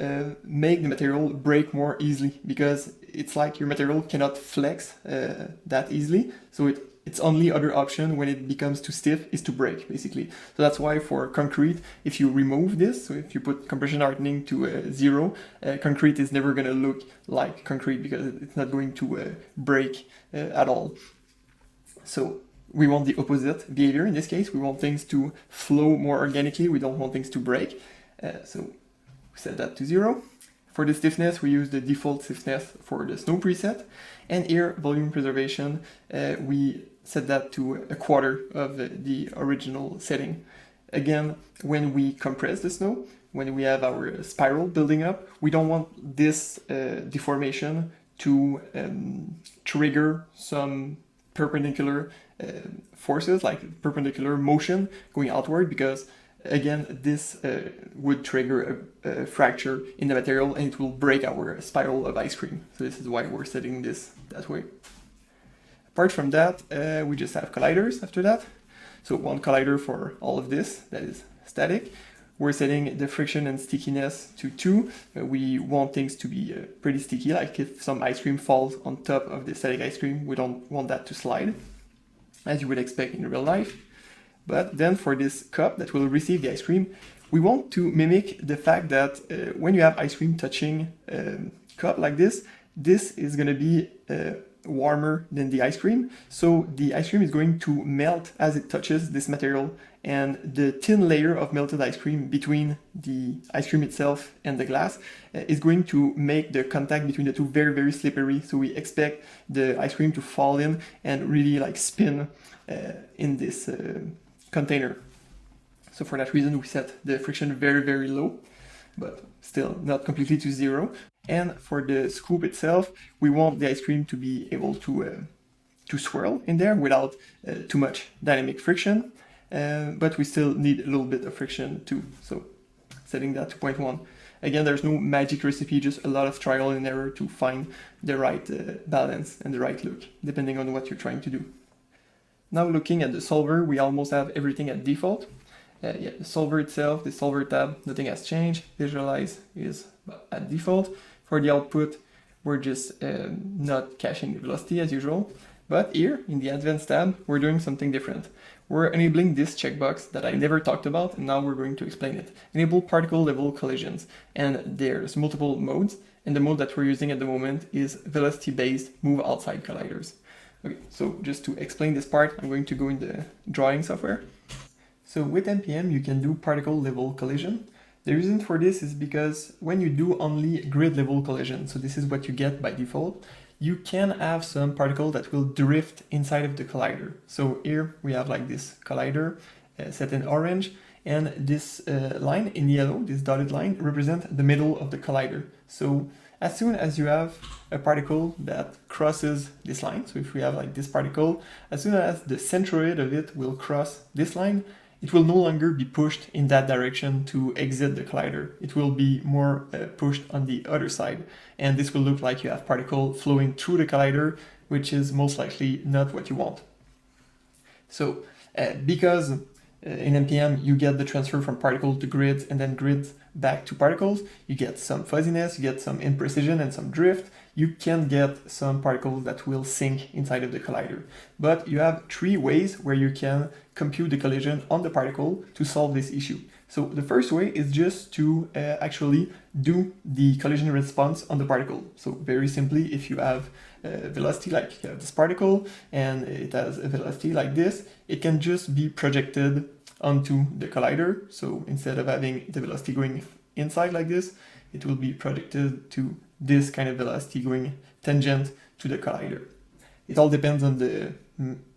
make the material break more easily, because it's like your material cannot flex that easily. So its only other option when it becomes too stiff is to break, basically. So that's why for concrete, if you remove this, so if you put compression hardening to 0, concrete is never going to look like concrete, because it's not going to break at all. So we want the opposite behavior in this case. We want things to flow more organically. We don't want things to break. So we set that to 0. For the stiffness, we use the default stiffness for the snow preset. And here, volume preservation, we set that to 1/4 of the original setting. Again, when we compress the snow, when we have our spiral building up, we don't want this deformation to trigger some perpendicular forces, like perpendicular motion going outward, because again, this would trigger a fracture in the material, and it will break our spiral of ice cream. So this is why we're setting this that way. Apart from that, we just have colliders after that. So one collider for all of this, that is static. We're setting the friction and stickiness to 2. We want things to be pretty sticky, like if some ice cream falls on top of the static ice cream, we don't want that to slide, as you would expect in real life. But then for this cup that will receive the ice cream, we want to mimic the fact that when you have ice cream touching a cup like this is going to be warmer than the ice cream. So the ice cream is going to melt as it touches this material, and the thin layer of melted ice cream between the ice cream itself and the glass is going to make the contact between the two very, very slippery. So we expect the ice cream to fall in and really like spin in this container. So for that reason, we set the friction very, very low, but still not completely to 0. And for the scoop itself, we want the ice cream to be able to swirl in there without too much dynamic friction, but we still need a little bit of friction too. So setting that to 0.1. Again, there's no magic recipe, just a lot of trial and error to find the right balance and the right look, depending on what you're trying to do. Now looking at the solver, we almost have everything at default. The solver itself, the solver tab, nothing has changed. Visualize is at default. For the output, we're just not caching the velocity as usual. But here, in the Advanced tab, we're doing something different. We're enabling this checkbox that I never talked about, and now we're going to explain it. Enable particle level collisions. And there's multiple modes, and the mode that we're using at the moment is velocity-based move outside colliders. Okay, so just to explain this part, I'm going to go in the drawing software. So with MPM, you can do particle level collision. The reason for this is because when you do only grid level collision, so this is what you get by default, you can have some particle that will drift inside of the collider. So here we have like this collider set in orange, and this line in yellow, this dotted line, represents the middle of the collider. So as soon as you have a particle that crosses this line, so if we have like this particle, as soon as the centroid of it will cross this line, it will no longer be pushed in that direction to exit the collider. It will be more pushed on the other side. And this will look like you have particle flowing through the collider, which is most likely not what you want. So because in MPM you get the transfer from particle to grids and then grids back to particles, you get some fuzziness, you get some imprecision and some drift. You can get some particles that will sink inside of the collider. But you have 3 ways where you can compute the collision on the particle to solve this issue. So the first way is just to actually do the collision response on the particle. So very simply, if you have a velocity like you have this particle and it has a velocity like this, it can just be projected onto the collider. So instead of having the velocity going inside like this, it will be projected to this kind of velocity going tangent to the collider. It all depends on the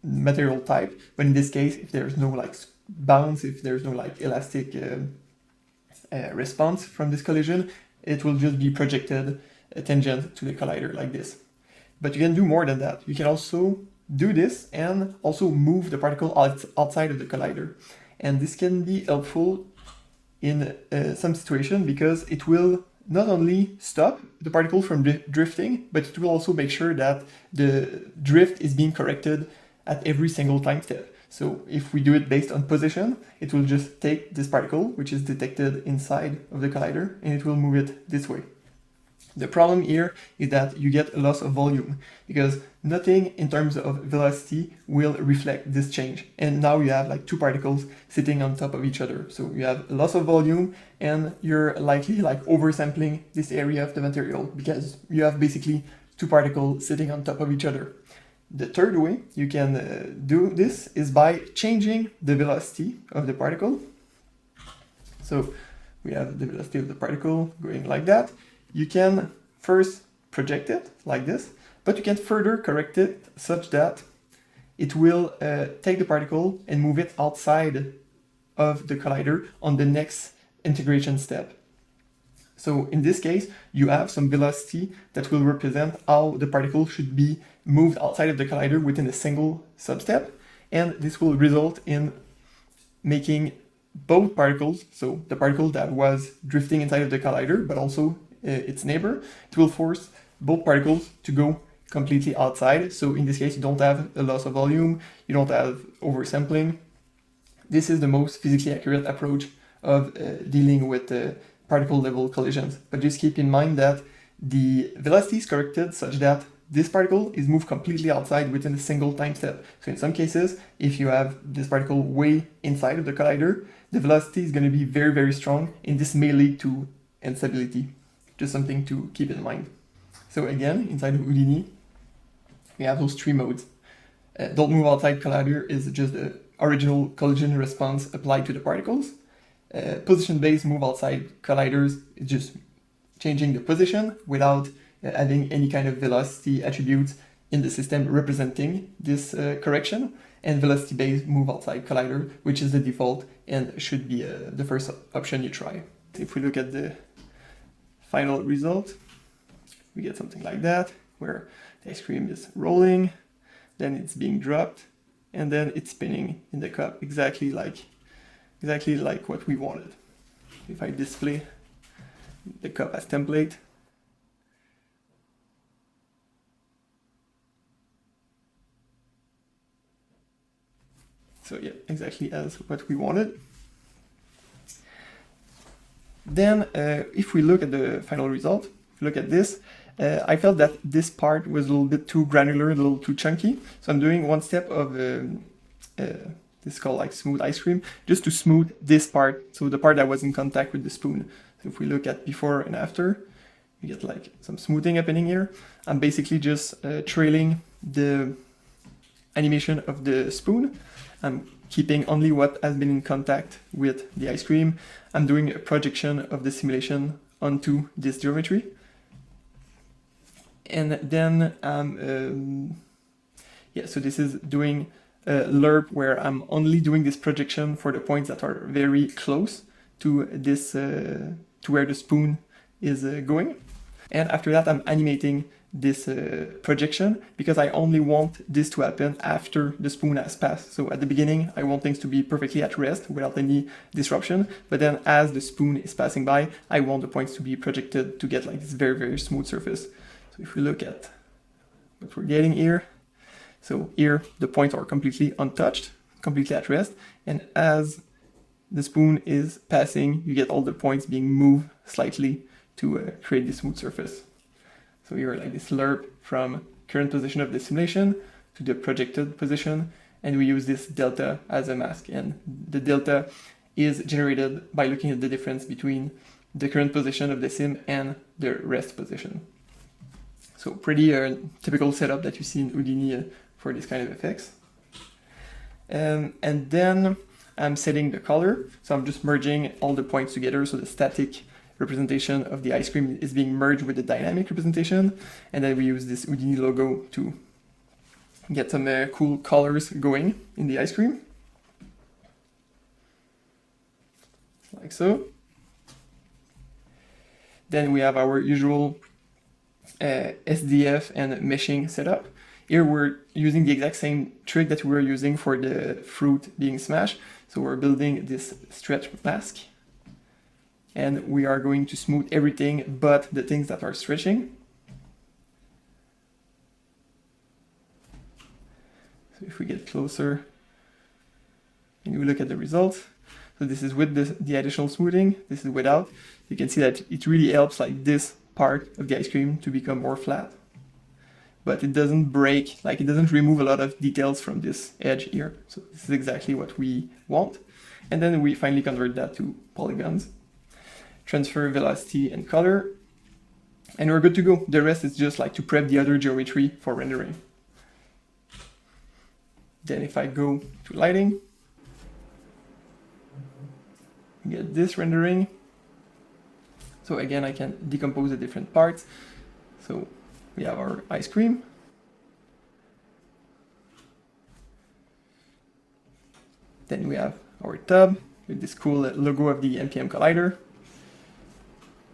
material type, but in this case, if there's no like bounce, if there's no like elastic response from this collision, it will just be projected tangent to the collider like this. But you can do more than that. You can also do this and also move the particle outside of the collider. And this can be helpful in some situation because it will not only stop the particle from drifting, but it will also make sure that the drift is being corrected at every single time step. So if we do it based on position, it will just take this particle, which is detected inside of the collider, and it will move it this way. The problem here is that you get a loss of volume, because nothing in terms of velocity will reflect this change. And now you have like two particles sitting on top of each other. So you have a loss of volume, and you're likely like oversampling this area of the material, because you have basically two particles sitting on top of each other. The third way you can do this is by changing the velocity of the particle. So we have the velocity of the particle going like that. You can first project it like this, but you can further correct it such that it will take the particle and move it outside of the collider on the next integration step. So in this case, you have some velocity that will represent how the particle should be moved outside of the collider within a single substep, and this will result in making both particles, so the particle that was drifting inside of the collider, but also its neighbor, it will force both particles to go completely outside. So in this case, you don't have a loss of volume, you don't have oversampling. This is the most physically accurate approach of dealing with particle level collisions. But just keep in mind that the velocity is corrected such that this particle is moved completely outside within a single time step. So in some cases, if you have this particle way inside of the collider, the velocity is going to be very, very strong, and this may lead to instability. Just something to keep in mind. So again, inside of Houdini, we have those three modes. Don't move outside collider is just the original collision response applied to the particles. Position-based move outside colliders is just changing the position without adding any kind of velocity attributes in the system representing this correction. And velocity-based move outside collider, which is the default and should be the first option you try. If we look at the final result, we get something like that, where the ice cream is rolling, then it's being dropped, and then it's spinning in the cup exactly like what we wanted. If I display the cup as template, so yeah, exactly as what we wanted. Then if we look at the final result, look at this, I felt that this part was a little bit too granular, a little too chunky. So I'm doing one step of this is called like smooth ice cream, just to smooth this part, so the part that was in contact with the spoon. So if we look at before and after, you get like some smoothing happening here. I'm basically just trailing the animation of the spoon. I'm keeping only what has been in contact with the ice cream. I'm doing a projection of the simulation onto this geometry. And then so this is doing a lerp where I'm only doing this projection for the points that are very close to this, to where the spoon is going. And after that, I'm animating this projection because I only want this to happen after the spoon has passed. So at the beginning, I want things to be perfectly at rest without any disruption. But then as the spoon is passing by, I want the points to be projected to get like this very, very smooth surface. So if we look at what we're getting here, so here the points are completely untouched, completely at rest. And as the spoon is passing, you get all the points being moved slightly to create this smooth surface. So here like this lerp from current position of the simulation to the projected position, and we use this delta as a mask. And the delta is generated by looking at the difference between the current position of the sim and the rest position. So pretty typical setup that you see in Houdini for this kind of effects. And then I'm setting the color. So I'm just merging all the points together. So the static representation of the ice cream is being merged with the dynamic representation. And then we use this Houdini logo to get some cool colors going in the ice cream. Like so. Then we have our usual SDF and meshing setup. Here we're using the exact same trick that we were using for the fruit being smashed. So we're building this stretch mask. and we are going to smooth everything but the things that are stretching. So if we get closer and we look at the results, so this is with the additional smoothing, this is without. You can see that it really helps like this part of the ice cream to become more flat. But it doesn't break, like it doesn't remove a lot of details from this edge here. So this is exactly what we want. And then we finally convert that to polygons. Transfer velocity and color. And we're good to go. The rest is just like to prep the other geometry for rendering. Then if I go to lighting, we get this rendering. So again, I can decompose the different parts. So we have our ice cream. Then we have our tub with this cool logo of the MPM collider.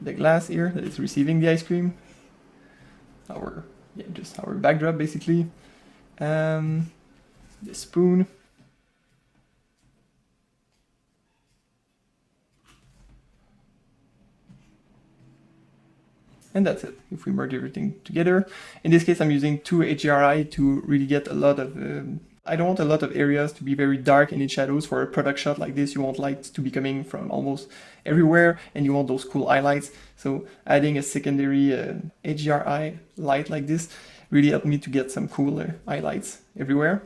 The glass here that is receiving the ice cream. Just our backdrop basically. The spoon. And that's it, if we merge everything together. In this case, I'm using 2 HDRI to really get a lot of... I don't want a lot of areas to be very dark and in shadows. For a product shot like this, you want light to be coming from almost everywhere, and you want those cool highlights. So adding a secondary HDRI light like this really helped me to get some cool highlights everywhere.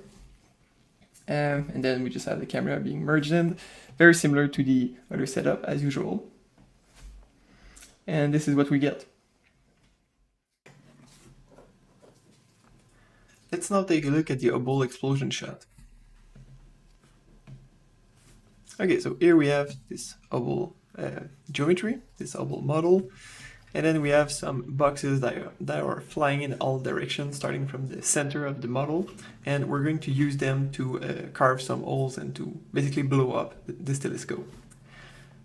And then we just have the camera being merged in, very similar to the other setup as usual. And this is what we get. Let's now take a look at the Hubble explosion shot. Okay, so here we have this Hubble geometry, this Hubble model, and then we have some boxes that are flying in all directions, starting from the center of the model, and we're going to use them to carve some holes and to basically blow up this telescope.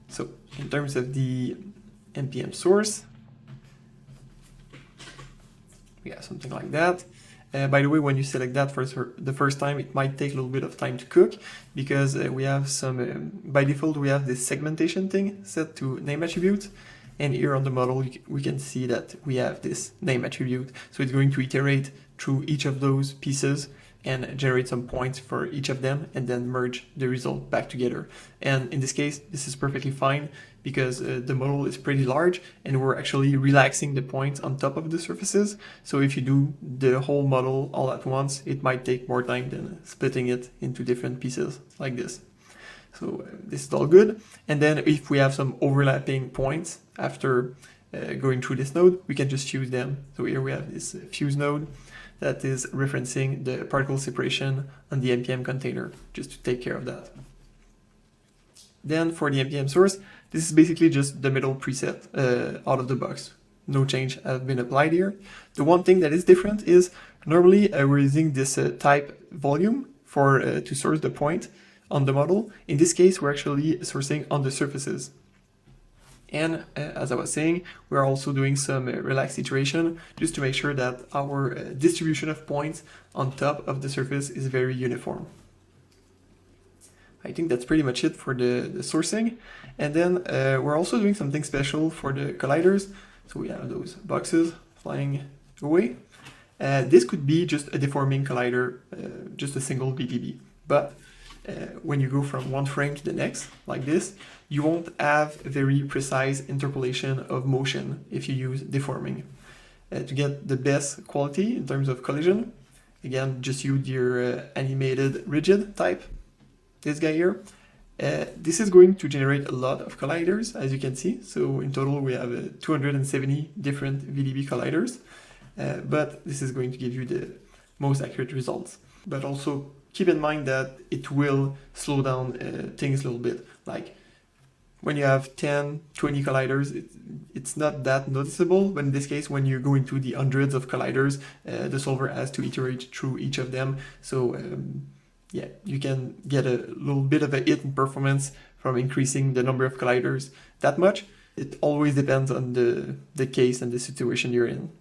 So in terms of the MPM source, we have something like that. By the way, when you select that for the first time, it might take a little bit of time to cook, because we have some, by default, we have this segmentation thing set to name attribute. And here on the model, we can see that we have this name attribute. So it's going to iterate through each of those pieces and generate some points for each of them, and then merge the result back together. And in this case, this is perfectly fine, because the model is pretty large and we're actually relaxing the points on top of the surfaces. So if you do the whole model all at once, it might take more time than splitting it into different pieces like this. So this is all good. And then if we have some overlapping points after going through this node, we can just fuse them. So here we have this fuse node that is referencing the particle separation on the NPM container, just to take care of that. Then for the NPM source, this is basically just the middle preset out of the box. No change has been applied here. The one thing that is different is normally we're using this type volume for to source the point on the model. In this case, we're actually sourcing on the surfaces. And as I was saying, we're also doing some relaxed iteration just to make sure that our distribution of points on top of the surface is very uniform. I think that's pretty much it for the sourcing. And then we're also doing something special for the colliders. So we have those boxes flying away. This could be just a deforming collider, just a single VDB. But when you go from one frame to the next, like this, you won't have a very precise interpolation of motion if you use deforming. To get the best quality in terms of collision, again, just use your animated rigid type, this guy here. This is going to generate a lot of colliders, as you can see. So in total, we have 270 different VDB colliders, but this is going to give you the most accurate results. But also keep in mind that it will slow down things a little bit. Like when you have 10, 20 colliders, it's not that noticeable, but in this case, when you go into the hundreds of colliders, the solver has to iterate through each of them. So yeah, you can get a little bit of a hit in performance from increasing the number of colliders that much. It always depends on the case and the situation you're in.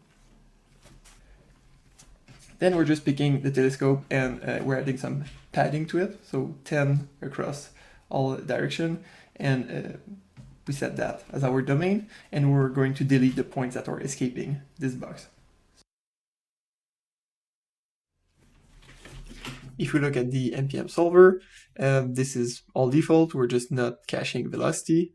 Then we're just picking the telescope and we're adding some padding to it. So 10 across all direction. And we set that as our domain, and we're going to delete the points that are escaping this box. If we look at the MPM solver, this is all default, we're just not caching velocity.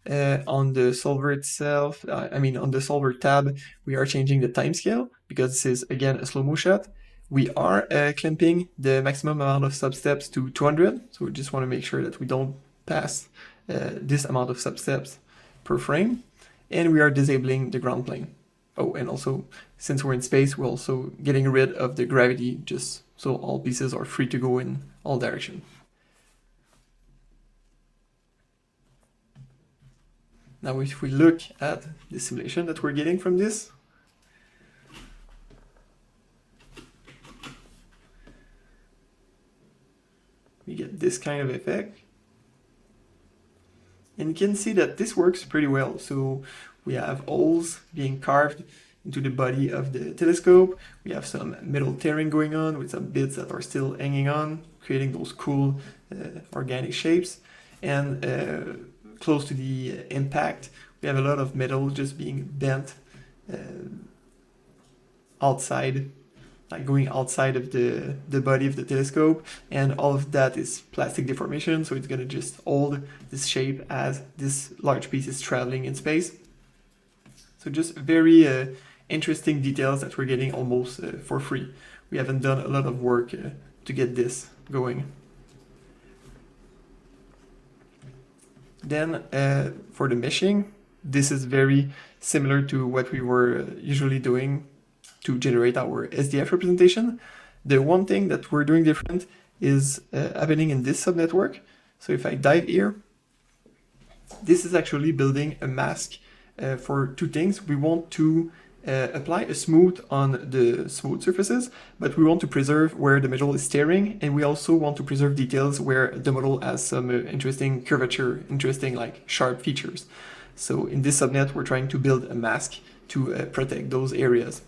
On the solver itself, on the solver tab, we are changing the timescale because this is again a slow-mo shot. We are clamping the maximum amount of sub-steps to 200, so we just want to make sure that we don't pass this amount of sub-steps per frame, and we are disabling the ground plane. Oh, and also, since we're in space, we're also getting rid of the gravity, just so all pieces are free to go in all directions. Now, if we look at the simulation that we're getting from this, we get this kind of effect. And you can see that this works pretty well. So we have holes being carved into the body of the telescope. We have some metal tearing going on with some bits that are still hanging on, creating those cool organic shapes. And close to the impact, we have a lot of metal just being bent outside, like going outside of the body of the telescope, and all of that is plastic deformation, so it's going to just hold this shape as this large piece is traveling in space. So just very interesting details that we're getting almost for free. We haven't done a lot of work to get this going. Then for the meshing, this is very similar to what we were usually doing to generate our SDF representation. The one thing that we're doing different is happening in this subnetwork. So if I dive here, this is actually building a mask for two things. We want to apply a smooth on the smooth surfaces, but we want to preserve where the metal is tearing, and we also want to preserve details where the model has some interesting curvature, interesting like sharp features. So in this subnet, we're trying to build a mask to protect those areas.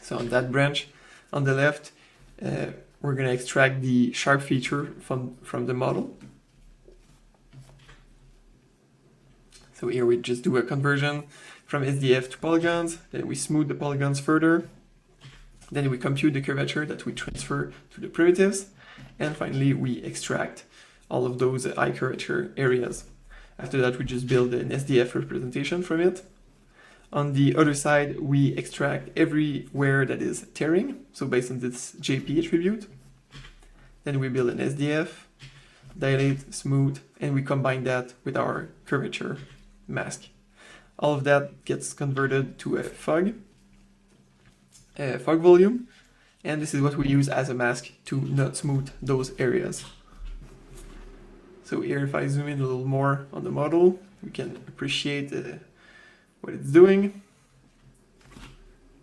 So on that branch on the left, we're going to extract the sharp feature from the model. So here we just do a conversion from SDF to polygons, then we smooth the polygons further, then we compute the curvature that we transfer to the primitives, and finally we extract all of those high curvature areas. After that, we just build an SDF representation from it. On the other side, we extract everywhere that is tearing, so based on this JP attribute. Then we build an SDF, dilate, smooth, and we combine that with our curvature mask. All of that gets converted to a fog volume, and this is what we use as a mask to not smooth those areas. So here, if I zoom in a little more on the model, we can appreciate what it's doing.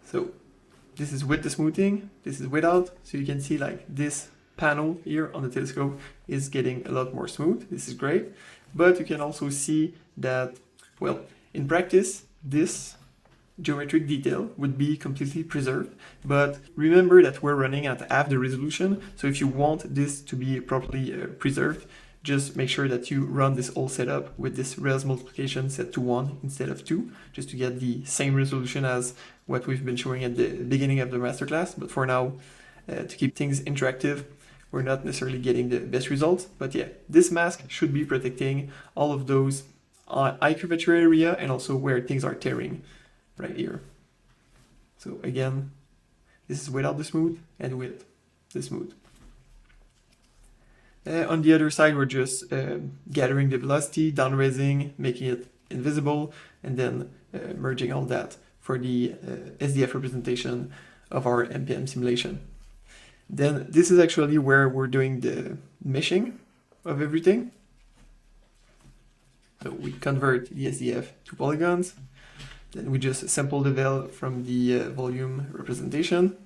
So this is with the smoothing, this is without, so you can see like this panel here on the telescope is getting a lot more smooth. This is great, but you can also see that, well, in practice, this geometric detail would be completely preserved, but remember that we're running at half the resolution, so if you want this to be properly preserved, just make sure that you run this whole setup with this res multiplication set to 1 instead of 2, just to get the same resolution as what we've been showing at the beginning of the masterclass. But for now, to keep things interactive, we're not necessarily getting the best results. But yeah, this mask should be protecting all of those high curvature area and also where things are tearing right here. So again, this is without the smooth and with the smooth. On the other side, we're just gathering the velocity, down-raising, making it invisible, and then merging all that for the SDF representation of our MPM simulation. Then this is actually where we're doing the meshing of everything. So we convert the SDF to polygons, then we just sample the vel from the volume representation.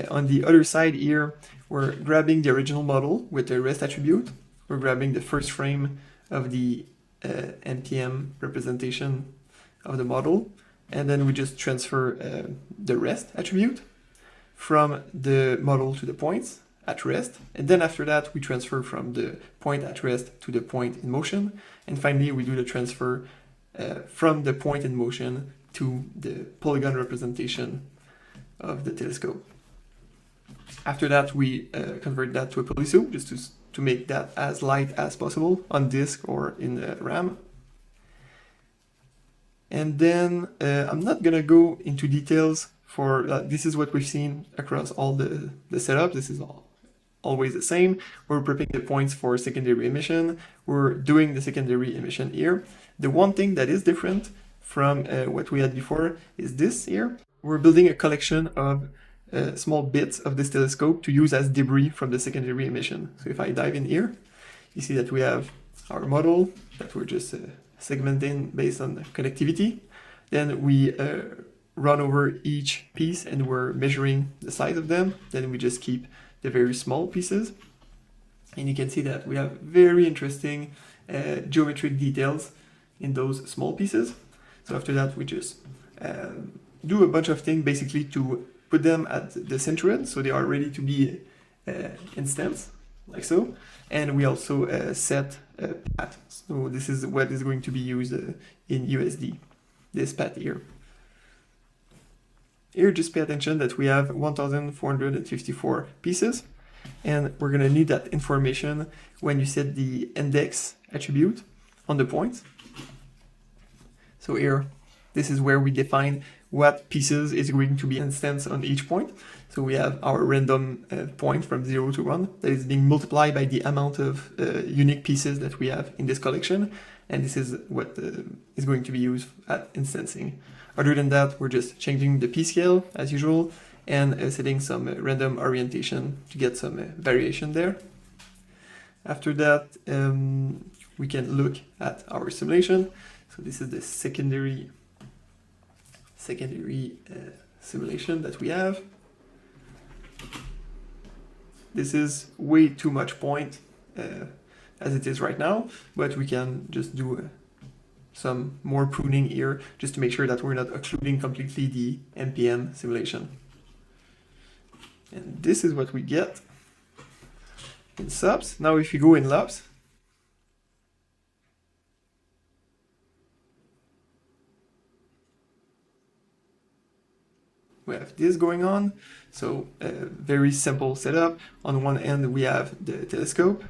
On the other side here, we're grabbing the original model with the rest attribute. We're grabbing the first frame of the MPM representation of the model, and then we just transfer the rest attribute from the model to the points at rest, and then after that we transfer from the point at rest to the point in motion, and finally we do the transfer from the point in motion to the polygon representation of the telescope. After that we convert that to a polysoup just to make that as light as possible on disk or in the RAM. And then I'm not gonna go into details for this is what we've seen across all the setup. This is always the same. We're prepping the points for secondary emission. We're doing the secondary emission here. The one thing that is different from what we had before is this here. We're building a collection of small bits of this telescope to use as debris from the secondary emission. So if I dive in here, you see that we have our model that we're just segmenting based on the connectivity. Then we run over each piece and we're measuring the size of them. Then we just keep the very small pieces. And you can see that we have very interesting geometric details in those small pieces. So after that, we just do a bunch of things basically to put them at the centroid so they are ready to be instanced, like so. And we also set a path. So this is what is going to be used in USD, this path here. Here, just pay attention that we have 1,454 pieces, and we're going to need that information when you set the index attribute on the point. So here, this is where we define what pieces is going to be instanced on each point. So we have our random point from 0 to 1 that is being multiplied by the amount of unique pieces that we have in this collection, and this is what is going to be used at instancing. Other than that, we're just changing the p-scale as usual and setting some random orientation to get some variation there. After that, we can look at our simulation. So this is the secondary simulation that we have. This is way too much point as it is right now, but we can just do some more pruning here just to make sure that we're not occluding completely the MPM simulation. And this is what we get in subs. Now if you go in labs, we have this going on. So a very simple setup. On one end we have the telescope.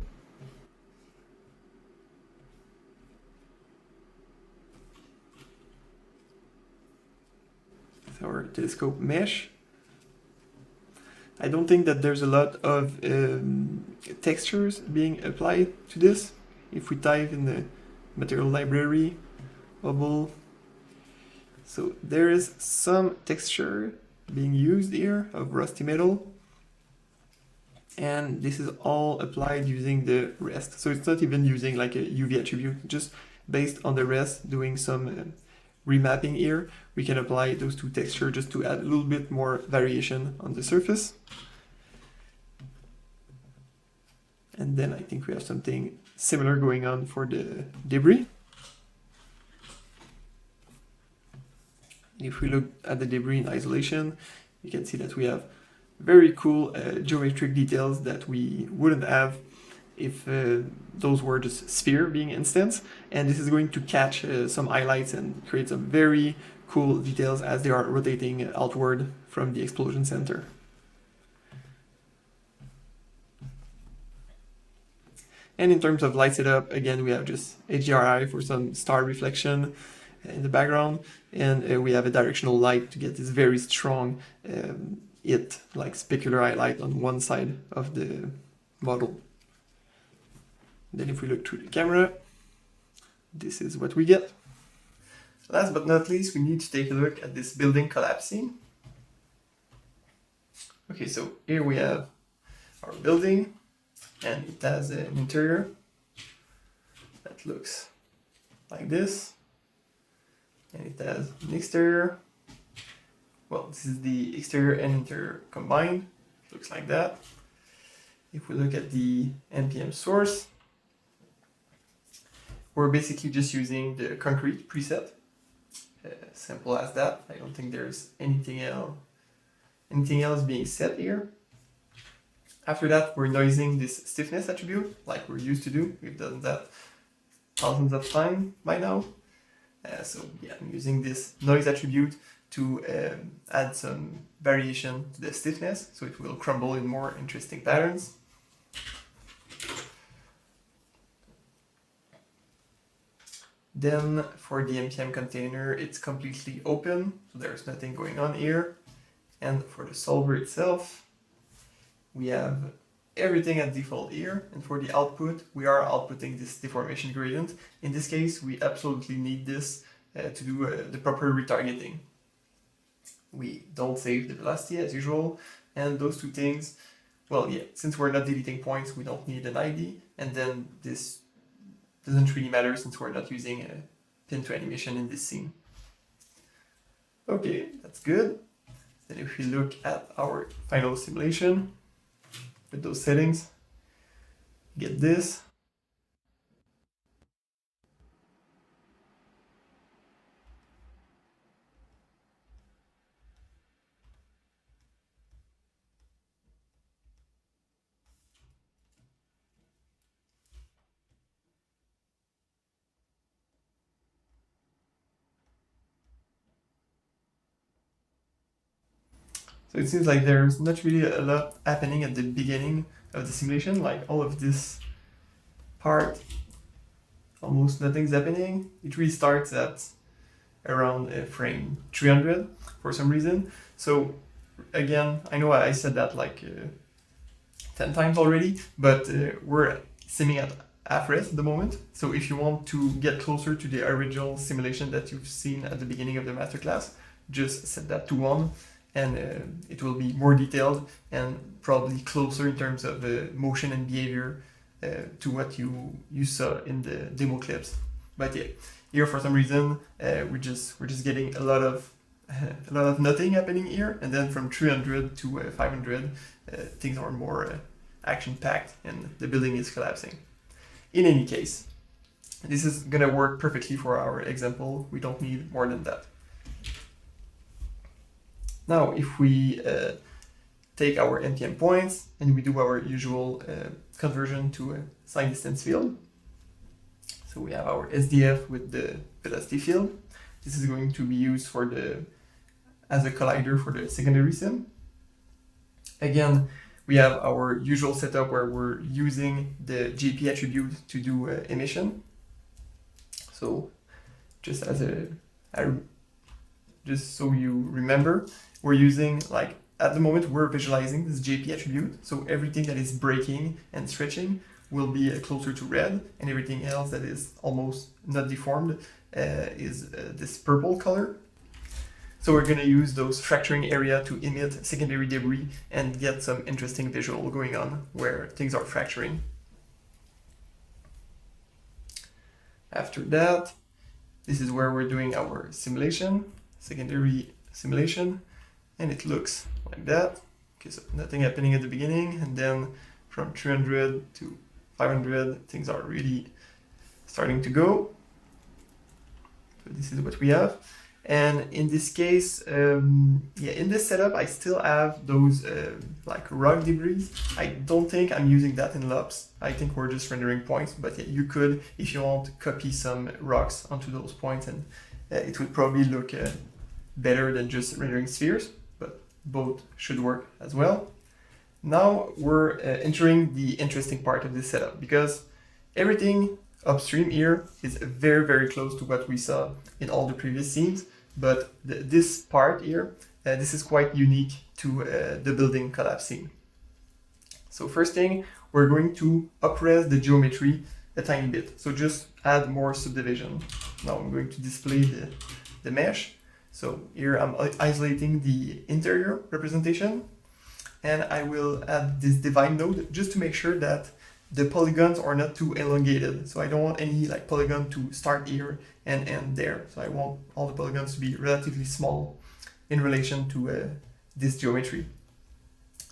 Our telescope mesh. I don't think that there's a lot of textures being applied to this. If we type in the material library, Hubble, so there is some texture being used here of rusty metal, and this is all applied using the rest. So it's not even using like a UV attribute, just based on the rest, doing some remapping here, we can apply those two textures just to add a little bit more variation on the surface. And then I think we have something similar going on for the debris. If we look at the debris in isolation, you can see that we have very cool geometric details that we wouldn't have if those were just sphere being instanced, and this is going to catch some highlights and create some very cool details as they are rotating outward from the explosion center. And in terms of light setup, again, we have just HDRI for some star reflection in the background, and we have a directional light to get this very strong like specular highlight on one side of the model. Then if we look through the camera, this is what we get. Last but not least, we need to take a look at this building collapsing. Okay, so here we have our building, and it has an interior that looks like this, and it has an exterior. Well, this is the exterior and interior combined. It looks like that. If we look at the NPM source, we're basically just using the concrete preset. Simple as that. I don't think there's anything else being set here. After that, we're noising this stiffness attribute, like we're used to do. We've done that thousands of times by now. So yeah, I'm using this noise attribute to add some variation to the stiffness, so it will crumble in more interesting patterns. Then for the NPM container, it's completely open, so there's nothing going on here. And for the solver itself, we have everything at default here. And for the output, we are outputting this deformation gradient. In this case, we absolutely need this to do the proper retargeting. We don't save the velocity as usual. And those two things, well, yeah, since we're not deleting points, we don't need an ID. And then this doesn't really matter since we're not using a pin to animation in this scene. Okay, that's good. Then if we look at our final simulation with those settings, get this. So it seems like there's not really a lot happening at the beginning of the simulation, like all of this part, almost nothing's happening. It really starts at around frame 300 for some reason. So again, I know I said that like 10 times already, but we're simming at half res at the moment. So if you want to get closer to the original simulation that you've seen at the beginning of the masterclass, just set that to 1. And it will be more detailed and probably closer in terms of motion and behavior to what you saw in the demo clips. But yeah, here for some reason we're just getting a lot of nothing happening here, and then from 300 to 500 things are more action-packed and the building is collapsing. In any case, this is gonna work perfectly for our example. We don't need more than that. Now, if we take our NPM points and we do our usual conversion to a sign distance field, so we have our SDF with the velocity field. This is going to be used for as a collider for the secondary sim. Again, we have our usual setup where we're using the GP attribute to do emission. So just so you remember, we're using, like, at the moment we're visualizing this JP attribute, so everything that is breaking and stretching will be closer to red, and everything else that is almost not deformed is this purple color. So we're going to use those fracturing area to emit secondary debris and get some interesting visual going on where things are fracturing. After that, this is where we're doing our simulation, secondary simulation, and it looks like that. Okay, so nothing happening at the beginning, and then from 300 to 500 things are really starting to go. So this is what we have, and in this case, yeah, in this setup I still have those like rock debris. I don't think I'm using that in LOPS. I think we're just rendering points, but yeah, you could, if you want, copy some rocks onto those points, and it would probably look better than just rendering spheres, but both should work as well. Now we're entering the interesting part of this setup, because everything upstream here is very, very close to what we saw in all the previous scenes, but this part here, this is quite unique to the building collapse scene. So first thing, we're going to up-res the geometry a tiny bit, so just add more subdivision. Now I'm going to display the mesh. So here I'm isolating the interior representation, and I will add this divide node just to make sure that the polygons are not too elongated. So I don't want any like polygon to start here and end there. So I want all the polygons to be relatively small in relation to this geometry.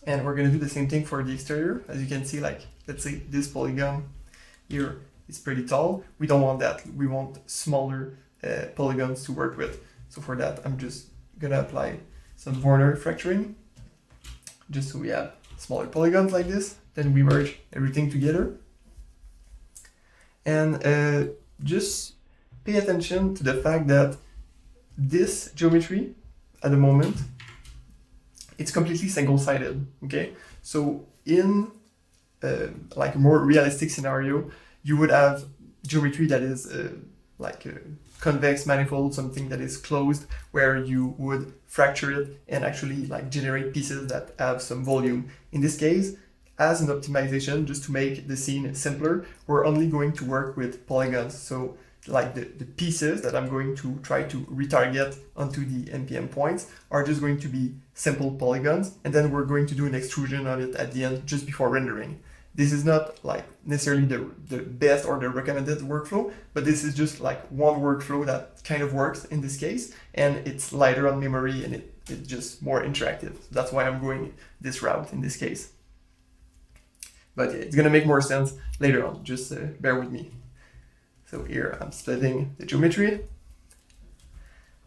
And we're going to do the same thing for the exterior. As you can see, like, let's say this polygon here is pretty tall. We don't want that. We want smaller polygons to work with. So for that, I'm just gonna apply some border fracturing, just so we have smaller polygons like this. Then we merge everything together. And just pay attention to the fact that this geometry at the moment, it's completely single-sided, okay? So in like a more realistic scenario, you would have geometry that is like a convex manifold, something that is closed, where you would fracture it and actually like generate pieces that have some volume. In this case, as an optimization, just to make the scene simpler, we're only going to work with polygons. So like the pieces that I'm going to try to retarget onto the MPM points are just going to be simple polygons, and then we're going to do an extrusion on it at the end just before rendering. This is not like necessarily the best or the recommended workflow, but this is just like one workflow that kind of works in this case, and it's lighter on memory and it's just more interactive. So that's why I'm going this route in this case. But it's gonna make more sense later on, just bear with me. So here I'm splitting the geometry.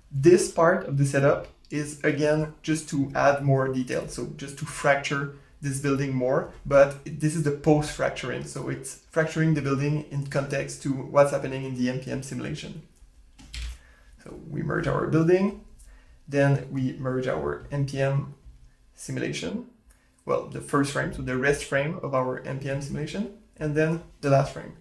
This part of the setup is again just to add more detail, so just to fracture this building more, but this is the post-fracturing, so it's fracturing the building in context to what's happening in the MPM simulation. So we merge our building, then we merge our MPM simulation, well, the first frame, so the rest frame of our MPM simulation, and then the last frame.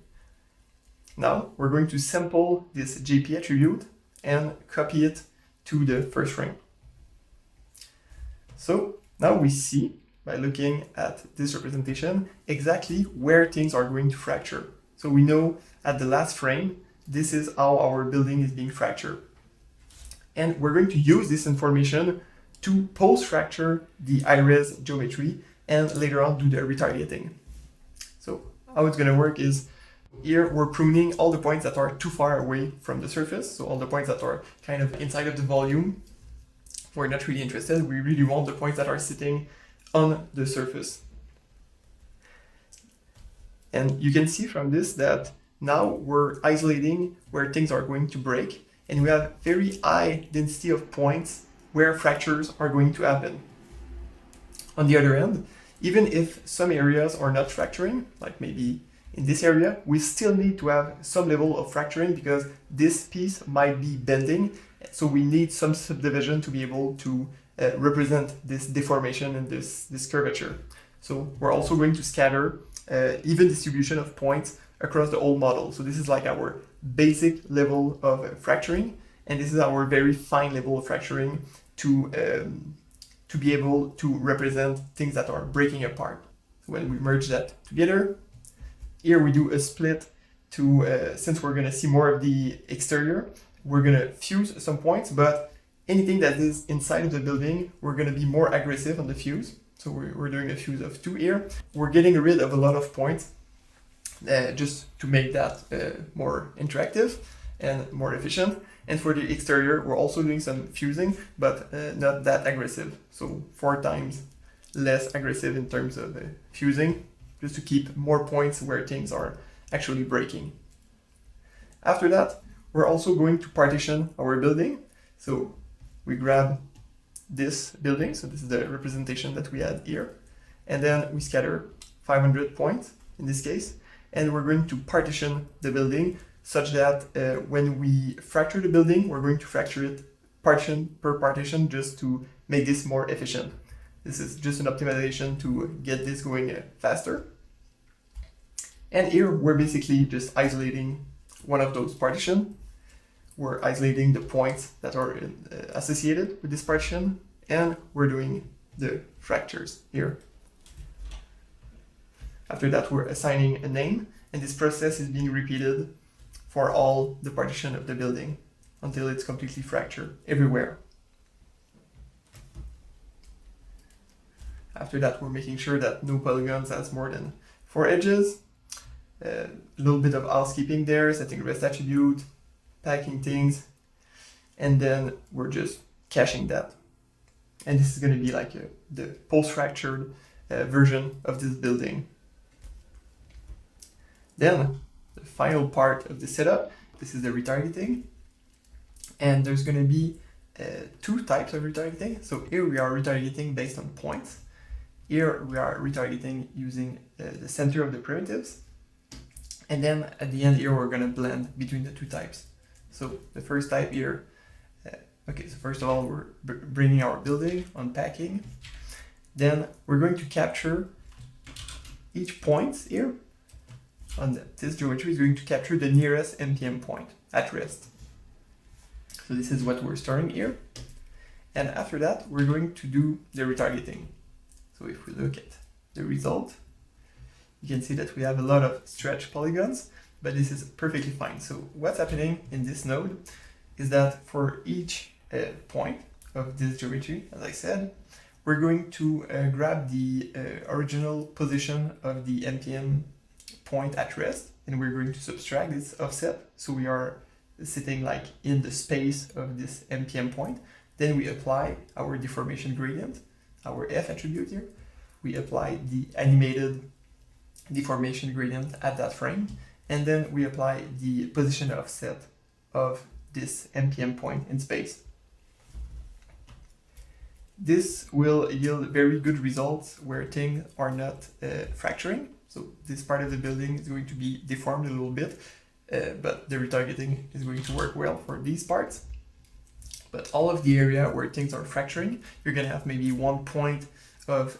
Now we're going to sample this JP attribute and copy it to the first frame. So now we see, by looking at this representation, exactly where things are going to fracture. So we know at the last frame, this is how our building is being fractured. And we're going to use this information to post-fracture the high-res geometry and later on do the retargeting. So how it's going to work is, here we're pruning all the points that are too far away from the surface, so all the points that are kind of inside of the volume. We're not really interested, we really want the points that are sitting on the surface. And you can see from this that now we're isolating where things are going to break, and we have very high density of points where fractures are going to happen. On the other hand, even if some areas are not fracturing, like maybe in this area, we still need to have some level of fracturing because this piece might be bending, so we need some subdivision to be able to represent this deformation and this curvature. So we're also going to scatter even distribution of points across the whole model. So this is like our basic level of fracturing, and this is our very fine level of fracturing to be able to represent things that are breaking apart. So when we merge that together, here we do a split to, since we're gonna see more of the exterior, we're gonna fuse some points, but anything that is inside of the building, we're gonna be more aggressive on the fuse. So we're doing a fuse of 2 here. We're getting rid of a lot of points just to make that more interactive and more efficient. And for the exterior, we're also doing some fusing, but not that aggressive. So 4 times less aggressive in terms of fusing, just to keep more points where things are actually breaking. After that, we're also going to partition our building. So we grab this building, so this is the representation that we had here, and then we scatter 500 points in this case, and we're going to partition the building such that when we fracture the building, we're going to fracture it partition per partition just to make this more efficient. This is just an optimization to get this going faster. And here we're basically just isolating one of those partitions. We're isolating the points that are associated with this partition, and we're doing the fractures here. After that, we're assigning a name, and this process is being repeated for all the partition of the building until it's completely fractured everywhere. After that, we're making sure that no polygons has more than 4 edges. A little bit of housekeeping there, setting rest attribute, packing things, and then we're just caching that. And this is going to be like the post-fractured version of this building. Then the final part of the setup, this is the retargeting. And there's going to be 2 types of retargeting. So here we are retargeting based on points. Here we are retargeting using the center of the primitives. And then at the end here, we're going to blend between the two types. So the first type here, okay, so first of all, we're bringing our building, unpacking. Then we're going to capture each point here. On this geometry is going to capture the nearest MPM point at rest. So this is what we're starting here. And after that, we're going to do the retargeting. So if we look at the result, you can see that we have a lot of stretch polygons, but this is perfectly fine. So what's happening in this node is that for each point of this geometry, as I said, we're going to grab the original position of the MPM point at rest, and we're going to subtract this offset. So we are sitting like in the space of this MPM point. Then we apply our deformation gradient, our F attribute here. We apply the animated deformation gradient at that frame, and then we apply the position offset of this MPM point in space. This will yield very good results where things are not fracturing. So this part of the building is going to be deformed a little bit, but the retargeting is going to work well for these parts. But all of the area where things are fracturing, you're going to have maybe one point of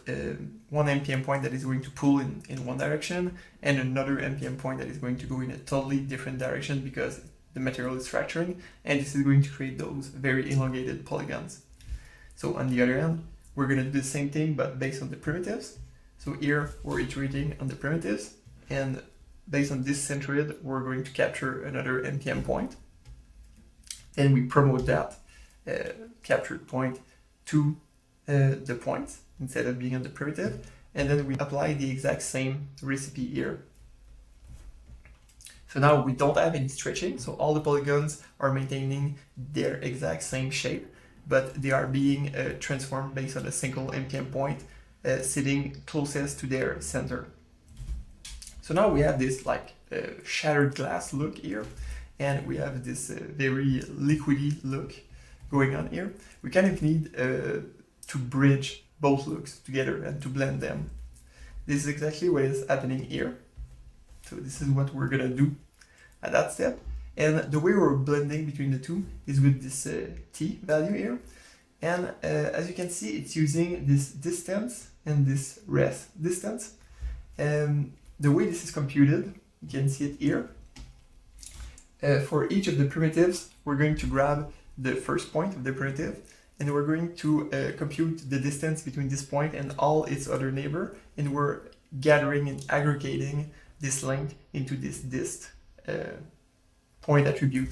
one MPM point that is going to pull in one direction, and another MPM point that is going to go in a totally different direction because the material is fracturing, and this is going to create those very elongated polygons. So on the other hand, we're going to do the same thing but based on the primitives. So here we're iterating on the primitives, and based on this centroid, we're going to capture another MPM point. Then we promote that captured point to the point instead of being on the primitive, and then we apply the exact same recipe here. So now we don't have any stretching, so all the polygons are maintaining their exact same shape, but they are being transformed based on a single MPM point sitting closest to their center. So now we have this like shattered glass look here, and we have this very liquidy look going on here. We kind of need to bridge both looks together and to blend them. This is exactly what is happening here. So this is what we're gonna do at that step. And the way we're blending between the two is with this T value here. And as you can see, it's using this distance and this rest distance. The way this is computed, you can see it here. For each of the primitives, we're going to grab the first point of the primitive, and we're going to compute the distance between this point and all its other neighbor, and we're gathering and aggregating this length into this dist point attribute.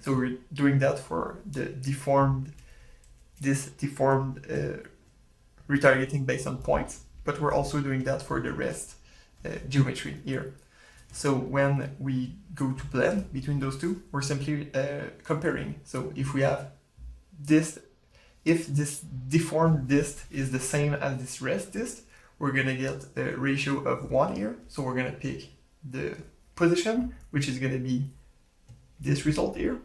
So we're doing that for the deformed retargeting based on points, but we're also doing that for the rest geometry here. So when we go to blend between those two, we're simply comparing. So if we have this, if this deformed dist is the same as this rest dist, we're gonna get a ratio of 1 here. So we're gonna pick the position, which is gonna be this result here.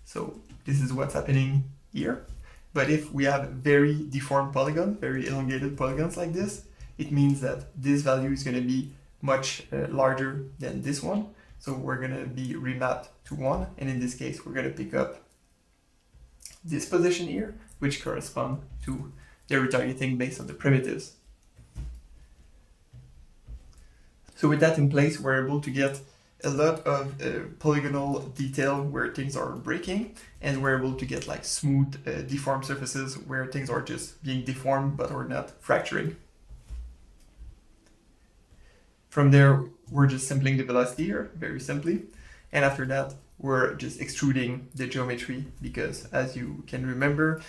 So this is what's happening here. But if we have very deformed polygons, very elongated polygons like this, it means that this value is gonna be much larger than this one. So we're gonna be remapped to 1, and in this case, we're gonna pick up this position here, which correspond to the retargeting based on the primitives. So with that in place, we're able to get a lot of polygonal detail where things are breaking, and we're able to get like smooth deformed surfaces where things are just being deformed but are not fracturing. From there, we're just sampling the velocity here, very simply, and after that, we're just extruding the geometry because, as you can remember,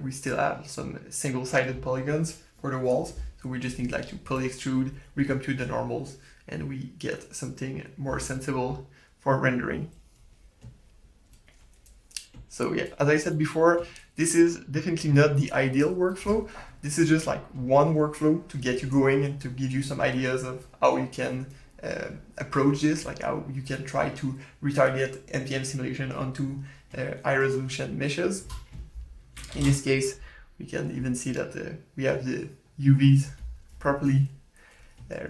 we still have some single-sided polygons for the walls, so we just need like to poly-extrude, recompute the normals, and we get something more sensible for rendering. So yeah, as I said before, this is definitely not the ideal workflow. This is just like one workflow to get you going and to give you some ideas of how you can approach this, like how you can try to retarget MPM simulation onto high resolution meshes. In this case, we can even see that we have the UVs properly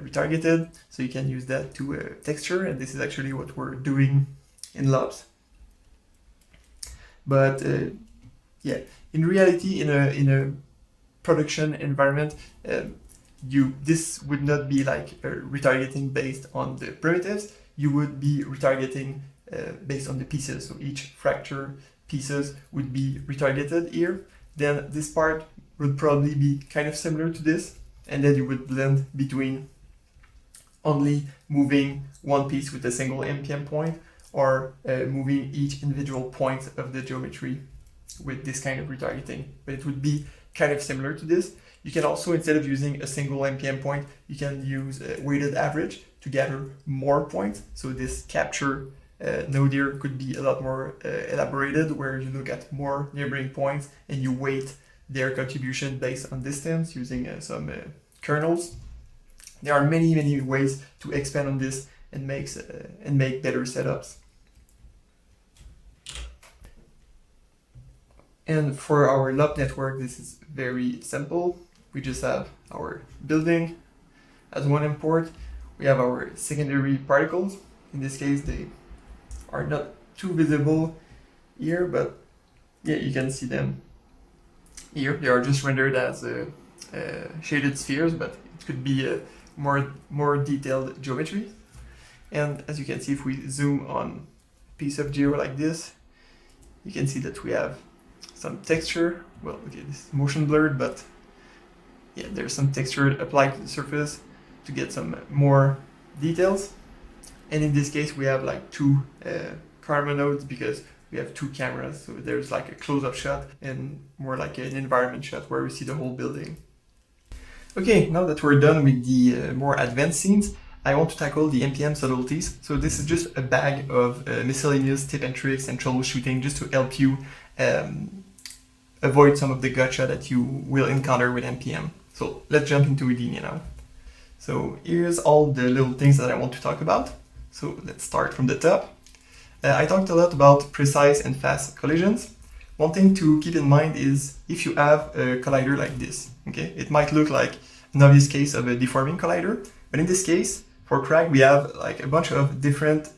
retargeted, so you can use that to texture, and this is actually what we're doing in labs. But yeah, in reality, in a production environment, this would not be like retargeting based on the primitives. You would be retargeting based on the pieces. So each fracture pieces would be retargeted here. Then this part would probably be kind of similar to this, and then you would blend between only moving one piece with a single MPM point, or moving each individual point of the geometry with this kind of retargeting. But it would be kind of similar to this. You can also, instead of using a single MPM point, you can use a weighted average to gather more points. So this capture node here could be a lot more elaborated, where you look at more neighboring points and you weight their contribution based on distance using some kernels. There are many ways to expand on this and make better setups. And for our LOP network, this is very simple. We just have our building as one import. We have our secondary particles. In this case, they are not too visible here, but yeah, you can see them here. They are just rendered as shaded spheres, but it could be a more detailed geometry. And as you can see, if we zoom on a piece of geo like this, you can see that we have some texture. Well, okay, this is motion blurred, but yeah, there's some texture applied to the surface to get some more details. And in this case, we have like two camera nodes because we have two cameras. So there's like a close-up shot and more like an environment shot where we see the whole building. Okay, now that we're done with the more advanced scenes, I want to tackle the MPM subtleties. So this is just a bag of miscellaneous tip and tricks and troubleshooting just to help you avoid some of the gotcha that you will encounter with MPM. So let's jump into Houdini now. So here's all the little things that I want to talk about. So let's start from the top. I talked a lot about precise and fast collisions. One thing to keep in mind is if you have a collider like this, okay, it might look like an obvious case of a deforming collider, but in this case, for crack, we have like a bunch of different,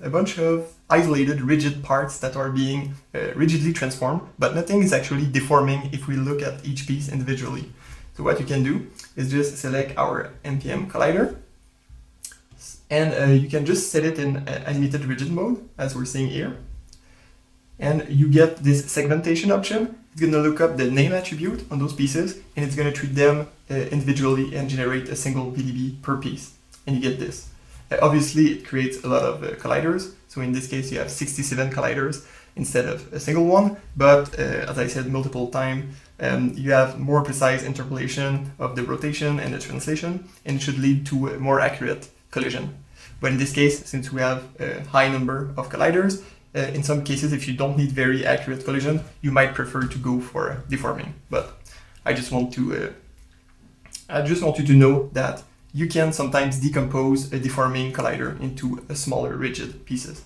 a bunch of isolated rigid parts that are being rigidly transformed, but nothing is actually deforming if we look at each piece individually. So what you can do is just select our MPM collider, and you can just set it in animated rigid mode, as we're seeing here. And you get this segmentation option. It's going to look up the name attribute on those pieces, and it's going to treat them individually and generate a single VDB per piece. And you get this. Obviously, it creates a lot of colliders. So in this case, you have 67 colliders instead of a single one. But as I said multiple times, you have more precise interpolation of the rotation and the translation, and it should lead to a more accurate collision. But in this case, since we have a high number of colliders, in some cases, if you don't need very accurate collision, you might prefer to go for deforming. But I just want you to know that you can sometimes decompose a deforming collider into a smaller rigid pieces.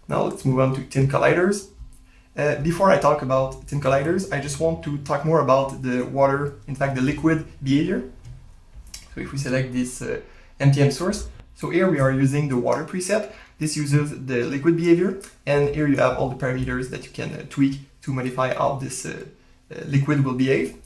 Now let's move on to thin colliders. Before I talk about thin colliders, I just want to talk more about the water, in fact the liquid behavior. So if we select this MPM source, so here we are using the water preset. This uses the liquid behavior, and here you have all the parameters that you can tweak to modify how this liquid will behave.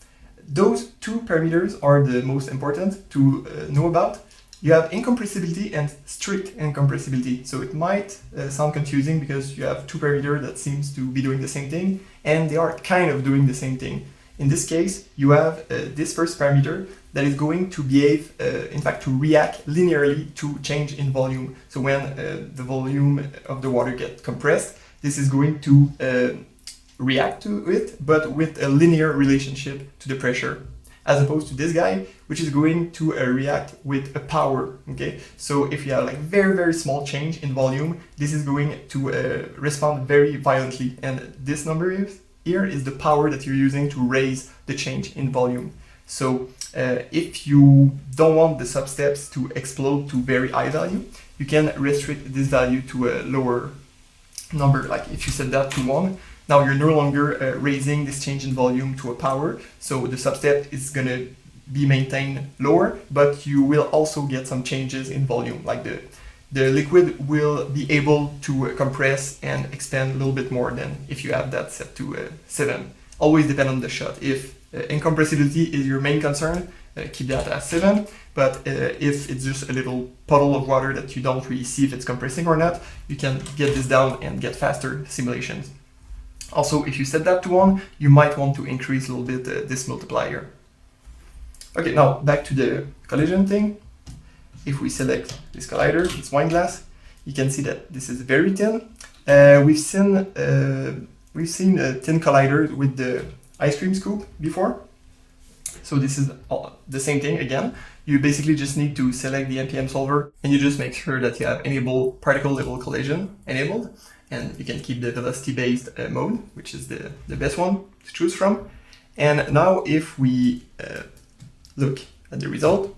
Those two parameters are the most important to know about. You have incompressibility and strict incompressibility. So it might sound confusing because you have two parameters that seems to be doing the same thing, and they are kind of doing the same thing. In this case, you have this first parameter that is going to behave, in fact, to react linearly to change in volume. So when the volume of the water gets compressed, this is going to react to it, but with a linear relationship to the pressure, as opposed to this guy, which is going to react with a power, okay? So if you have like very small change in volume, this is going to respond very violently, and this number here is the power that you're using to raise the change in volume. So if you don't want the substeps to explode to very high value, you can restrict this value to a lower number. Like if you set that to 1, Now you're no longer raising this change in volume to a power, so the substep is going to be maintained lower, but you will also get some changes in volume, like the liquid will be able to compress and expand a little bit more than if you have that set to 7. Always depend on the shot. If incompressibility is your main concern, keep that at 7, but if it's just a little puddle of water that you don't really see if it's compressing or not, you can get this down and get faster simulations. Also, if you set that to 1, you might want to increase a little bit this multiplier. Okay, now back to the collision thing. If we select this collider, this wine glass, you can see that this is very thin. We've seen a thin collider with the ice cream scoop before. So this is the same thing again. You basically just need to select the MPM solver and you just make sure that you have enable particle level collision enabled. And you can keep the velocity based mode, which is the best one to choose from. And now if we look at the result,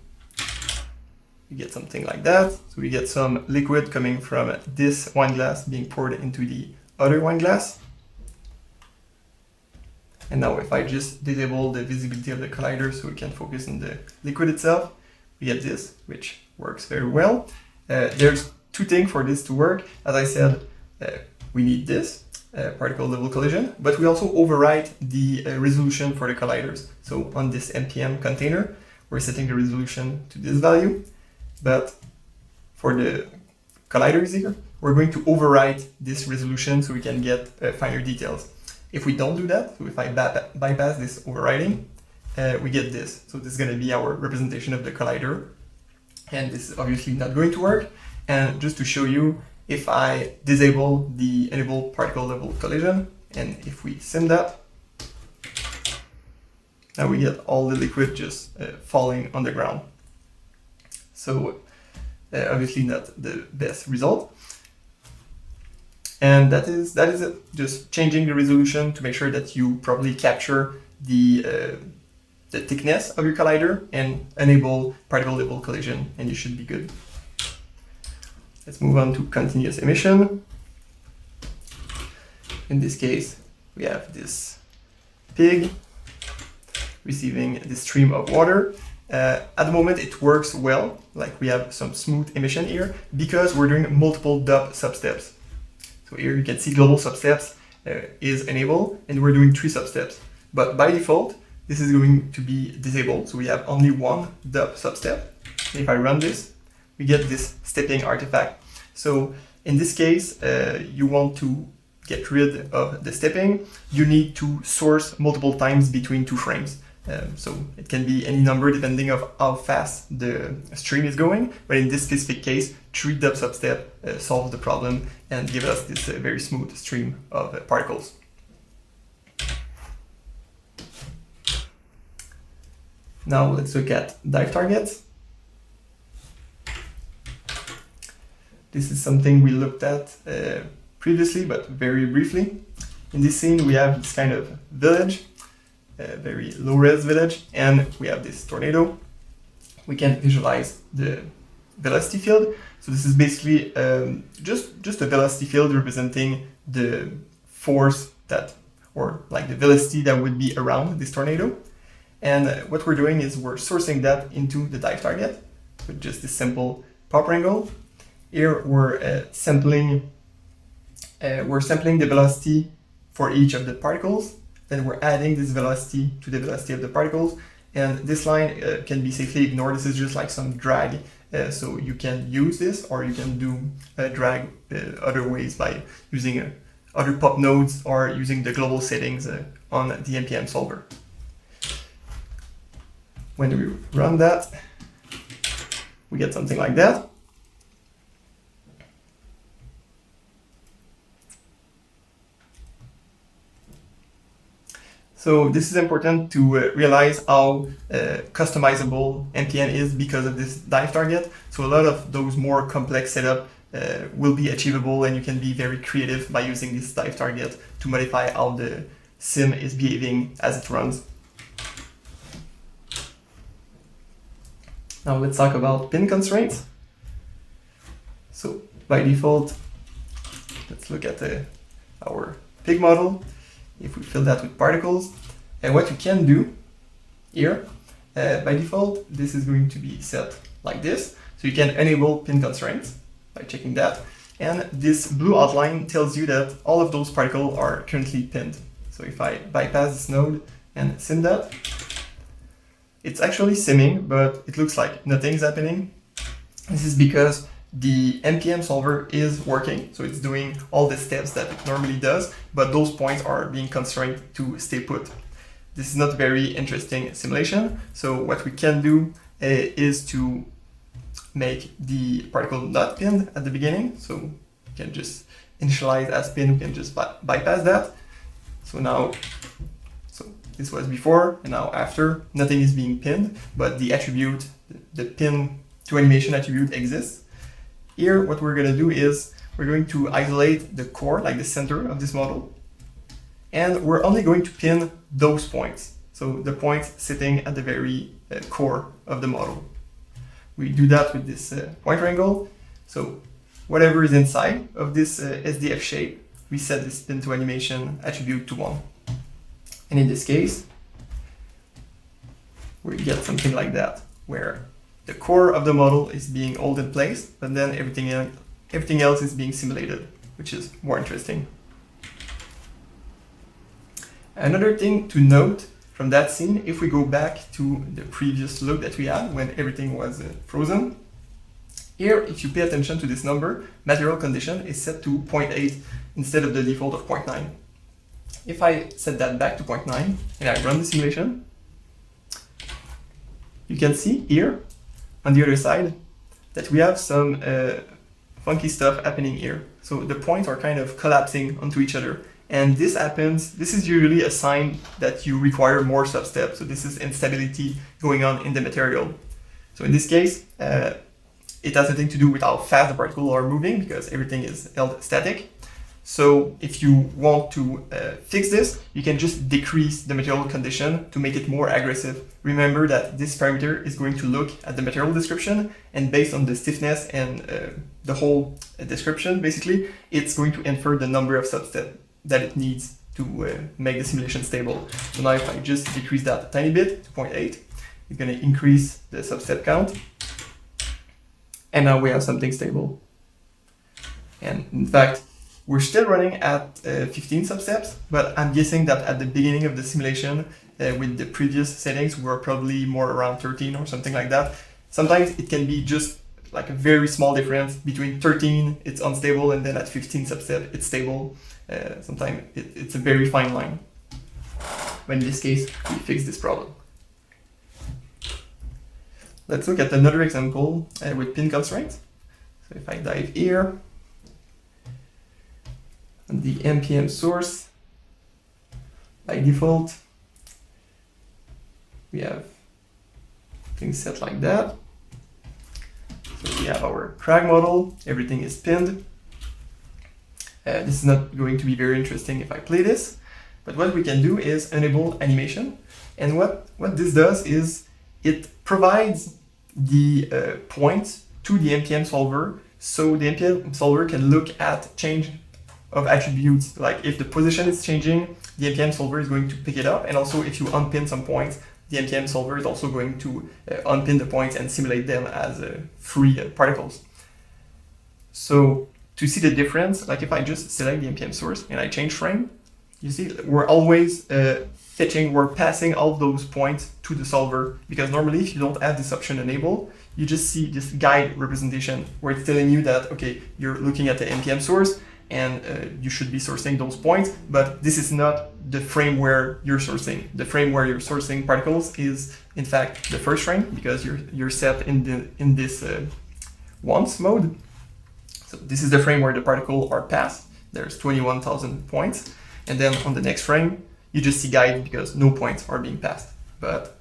you get something like that. So we get some liquid coming from this wine glass being poured into the other wine glass. And now if I just disable the visibility of the collider so we can focus on the liquid itself, we get this, which works very well. There's two things for this to work. As I said, we need this particle level collision, but we also overwrite the resolution for the colliders. So on this MPM container, we're setting the resolution to this value, but for the colliders here, we're going to overwrite this resolution so we can get finer details. If we don't do that, so if I bypass this overriding, we get this. So this is going to be our representation of the collider, and this is obviously not going to work. And just to show you, if I disable the enable particle level collision, and if we sim that, now we get all the liquid just falling on the ground. So obviously not the best result. And that is it. Just changing the resolution to make sure that you properly capture the thickness of your collider and enable particle level collision, and you should be good. Let's move on to continuous emission. In this case, we have this pig receiving this stream of water. At the moment, it works well, like we have some smooth emission here, because we're doing multiple dub substeps. So here you can see global substeps is enabled, and we're doing 3 substeps. But by default, this is going to be disabled, so we have only 1 dub substep. If I run this, we get this stepping artifact. So in this case, you want to get rid of the stepping. You need to source multiple times between 2 frames. So it can be any number depending on how fast the stream is going, but in this specific case, 3 dub substep solves the problem and gives us this very smooth stream of particles. Now let's look at dive targets. This is something we looked at previously, but very briefly. In this scene, we have this kind of village, a very low-res village, and we have this tornado. We can visualize the velocity field. So this is basically just a velocity field representing the force that, or like the velocity that would be around this tornado. And what we're doing is we're sourcing that into the dive target with just this simple pop wrangle. Here we're sampling the velocity for each of the particles. Then we're adding this velocity to the velocity of the particles. And this line can be safely ignored. This is just like some drag. So you can use this, or you can do drag other ways by using other pop nodes or using the global settings on the MPM solver. When we run that, we get something like that. So this is important to realize how customizable MPM is because of this dive target. So a lot of those more complex setup will be achievable, and you can be very creative by using this dive target to modify how the sim is behaving as it runs. Now let's talk about pin constraints. So by default, let's look at our pig model. if we fill that with particles, and what you can do here, by default, this is going to be set like this. So you can enable pin constraints by checking that. And this blue outline tells you that all of those particles are currently pinned. So if I bypass this node and sim that, it's actually simming, but it looks like nothing's happening. This is because the MPM solver is working, so it's doing all the steps that it normally does, but those points are being constrained to stay put. This is not very interesting simulation, so what we can do is to make the particle not pinned at the beginning. So we can just initialize as pin, we can just bypass that. So now, this was before, and now after, nothing is being pinned, but the attribute, the pin to animation attribute exists. Here, what we're going to do is we're going to isolate the core, like the center of this model, and we're only going to pin those points. So the points sitting at the very core of the model. We do that with this point triangle. So whatever is inside of this SDF shape, we set this pin to animation attribute to 1. And in this case, we get something like that, where the core of the model is being held in place, but then everything else is being simulated, which is more interesting. Another thing to note from that scene, if we go back to the previous look that we had when everything was frozen, here, if you pay attention to this number, material condition is set to 0.8 instead of the default of 0.9. If I set that back to 0.9 and I run the simulation, you can see here on the other side that we have some funky stuff happening here. So the points are kind of collapsing onto each other. And this happens, this is usually a sign that you require more substeps. So this is instability going on in the material. So in this case, it has nothing to do with how fast the particles are moving because everything is held static. So if you want to fix this, you can just decrease the material condition to make it more aggressive. Remember that this parameter is going to look at the material description, and based on the stiffness and the whole description, basically, it's going to infer the number of substeps that it needs to make the simulation stable. So now if I just decrease that a tiny bit to 0.8, it's going to increase the substep count. And now we have something stable. And in fact, we're still running at 15 substeps, but I'm guessing that at the beginning of the simulation, with the previous settings, we're probably more around 13 or something like that. Sometimes it can be just like a very small difference between 13, it's unstable, and then at 15 substep, it's stable. Sometimes it's a very fine line. But in this case, we fix this problem. Let's look at another example with pin constraints. So if I dive here, on the MPM source, by default, we have things set like that. So we have our crag model, everything is pinned. This is not going to be very interesting if I play this, but what we can do is enable animation. And what this does is it provides the points to the MPM solver, so the MPM solver can look at change of attributes. Like if the position is changing, the MPM solver is going to pick it up, and also if you unpin some points, the MPM solver is also going to unpin the points and simulate them as free particles. So to see the difference, like if I just select the MPM source and I change frame, you see we're always fetching, we're passing all those points to the solver, because normally if you don't have this option enabled, you just see this guide representation where it's telling you that, okay, you're looking at the MPM source and you should be sourcing those points, but this is not the frame where you're sourcing. The frame where you're sourcing particles is in fact the first frame, because you're set in this once mode. So this is the frame where the particles are passed. There's 21,000 points. And then on the next frame, you just see guide because no points are being passed. But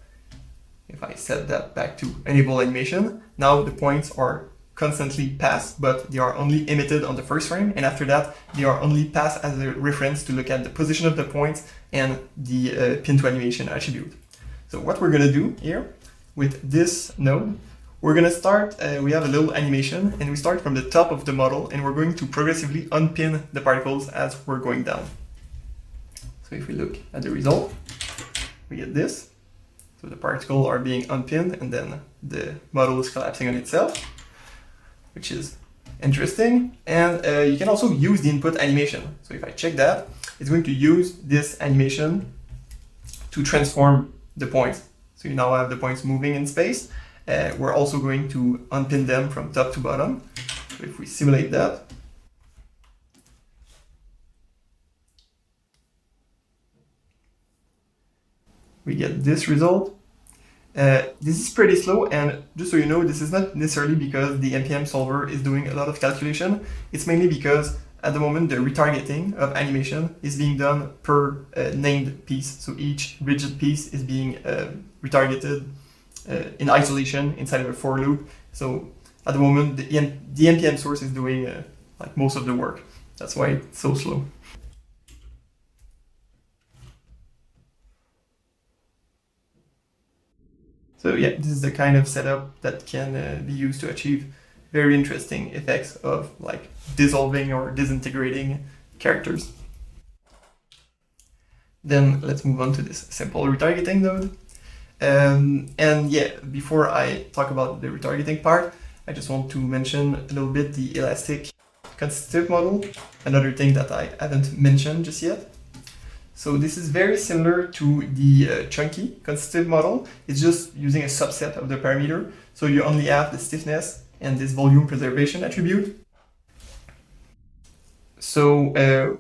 if I set that back to enable animation, now the points are constantly passed, but they are only emitted on the first frame. And after that, they are only passed as a reference to look at the position of the points and the pin to animation attribute. So what we're gonna do here with this node, we're gonna start, we have a little animation, and we start from the top of the model, and we're going to progressively unpin the particles as we're going down. So if we look at the result, we get this. So the particles are being unpinned and then the model is collapsing on itself, which is interesting. And you can also use the input animation. So if I check that, it's going to use this animation to transform the points. So you now have the points moving in space. We're also going to unpin them from top to bottom. So if we simulate that, we get this result. This is pretty slow, and just so you know, this is not necessarily because the MPM solver is doing a lot of calculation. It's mainly because at the moment the retargeting of animation is being done per named piece. So each rigid piece is being retargeted in isolation inside of a for loop. So at the moment the NPM source is doing like most of the work. That's why it's so slow. So yeah, this is the kind of setup that can be used to achieve very interesting effects of like dissolving or disintegrating characters. Then let's move on to this simple retargeting node. And yeah, before I talk about the retargeting part, I just want to mention a little bit the elastic constitutive model, another thing that I haven't mentioned just yet. So this is very similar to the chunky constitutive model. It's just using a subset of the parameter. So you only have the stiffness and this volume preservation attribute. So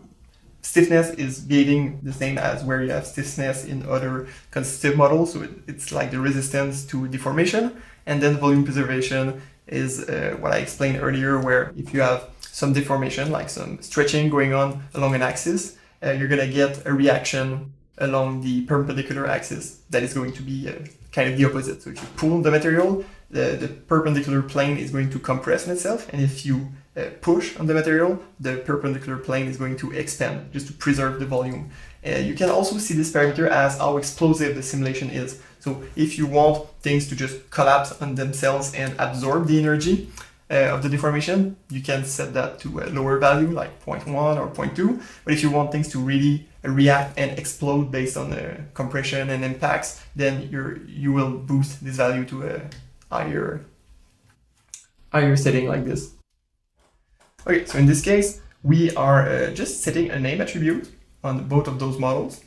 stiffness is behaving the same as where you have stiffness in other constitutive models. So it's like the resistance to deformation. And then volume preservation is what I explained earlier, where if you have some deformation, like some stretching going on along an axis, you're going to get a reaction along the perpendicular axis that is going to be kind of the opposite. So if you pull the material, the perpendicular plane is going to compress in itself, and if you push on the material, the perpendicular plane is going to expand just to preserve the volume. You can also see this parameter as how explosive the simulation is. So if you want things to just collapse on themselves and absorb the energy of the deformation, you can set that to a lower value like 0.1 or 0.2. But if you want things to really react and explode based on the compression and impacts, then you will boost this value to a higher setting like this. Okay, so in this case, we are just setting a name attribute on both of those models.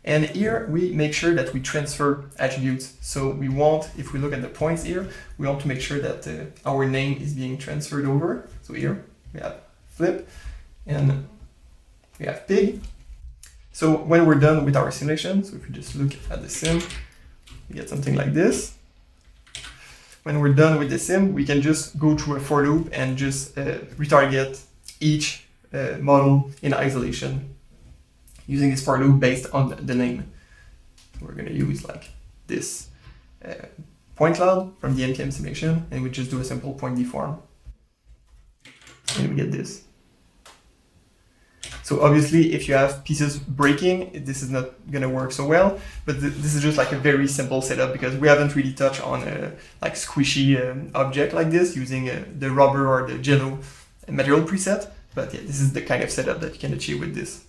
And here we make sure that we transfer attributes. So we want, if we look at the points here, we want to make sure that our name is being transferred over. So here we have flip and we have pig. So when we're done with our simulation, so if we just look at the sim, we get something like this. When we're done with the sim, we can just go through a for loop and just retarget each model in isolation using this for loop based on the name. We're going to use like this point cloud from the MPM simulation, and we just do a simple point deform. And we get this. So obviously, if you have pieces breaking, this is not going to work so well, but this is just like a very simple setup because we haven't really touched on a like squishy object like this using the rubber or the jello material preset. But yeah, this is the kind of setup that you can achieve with this.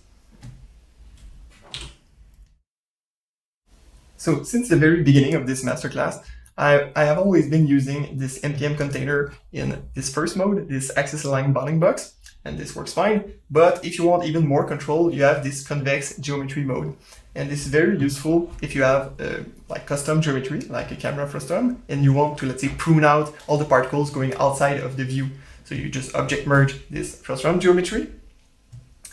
So since the very beginning of this masterclass, I have always been using this MPM container in this first mode, this axis aligned bounding box, and this works fine. But if you want even more control, you have this convex geometry mode. And this is very useful if you have like custom geometry, like a camera frustum, and you want to, let's say, prune out all the particles going outside of the view. So you just object merge this frustum geometry.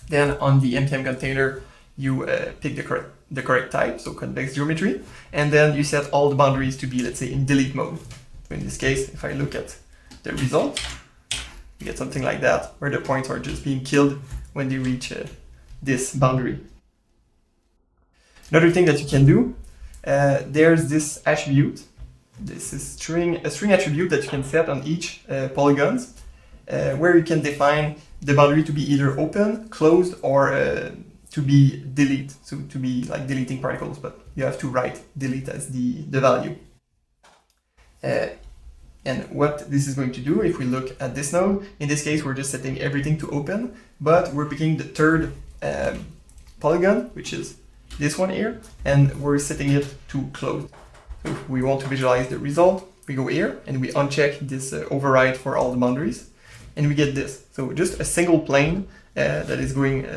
Then on the MPM container, you pick the correct type, so convex geometry, and then you set all the boundaries to be, let's say, in delete mode. So in this case, if I look at the result, you get something like that, where the points are just being killed when they reach this boundary. Another thing that you can do, there's this attribute. This is a string attribute that you can set on each polygons, where you can define the boundary to be either open, closed, or to be delete, so to be like deleting particles, but you have to write delete as the value. And what this is going to do, if we look at this node, in this case, we're just setting everything to open, but we're picking the third polygon, which is this one here, and we're setting it to closed. So if we want to visualize the result, we go here and we uncheck this override for all the boundaries, and we get this. So just a single plane that is going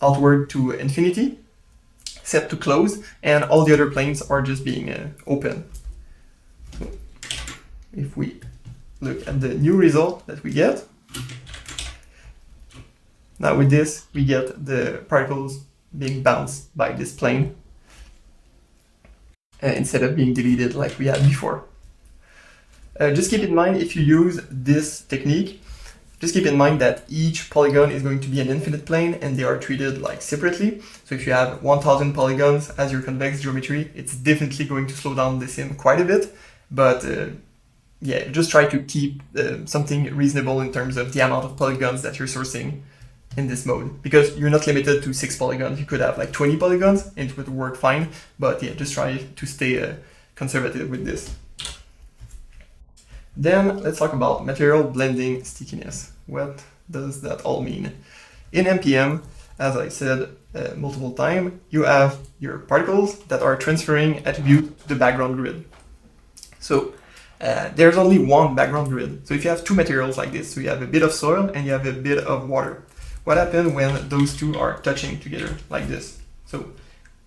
outward to infinity, set to close, and all the other planes are just being open. So if we look at the new result that we get, now with this, we get the particles being bounced by this plane instead of being deleted like we had before. Just keep in mind, if you use this technique, just keep in mind that each polygon is going to be an infinite plane and they are treated like separately. So if you have 1000 polygons as your convex geometry, it's definitely going to slow down the sim quite a bit. But yeah, just try to keep something reasonable in terms of the amount of polygons that you're sourcing in this mode, because you're not limited to 6 polygons. You could have like 20 polygons and it would work fine. But yeah, just try to stay conservative with this. Then let's talk about material blending stickiness. What does that all mean? In MPM, as I said multiple times, you have your particles that are transferring attribute to the background grid. So there's only one background grid. So if you have two materials like this, so you have a bit of soil and you have a bit of water, what happens when those two are touching together like this? So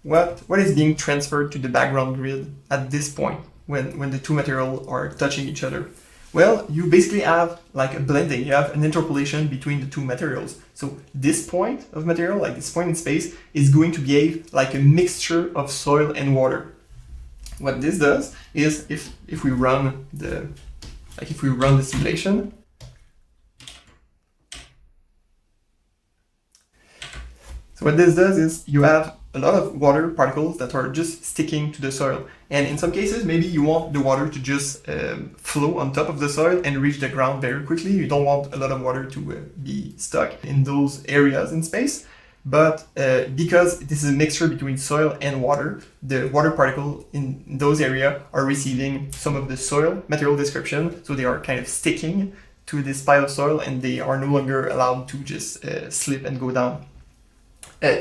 what is being transferred to the background grid at this point when the two materials are touching each other? Well, you basically have like a blending, you have an interpolation between the two materials. So this point of material, like this point in space, is going to behave like a mixture of soil and water. What this does is if we run the simulation, so what this does is you have a lot of water particles that are just sticking to the soil. And in some cases, maybe you want the water to just flow on top of the soil and reach the ground very quickly. You don't want a lot of water to be stuck in those areas in space. But because this is a mixture between soil and water, the water particles in those areas are receiving some of the soil material description. So they are kind of sticking to this pile of soil and they are no longer allowed to just slip and go down.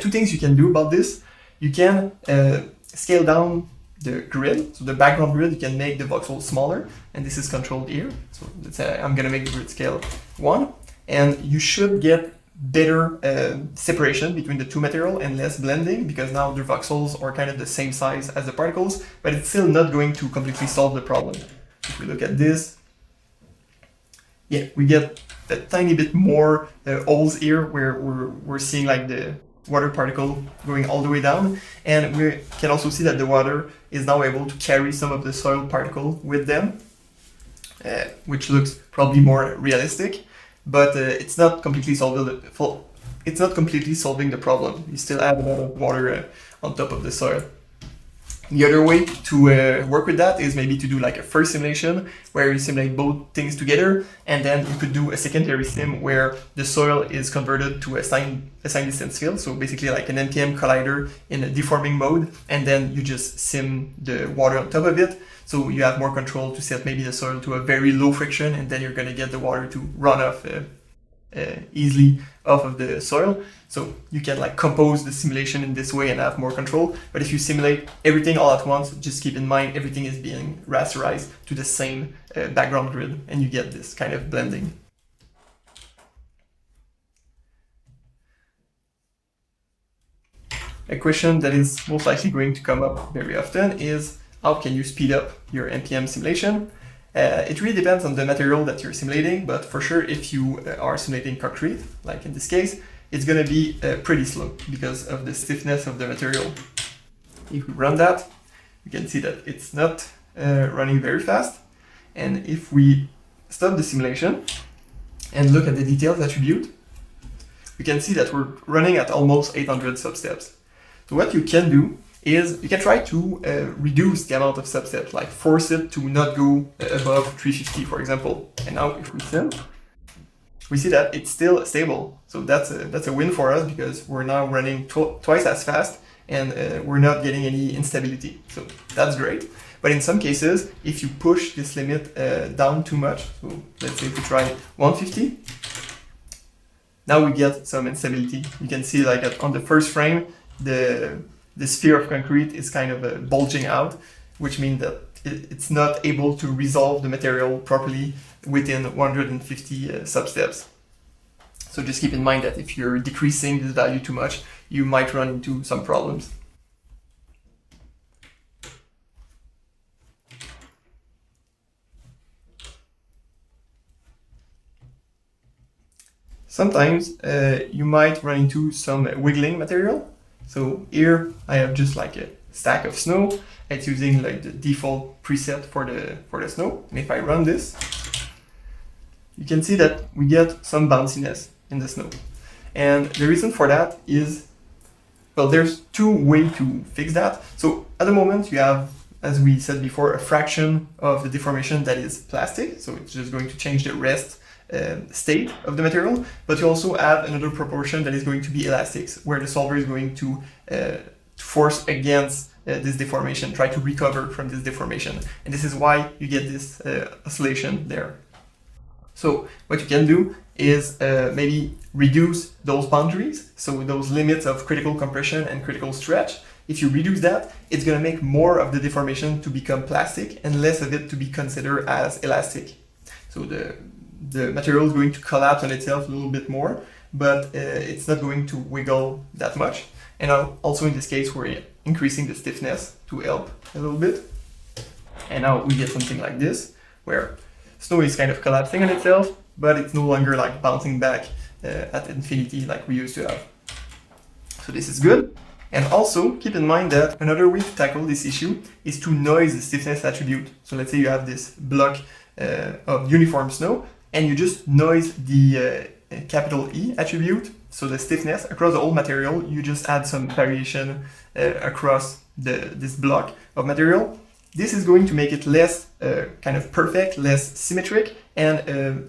Two things you can do about this. You can scale down the grid, so the background grid, you can make the voxel smaller, and this is controlled here. So let's say I'm gonna make the grid scale 1, and you should get better separation between the two material and less blending, because now the voxels are kind of the same size as the particles, but it's still not going to completely solve the problem. If we look at this, yeah, we get a tiny bit more holes here where we're seeing like the water particle going all the way down, and we can also see that the water is now able to carry some of the soil particle with them, which looks probably more realistic, but it's not completely solving the problem. You still have a lot of water on top of the soil. The other way to work with that is maybe to do like a first simulation where you simulate both things together, and then you could do a secondary sim where the soil is converted to a sign distance field, so basically like an NPM collider in a deforming mode, and then you just sim the water on top of it, so you have more control to set maybe the soil to a very low friction, and then you're going to get the water to run off easily off of the soil. So you can like compose the simulation in this way and have more control. But if you simulate everything all at once, just keep in mind everything is being rasterized to the same background grid, and you get this kind of blending. A question that is most likely going to come up very often is, how can you speed up your MPM simulation? It really depends on the material that you're simulating, but for sure if you are simulating concrete, like in this case, it's going to be pretty slow because of the stiffness of the material. If we run that, you can see that it's not running very fast. And if we stop the simulation and look at the details attribute, we can see that we're running at almost 800 substeps. So what you can do is you can try to reduce the amount of substeps, like force it to not go above 350, for example. And now if we sim, we see that it's still stable. So that's a win for us, because we're now running twice as fast and we're not getting any instability. So that's great. But in some cases, if you push this limit down too much, so let's say if we try 150, now we get some instability. You can see like on the first frame, the the sphere of concrete is kind of bulging out, which means that it's not able to resolve the material properly within 150 substeps. So just keep in mind that if you're decreasing this value too much, you might run into some problems. Sometimes you might run into some wiggling material. So here I have just like a stack of snow. It's using like the default preset for the snow. And if I run this, you can see that we get some bounciness in the snow. And the reason for that is, well, there's two ways to fix that. So at the moment you have, as we said before, a fraction of the deformation that is plastic. So it's just going to change the rest state of the material, but you also have another proportion that is going to be elastics, where the solver is going to force against this deformation, try to recover from this deformation. And this is why you get this oscillation there. So what you can do is maybe reduce those boundaries, so those limits of critical compression and critical stretch. If you reduce that, it's going to make more of the deformation to become plastic and less of it to be considered as elastic. So the material is going to collapse on itself a little bit more, but it's not going to wiggle that much. And also in this case, we're increasing the stiffness to help a little bit. And now we get something like this, where snow is kind of collapsing on itself, but it's no longer like bouncing back at infinity like we used to have. So this is good. And also keep in mind that another way to tackle this issue is to noise the stiffness attribute. So let's say you have this block of uniform snow, and you just noise the capital E attribute, so the stiffness across the whole material. You just add some variation across this block of material. This is going to make it less kind of perfect, less symmetric, and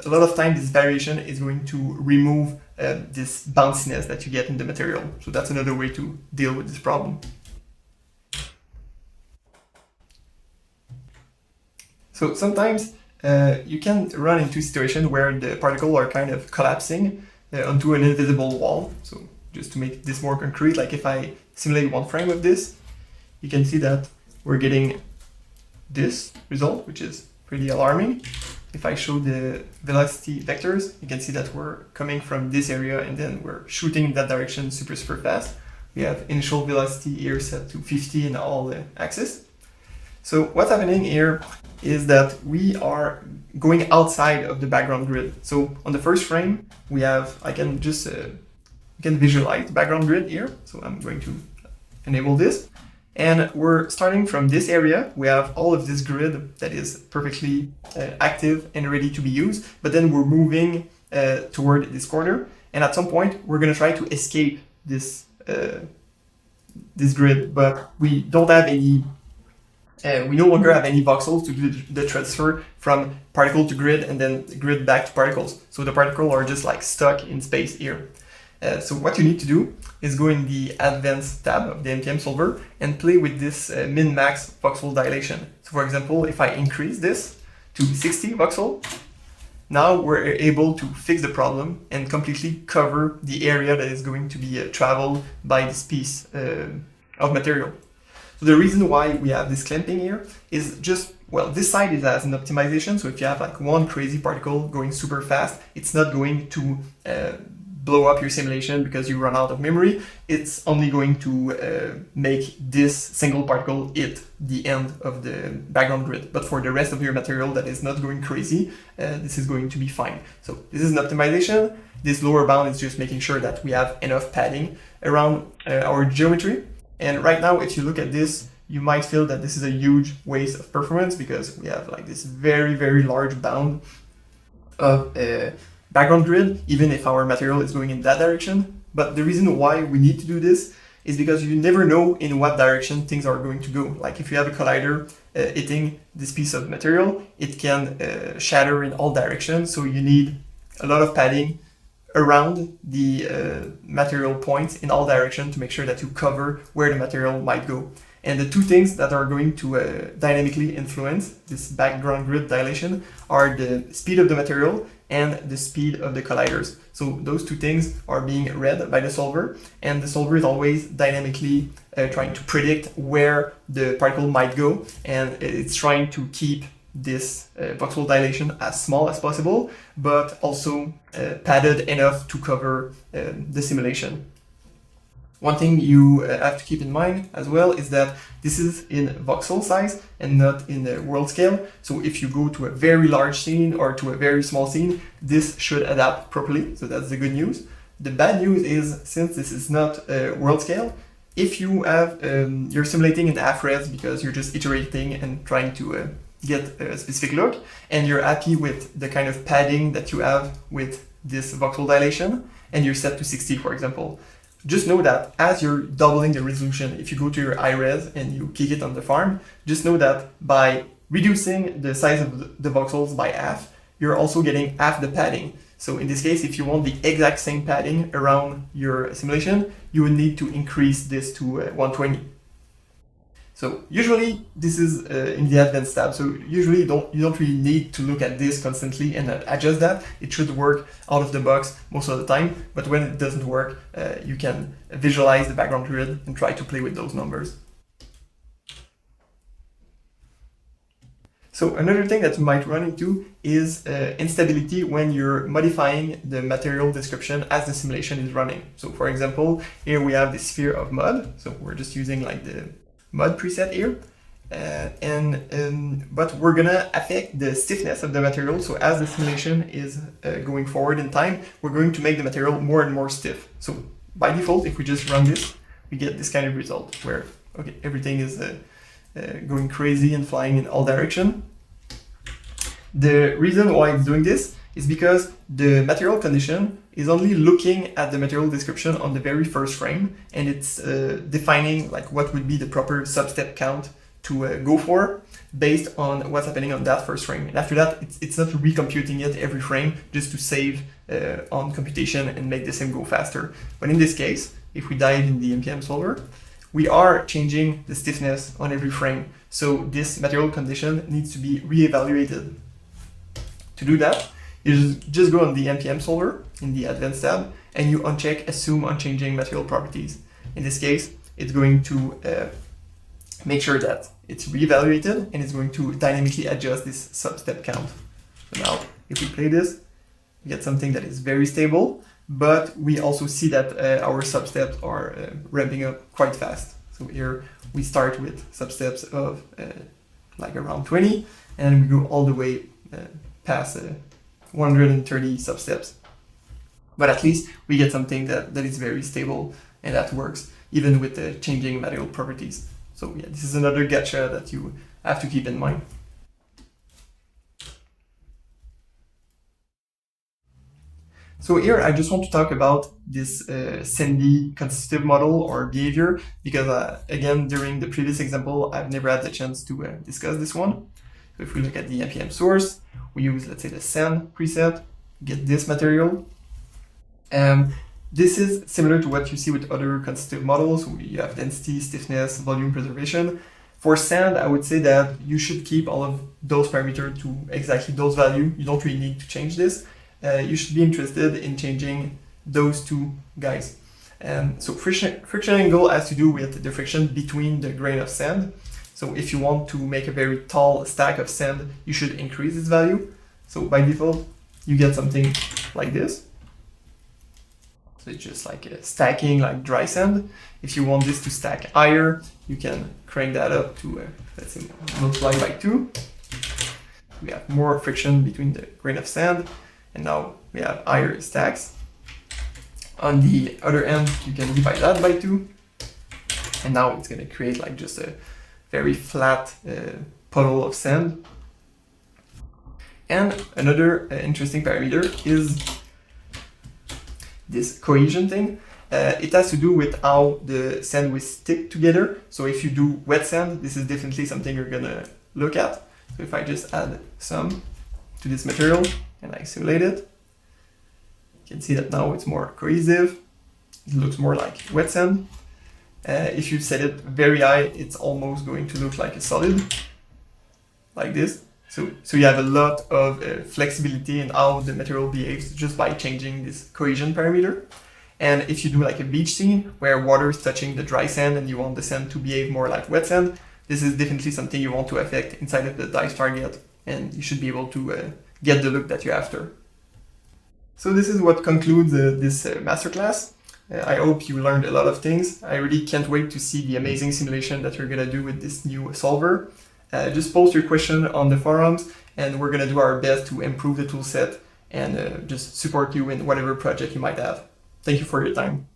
a lot of time this variation is going to remove this bounciness that you get in the material. So that's another way to deal with this problem. So sometimes you can run into a situation where the particles are kind of collapsing onto an invisible wall. So just to make this more concrete, like if I simulate one frame of this, you can see that we're getting this result, which is pretty alarming. If I show the velocity vectors, you can see that we're coming from this area and then we're shooting in that direction super fast. We have initial velocity here set to 50 in all the axes. So what's happening here is that we are going outside of the background grid. So on the first frame, we have, I can just you can visualize the background grid here. So I'm going to enable this. And we're starting from this area. We have all of this grid that is perfectly active and ready to be used. But then we're moving toward this corner. And at some point, we're going to try to escape this grid. But we don't have any we no longer have any voxels to do the transfer from particle to grid and then grid back to particles. So the particles are just like stuck in space here. So what you need to do is go in the Advanced tab of the MPM solver and play with this min-max voxel dilation. So for example, if I increase this to 60 voxel, now we're able to fix the problem and completely cover the area that is going to be traveled by this piece of material. So the reason why we have this clamping here is just, well, this side is as an optimization. So if you have like one crazy particle going super fast, it's not going to blow up your simulation because you run out of memory. It's only going to make this single particle hit the end of the background grid. But for the rest of your material that is not going crazy, this is going to be fine. So this is an optimization. This lower bound is just making sure that we have enough padding around our geometry. And right now, if you look at this, you might feel that this is a huge waste of performance because we have like this very large bound of background grid, even if our material is going in that direction. But the reason why we need to do this is because you never know in what direction things are going to go. Like if you have a collider hitting this piece of material, it can shatter in all directions. So you need a lot of padding around the material points in all directions to make sure that you cover where the material might go. And the two things that are going to dynamically influence this background grid dilation are the speed of the material and the speed of the colliders. So those two things are being read by the solver, and the solver is always dynamically trying to predict where the particle might go, and it's trying to keep this voxel dilation as small as possible, but also padded enough to cover the simulation. One thing you have to keep in mind as well is that this is in voxel size and not in the world scale. So if you go to a very large scene or to a very small scene, this should adapt properly. So that's the good news. The bad news is, since this is not world scale, if you have you're simulating in half-res because you're just iterating and trying to get a specific look, and you're happy with the kind of padding that you have with this voxel dilation, and you're set to 60, for example, just know that as you're doubling the resolution, if you go to your high-res and you kick it on the farm, just know that by reducing the size of the voxels by half, you're also getting half the padding. So in this case, if you want the exact same padding around your simulation, you would need to increase this to 120. So usually this is in the advanced tab. So usually you don't really need to look at this constantly and adjust that. It should work out of the box most of the time. But when it doesn't work, you can visualize the background grid and try to play with those numbers. So another thing that you might run into is instability when you're modifying the material description as the simulation is running. So for example, here we have the sphere of mud. So we're just using like the mud preset here, but we're gonna affect the stiffness of the material. So as the simulation is going forward in time, we're going to make the material more and more stiff. So by default, if we just run this, we get this kind of result where, okay, everything is going crazy and flying in all directions. The reason why it's doing this is because the material condition is only looking at the material description on the very first frame, and it's defining like what would be the proper substep count to go for based on what's happening on that first frame. And after that, it's not recomputing it every frame just to save on computation and make the sim go faster. But in this case, if we dive in the MPM solver, we are changing the stiffness on every frame. So this material condition needs to be reevaluated. To do that, you just go on the MPM solver in the Advanced tab, and you uncheck Assume Unchanging Material Properties. In this case, it's going to make sure that it's reevaluated, and it's going to dynamically adjust this substep count. So now, if we play this, we get something that is very stable, but we also see that our substeps are ramping up quite fast. So here we start with substeps of like around 20, and we go all the way past 130 substeps. But at least we get something that is very stable and that works even with the changing material properties. So yeah, this is another gotcha that you have to keep in mind. So here I just want to talk about this Sandy constitutive model or behavior, because again, during the previous example, I've never had the chance to discuss this one. So if we look at the MPM source, we use, let's say, the sand preset, get this material. This is similar to what you see with other constitutive models. You have density, stiffness, volume preservation. For sand, I would say that you should keep all of those parameters to exactly those values. You don't really need to change this. You should be interested in changing those two guys. So friction angle has to do with the friction between the grain of sand. So if you want to make a very tall stack of sand, you should increase its value. So by default, you get something like this. So it's just like stacking like dry sand. If you want this to stack higher, you can crank that up to, let's say, multiply by 2. We have more friction between the grain of sand, and now we have higher stacks. On the other end, you can divide that by 2, and now it's going to create like just a very flat puddle of sand. And another interesting parameter is this cohesion thing. It has to do with how the sand will stick together. So if you do wet sand, this is definitely something you're gonna look at. So if I just add some to this material and I simulate it, you can see that now it's more cohesive. It looks more like wet sand. If you set it very high, it's almost going to look like a solid, like this. So you have a lot of flexibility in how the material behaves just by changing this cohesion parameter. And if you do like a beach scene where water is touching the dry sand and you want the sand to behave more like wet sand, this is definitely something you want to affect inside of the dice target, and you should be able to get the look that you're after. So this is what concludes this masterclass. I hope you learned a lot of things. I really can't wait to see the amazing simulation that you're gonna do with this new solver. Just post your question on the forums, and we're gonna do our best to improve the toolset and just support you in whatever project you might have. Thank you for your time.